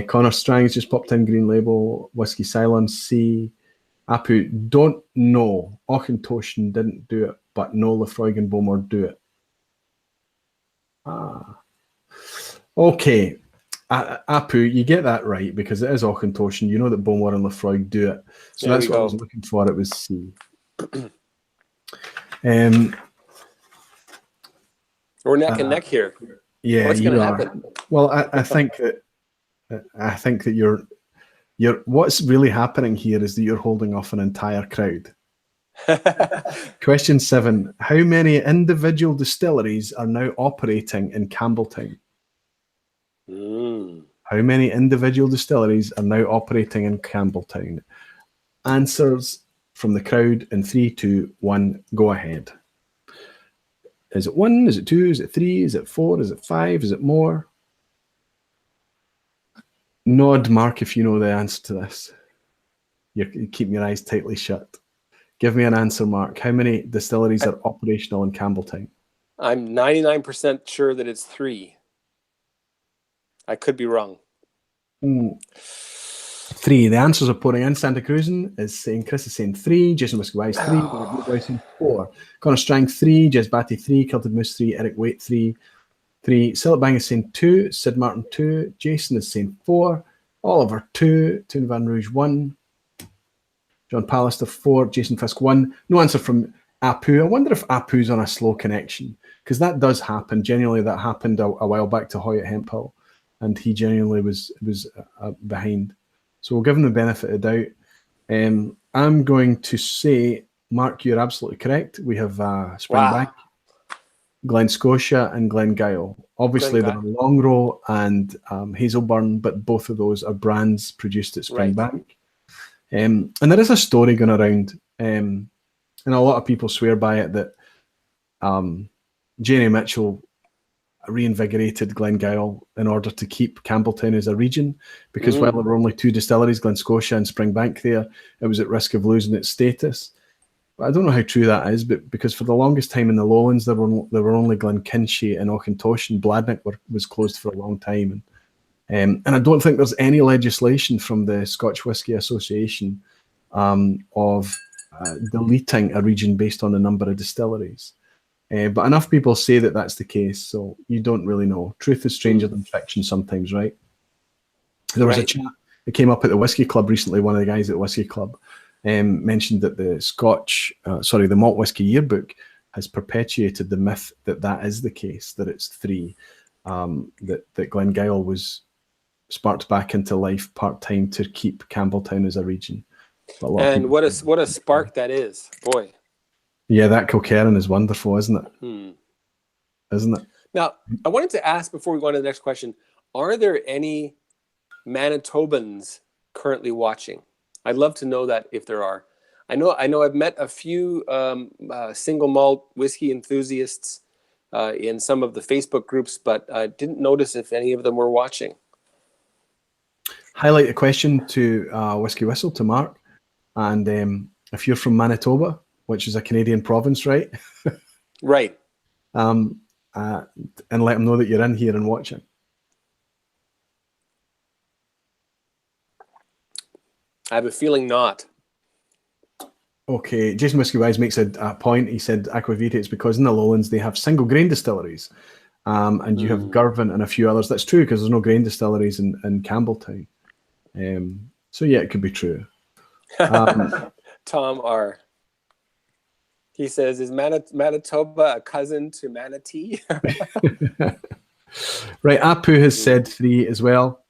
Connor Strang's just popped in Green Label. Whiskey Silence, C. Apu, don't know. Auchentoshan didn't do it, but no, Laphroaig and Bowmore do it. Okay. Apu, you get that right because it is Auchentoshan. You know that Bowmore and Laphroaig do it. So that's what I was looking for. It was C. We're neck and neck here. Yeah, what's going to happen? Well, I think that you're what's really happening here is that you're holding off an entire crowd. Question 7. How many individual distilleries are now operating in Campbelltown? How many individual distilleries are now operating in Campbelltown? Answers from the crowd in 3, 2, 1, go ahead. Is it 1? Is it 2? Is it 3? Is it 4? Is it 5? Is it more? Nod, Mark, if you know the answer to this. You're keeping your eyes tightly shut. Give me an answer, Mark. How many distilleries are operational in Campbelltown? I'm 99% sure that it's 3. I could be wrong. 3. The answers are pouring in. Santa Cruzan is saying, Chris is saying 3. Jason Whisky Wise 3. Blue Boy saying 4. Connor Strang 3. Jez Batty 3. Kilted Moose 3. Eric Waite 3. 3. Silip Bang is saying 2. Sid Martin 2. Jason is saying 4. Oliver 2. Tune Van Rouge 1. John Pallister 4. Jason Fisk 1. No answer from Apu. I wonder if Apu's on a slow connection, because that does happen. Genuinely, that happened a while back to Hoy at Hemphill, and he genuinely was behind. So we'll give him the benefit of the doubt. I'm going to say, Mark, you're absolutely correct. We have Springbank, Glen Scotia, and Glengyle. Obviously, there are Longrow and Hazelburn, but both of those are brands produced at Springbank. Right. And there is a story going around, and a lot of people swear by it, that Janie Mitchell reinvigorated Glengyle in order to keep Campbelltown as a region, because while there were only 2 distilleries, Glen Scotia and Springbank there, it was at risk of losing its status. But I don't know how true that is, but because for the longest time in the Lowlands, there were only Glenkinchie and Auchentoshan, and Bladnoch was closed for a long time. And I don't think there's any legislation from the Scotch Whisky Association of deleting a region based on the number of distilleries. But enough people say that that's the case, so you don't really know. Truth is stranger than fiction sometimes, right? There was a chat that came up at the Whisky Club recently. One of the guys at the Whisky Club mentioned that the Malt Whisky Yearbook has perpetuated the myth that that is the case, that it's 3, that Glengyle was sparked back into life part-time to keep Campbelltown as a region. And what a spark that is, boy. Yeah, that Kilkerran is wonderful, isn't it? Isn't it? Now, I wanted to ask before we go on to the next question, are there any Manitobans currently watching? I'd love to know that if there are. I know I've met a few single malt whiskey enthusiasts in some of the Facebook groups, but I didn't notice if any of them were watching. Highlight the question to Whisky Whistle, to Mark. And if you're from Manitoba, which is a Canadian province, right? Right. And let them know that you're in here and watching. I have a feeling not. Okay, Jason Whisky Wise makes a point. He said Aqvavitae, it's because in the Lowlands they have single grain distilleries, and you have Girvan and a few others. That's true, because there's no grain distilleries in Campbelltown. So yeah, it could be true. Tom R. He says, is Manitoba a cousin to Manatee? Right, Apu has said 3 as well.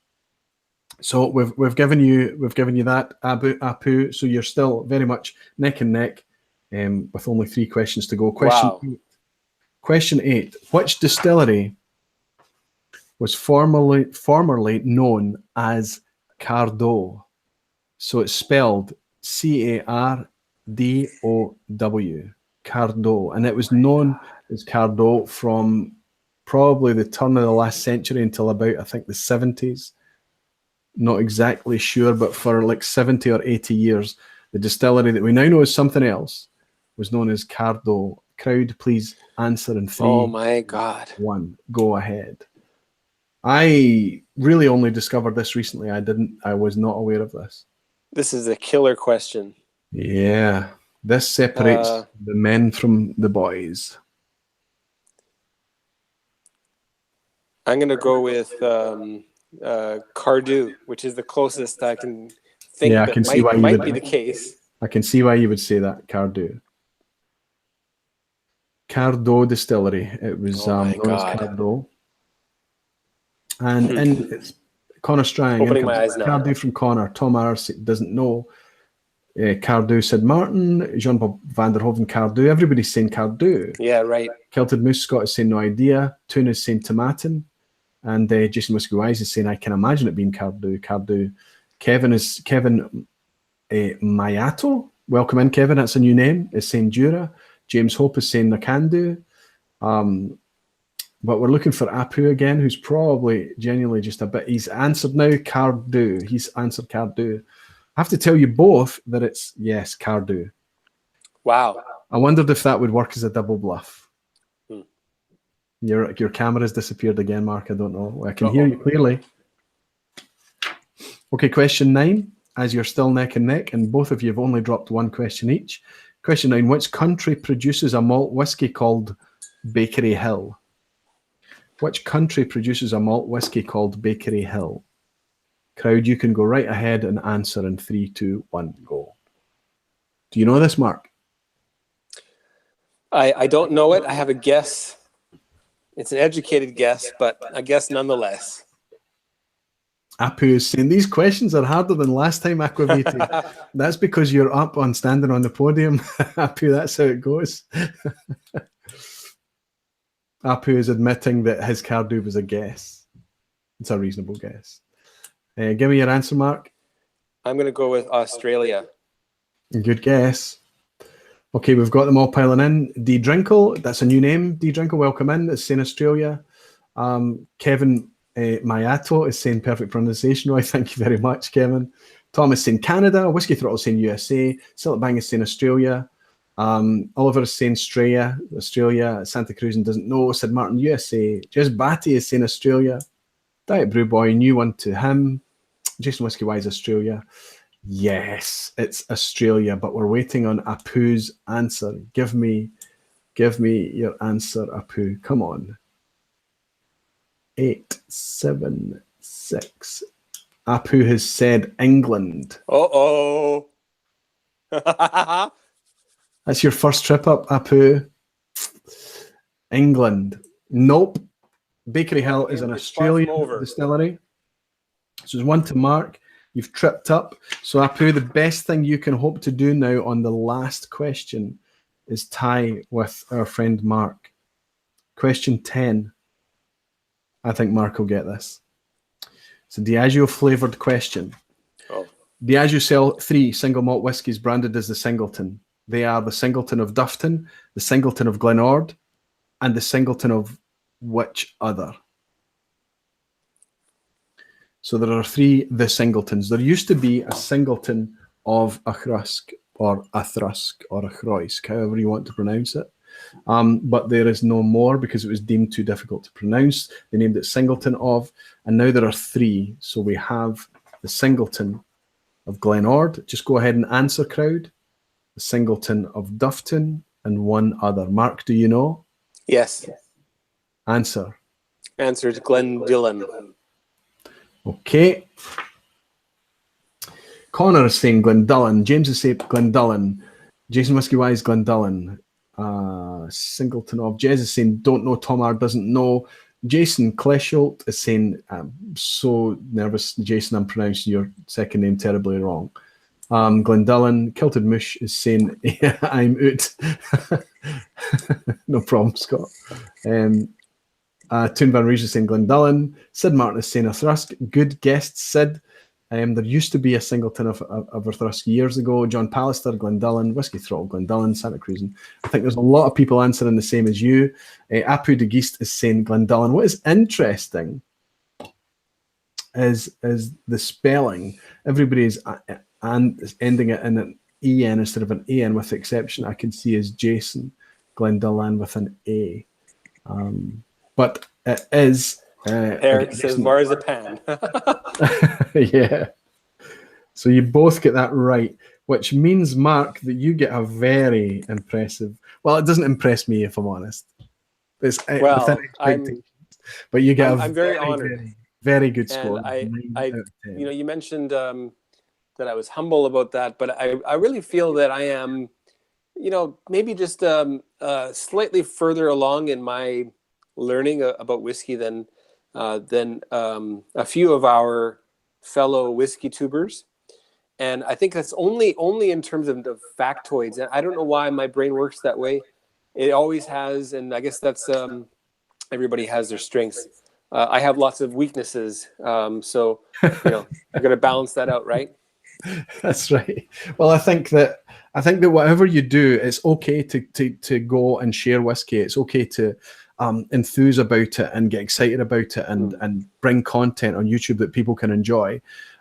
So we've given you that, Apu. So you're still very much neck and neck, with only 3 questions to go. Question 8. Which distillery was formerly known as Cardow? So it's spelled Cardow, Cardow, and it was known as Cardow from probably the turn of the last century until about, I think, the 70s. Not exactly sure, but for like 70 or 80 years, the distillery that we now know as something else was known as Cardow. Crowd, please answer in 3. Oh my God. 1. Go ahead. I really only discovered this recently. I was not aware of this. This is a killer question. Yeah. This separates the men from the boys. I'm going to go with Cardew, which is the closest I can think that might be the case. I can see why you would say that, Cardew. Cardow Distillery. It was known as Cardow. And it's Connor Strang. Opening my eyes now. Cardew from Connor. Tom R. doesn't know. Cardew said Martin. Jean-Paul van der Hoven, Cardew. Everybody's saying Cardew. Yeah, right. Kilted Moose Scott is saying no idea. Toon is saying Tomatin. And Jason Whisky Wise is saying I can imagine it being Cardew. Cardew. Kevin Mayato. Welcome in, Kevin. That's a new name. Is saying Jura. James Hope is saying Nakandu. But we're looking for Apu again, who's probably genuinely just a bit. He's answered now, Cardew. He's answered Cardew. I have to tell you both that it's, yes, Cardew. Wow. I wondered if that would work as a double bluff. Your camera's disappeared again, Mark. I don't know. I can hear you clearly. Okay, question 9. as you're still neck and neck, and both of you have only dropped one question each. Question 9, which country produces a malt whiskey called Bakery Hill? Which country produces a malt whiskey called Bakery Hill? Crowd, you can go right ahead and answer in 3, 2, 1, go. Do you know this, Mark? I don't know it. I have a guess. It's an educated guess, but a guess nonetheless. Apu is saying, these questions are harder than last time, Aqvavitae. That's because you're up on standing on the podium. Apu, that's how it goes. Apu is admitting that his Cardew was a guess. It's a reasonable guess. Give me your answer, Mark. I'm going to go with Australia. Good guess. Okay, we've got them all piling in. D Drinkle, that's a new name. D Drinkle, welcome in. It's saying Australia. Kevin Mayato is saying perfect pronunciation. Roy, thank you very much, Kevin. Tom is saying Canada. Whiskey Throttle is saying USA. Silent Bang is saying Australia. Oliver is saying Australia. Santa Cruz doesn't know. Sid Martin, USA. Jez Batty is saying Australia. Diet Brew Boy, new one to him. Jason Whiskey Wise, Australia. Yes, it's Australia, but we're waiting on Apu's answer. Give me your answer, Apu. Come on. 8, 7, 6. Apu has said England. Uh-oh. That's your first trip up, Apu. England. Nope. Bakery Hill is an Australian distillery. So there's one to Mark. You've tripped up. So Apu, the best thing you can hope to do now on the last question is tie with our friend Mark. Question 10. I think Mark will get this. It's a Diageo flavoured question. Oh. Diageo sell 3 single malt whiskies branded as the Singleton. They are the Singleton of Duffton, the Singleton of Glenord, and the Singleton of which other? So there are 3 the Singletons. There used to be a Singleton of a Thrusk or a Thrusk or a Chroisk, however you want to pronounce it. But there is no more because it was deemed too difficult to pronounce. They named it Singleton of, and now there are 3. So we have the Singleton of Glenord. Just go ahead and answer, crowd. The Singleton of Duffton and one other. Mark, do you know? Yes. Answer. Answer is Glendillon. Okay. Connor is saying Glendullen. James is saying Glendullen. Jason Whiskey Wise, Glendullen. Singleton of. Jez is saying don't know. Tom R doesn't know. Jason Klesholt is saying I'm so nervous, Jason, I'm pronouncing your second name terribly wrong. Glendullen. Kilted Mush is saying yeah, I'm out. No problem, Scott. Toon Van Ries is saying Glendullen. Sid Martin is saying a Thrusk. Good guest, Sid. There used to be a Singleton of a Thrusk years ago. John Pallister, Glendullen. Whiskey Throttle, Glendullen. Santa Cruz. I think there's a lot of people answering the same as you. Apu De Geest is saying Glendullen. What is interesting is the spelling. Everybody's ending it in an EN instead of an AN, with the exception I can see is Jason Glendullen with an A. But it is. Eric says marzipan. Yeah. So you both get that right, which means, Mark, that you get a very impressive. Well, it doesn't impress me, if I'm honest. It's well, but you get. I'm very honored. Very, very good score. You mentioned that I was humble about that, but I really feel that I am, maybe just slightly further along in my learning about whiskey than a few of our fellow whiskey tubers. And I think that's only in terms of the factoids. And I don't know why my brain works that way. It always has, and I guess that's everybody has their strengths. I have lots of weaknesses, so I've got to balance that out, right? That's right. Well, I think that whatever you do, it's okay to go and share whiskey. It's okay to enthuse about it and get excited about it and bring content on YouTube that people can enjoy.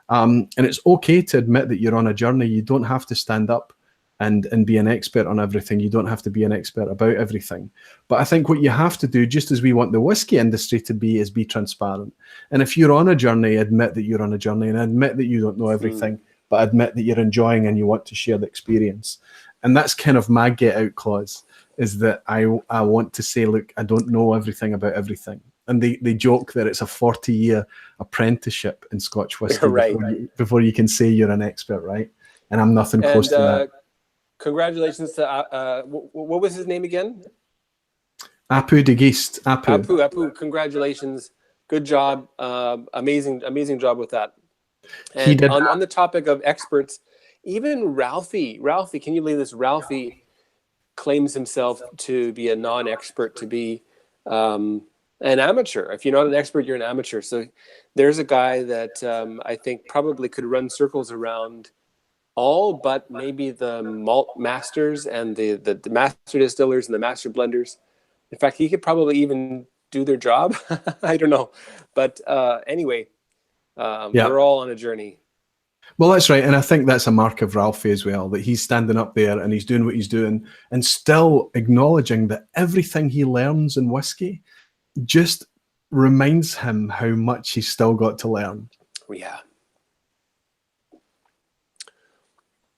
And it's okay to admit that you're on a journey. You don't have to stand up and be an expert on everything. You don't have to be an expert about everything. But I think what you have to do, just as we want the whiskey industry to be, is be transparent. And if you're on a journey, admit that you're on a journey and admit that you don't know everything. but admit that you're enjoying and you want to share the experience. And that's kind of my get out clause, is that I want to say, look, I don't know everything about everything. And they joke that it's a 40-year apprenticeship in Scotch whisky before you can say you're an expert, right? And I'm nothing close to that. Congratulations to, what was his name again? Apu De Geest. Apu, congratulations. Good job. Amazing job with that. And he did on the topic of experts, even Ralphie, can you believe this? Ralphie claims himself to be a non-expert, to be an amateur. If you're not an expert, you're an amateur. So there's a guy that I think probably could run circles around all but maybe the malt masters and the master distillers and the master blenders. In fact, he could probably even do their job. I don't know. But anyway, we're all on a journey. Well, that's right. And I think that's a mark of Ralphie as well, that he's standing up there and he's doing what he's doing and still acknowledging that everything he learns in whiskey just reminds him how much he's still got to learn. Yeah.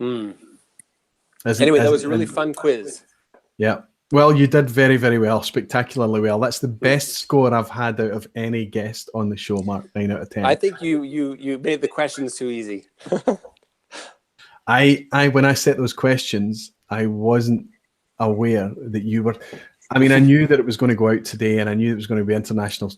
Anyway, that was a really fun quiz. Yeah. Well, you did very, very well, spectacularly well. That's the best score I've had out of any guest on the show, Mark. 9 out of 10. I think you made the questions too easy. I when I set those questions, I wasn't aware that you were. I mean, I knew that it was going to go out today, and I knew it was going to be International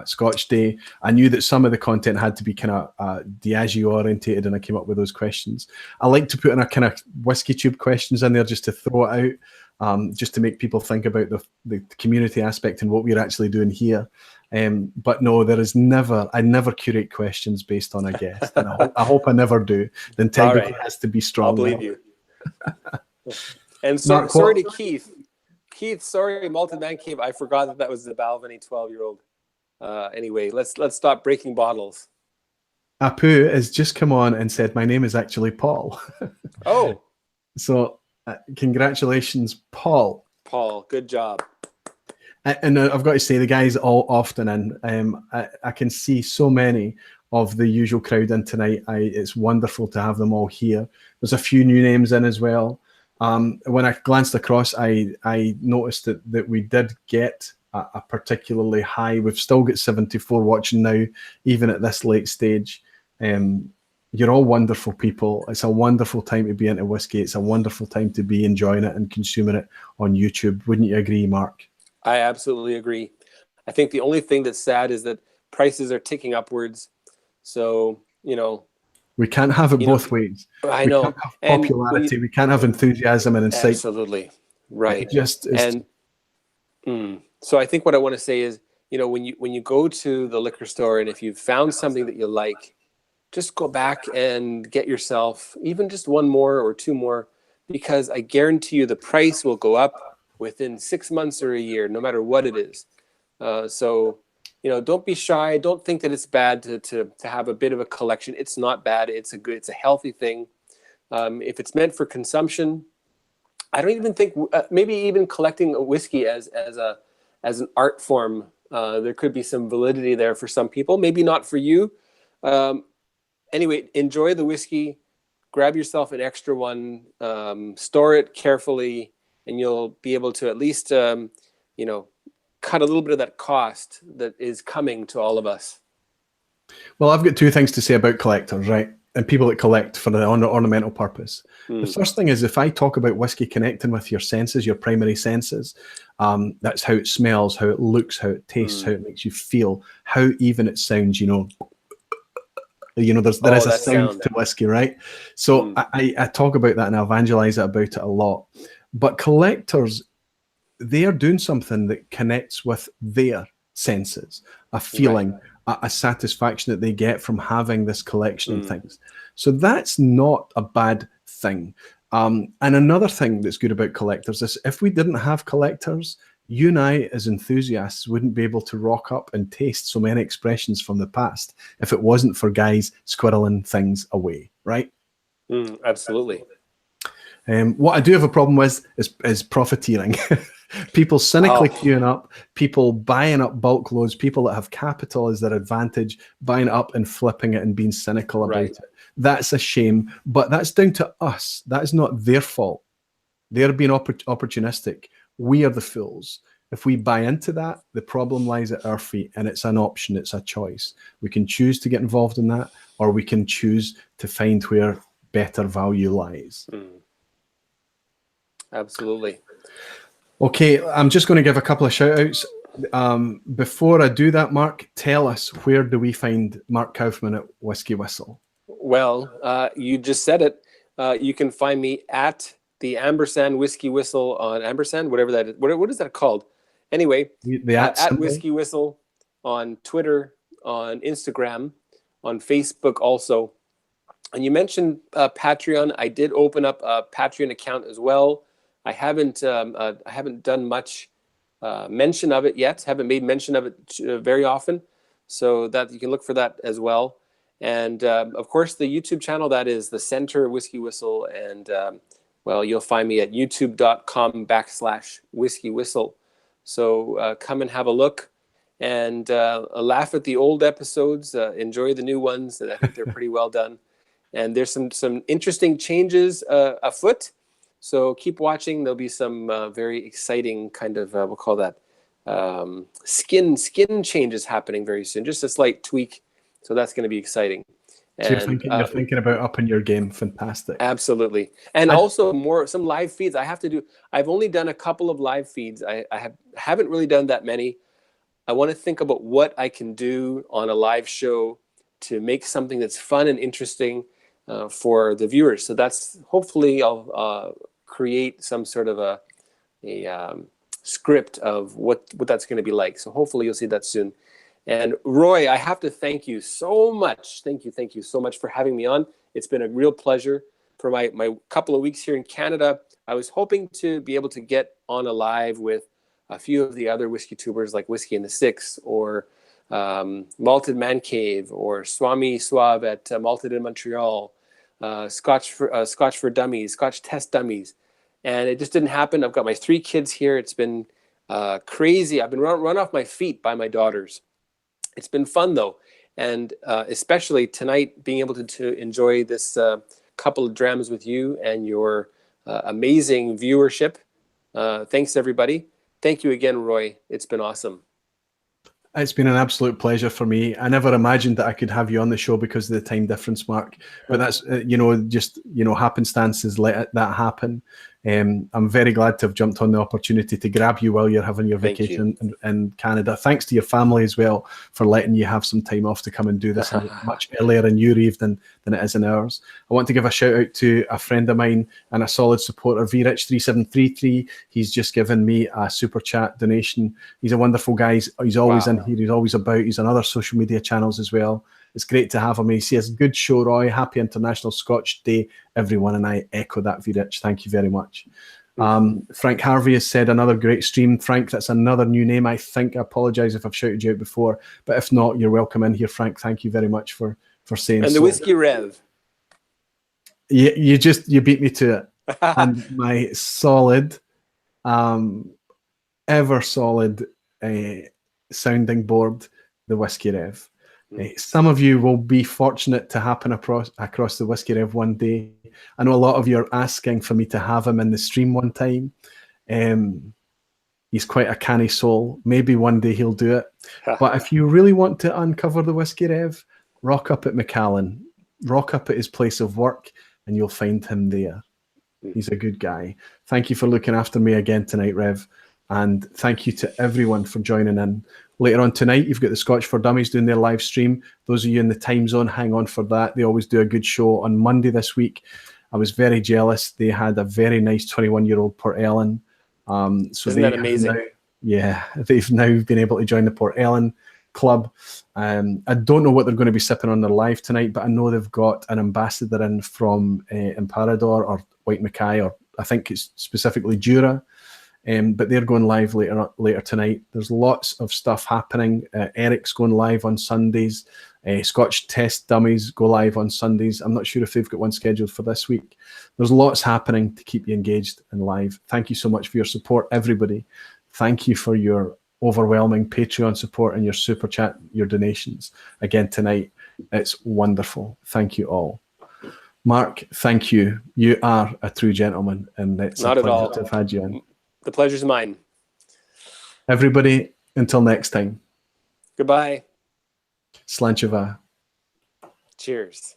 Scotch Day. I knew that some of the content had to be kind of Diageo orientated, and I came up with those questions. I like to put in a kind of whiskey tube questions in there just to throw it out, just to make people think about the community aspect and what we're actually doing here. But no, I never curate questions based on a guest. And I hope I never do. The integrity has to be strong. I'll believe you. And so, Mark, sorry to Keith. Keith, sorry, Malted Man Cave. I forgot that was the Balvenie 12-year-old. Anyway, let's stop breaking bottles. Apu has just come on and said, my name is actually Paul. Oh. So congratulations, Paul. Paul, good job. And I've got to say, the guys all often in. I can see so many of the usual crowd in tonight. It's wonderful to have them all here. There's a few new names in as well. When I glanced across, I noticed that we did get a particularly high. We've still got 74 watching now, even at this late stage. You're all wonderful people. It's a wonderful time to be into whiskey. It's a wonderful time to be enjoying it and consuming it on YouTube. Wouldn't you agree, Mark? I absolutely agree. I think the only thing that's sad is that prices are ticking upwards. So, we can't have it both ways. I know. We can't have popularity. We can't have enthusiasm and insight. Absolutely. Right. So I think what I want to say is, when you go to the liquor store and if you've found something that you like, just go back and get yourself even just one more or two more, because I guarantee you the price will go up within 6 months or a year, no matter what it is. So don't be shy. Don't think that it's bad to have a bit of a collection. It's not bad. It's a healthy thing. If it's meant for consumption, I don't even think maybe even collecting a whiskey as an art form, there could be some validity there for some people. Maybe not for you. Anyway, enjoy the whiskey. Grab yourself an extra one. Store it carefully, and you'll be able to at least cut a little bit of that cost that is coming to all of us. Well, I've got two things to say about collectors, right? And people that collect for the ornamental purpose. The first thing is, if I talk about whiskey connecting with your senses, your primary senses, that's how it smells, how it looks, how it tastes, how it makes you feel, how even it sounds, there is a sound to whiskey, right? So I talk about that and I evangelize about it a lot. But collectors, they are doing something that connects with their senses, a feeling, a satisfaction that they get from having this collection of things. So that's not a bad thing. And another thing that's good about collectors is if we didn't have collectors, you and I as enthusiasts wouldn't be able to rock up and taste so many expressions from the past if it wasn't for guys squirreling things away, right? Absolutely. What I do have a problem with is profiteering. People cynically queuing up, people buying up bulk loads, people that have capital as their advantage, buying it up and flipping it and being cynical about it. That's a shame, but that's down to us. That is not their fault. They're being opportunistic. We are the fools. If we buy into that, the problem lies at our feet, and it's an option. It's a choice. We can choose to get involved in that, or we can choose to find where better value lies. Absolutely. Okay, I'm just going to give a couple of shout outs. Before I do that, Mark, tell us, where do we find Mark Kaufman at Whisky Whistle? Well, you just said it. You can find me at the Ampersand Whisky Whistle on Ampersand, whatever that is. What is that called? Anyway, at Whisky Whistle on Twitter, on Instagram, on Facebook also. And you mentioned Patreon. I did open up a Patreon account as well. I haven't done much mention of it yet. Haven't made mention of it very often, so that you can look for that as well. And of course, the YouTube channel, that is the Center Whisky Whistle, and well, you'll find me at youtube.com/Whisky Whistle. So come and have a look and laugh at the old episodes. Enjoy the new ones. I think they're pretty well done. And there's some interesting changes afoot. So keep watching. There'll be some very exciting kind of, we'll call that skin changes happening very soon. Just a slight tweak. So that's going to be exciting. So you're thinking about upping your game. Fantastic. Absolutely. And also some live feeds. I've only done a couple of live feeds. I haven't really done that many. I want to think about what I can do on a live show to make something that's fun and interesting for the viewers. So that's, hopefully I'll create some sort of a script of what that's going to be like. So hopefully you'll see that soon. And Roy, I have to thank you so much. Thank you so much for having me on. It's been a real pleasure. For my couple of weeks here in Canada, I was hoping to be able to get on a live with a few of the other whiskey tubers like Whiskey in the Six, or Malted Man Cave, or Swami Suave at Malted in Montreal, Scotch for Dummies, Scotch Test Dummies. And it just didn't happen. I've got my 3 kids here. It's been crazy. I've been run off my feet by my daughters. It's been fun though. And especially tonight, being able to enjoy this couple of drams with you and your amazing viewership. Thanks everybody. Thank you again, Roy. It's been awesome. It's been an absolute pleasure for me. I never imagined that I could have you on the show because of the time difference, Mark. But that's, just happenstances let that happen. I'm very glad to have jumped on the opportunity to grab you while you're having your vacation in Canada. Thanks to your family as well for letting you have some time off to come and do this much earlier in your evening than it is in ours. I want to give a shout out to a friend of mine and a solid supporter, vrich3733. He's just given me a super chat donation. He's a wonderful guy. He's always in here. He's always about. He's on other social media channels as well. It's great to have him. He says, good show, Roy. Happy International Scotch Day, everyone. And I echo that, Virich. Thank you very much. Frank Harvey has said, another great stream. Frank, that's another new name. I think, I apologise if I've shouted you out before, but if not, you're welcome in here, Frank. Thank you very much for saying so. And the Whiskey Rev. You beat me to it. And my solid, ever solid sounding board, the Whiskey Rev. Some of you will be fortunate to happen across the Whiskey Rev one day. I know a lot of you are asking for me to have him in the stream one time. He's quite a canny soul. Maybe one day he'll do it. But if you really want to uncover the Whiskey Rev, rock up at Macallan, rock up at his place of work, and you'll find him there. He's a good guy. Thank you for looking after me again tonight, Rev. And thank you to everyone for joining in. Later on tonight, you've got the Scotch for Dummies doing their live stream. Those of you in the time zone, hang on for that. They always do a good show on Monday this week. I was very jealous. They had a very nice 21-year-old Port Ellen. Isn't that amazing? They've now been able to join the Port Ellen club. I don't know what they're going to be sipping on their live tonight, but I know they've got an ambassador in from Imparador or White Mackay, or I think it's specifically Jura. But they're going live later tonight. There's lots of stuff happening. Eric's going live on Sundays. Scotch test dummies go live on Sundays. I'm not sure if they've got one scheduled for this week. There's lots happening to keep you engaged and live. Thank you so much for your support, everybody. Thank you for your overwhelming Patreon support and your super chat, your donations. Again tonight, it's wonderful. Thank you all. Mark, thank you. You are a true gentleman, and it's Not a at all. pleasure to have had you on. The pleasure's mine. Everybody, until next time. Goodbye. Slàinte. Cheers.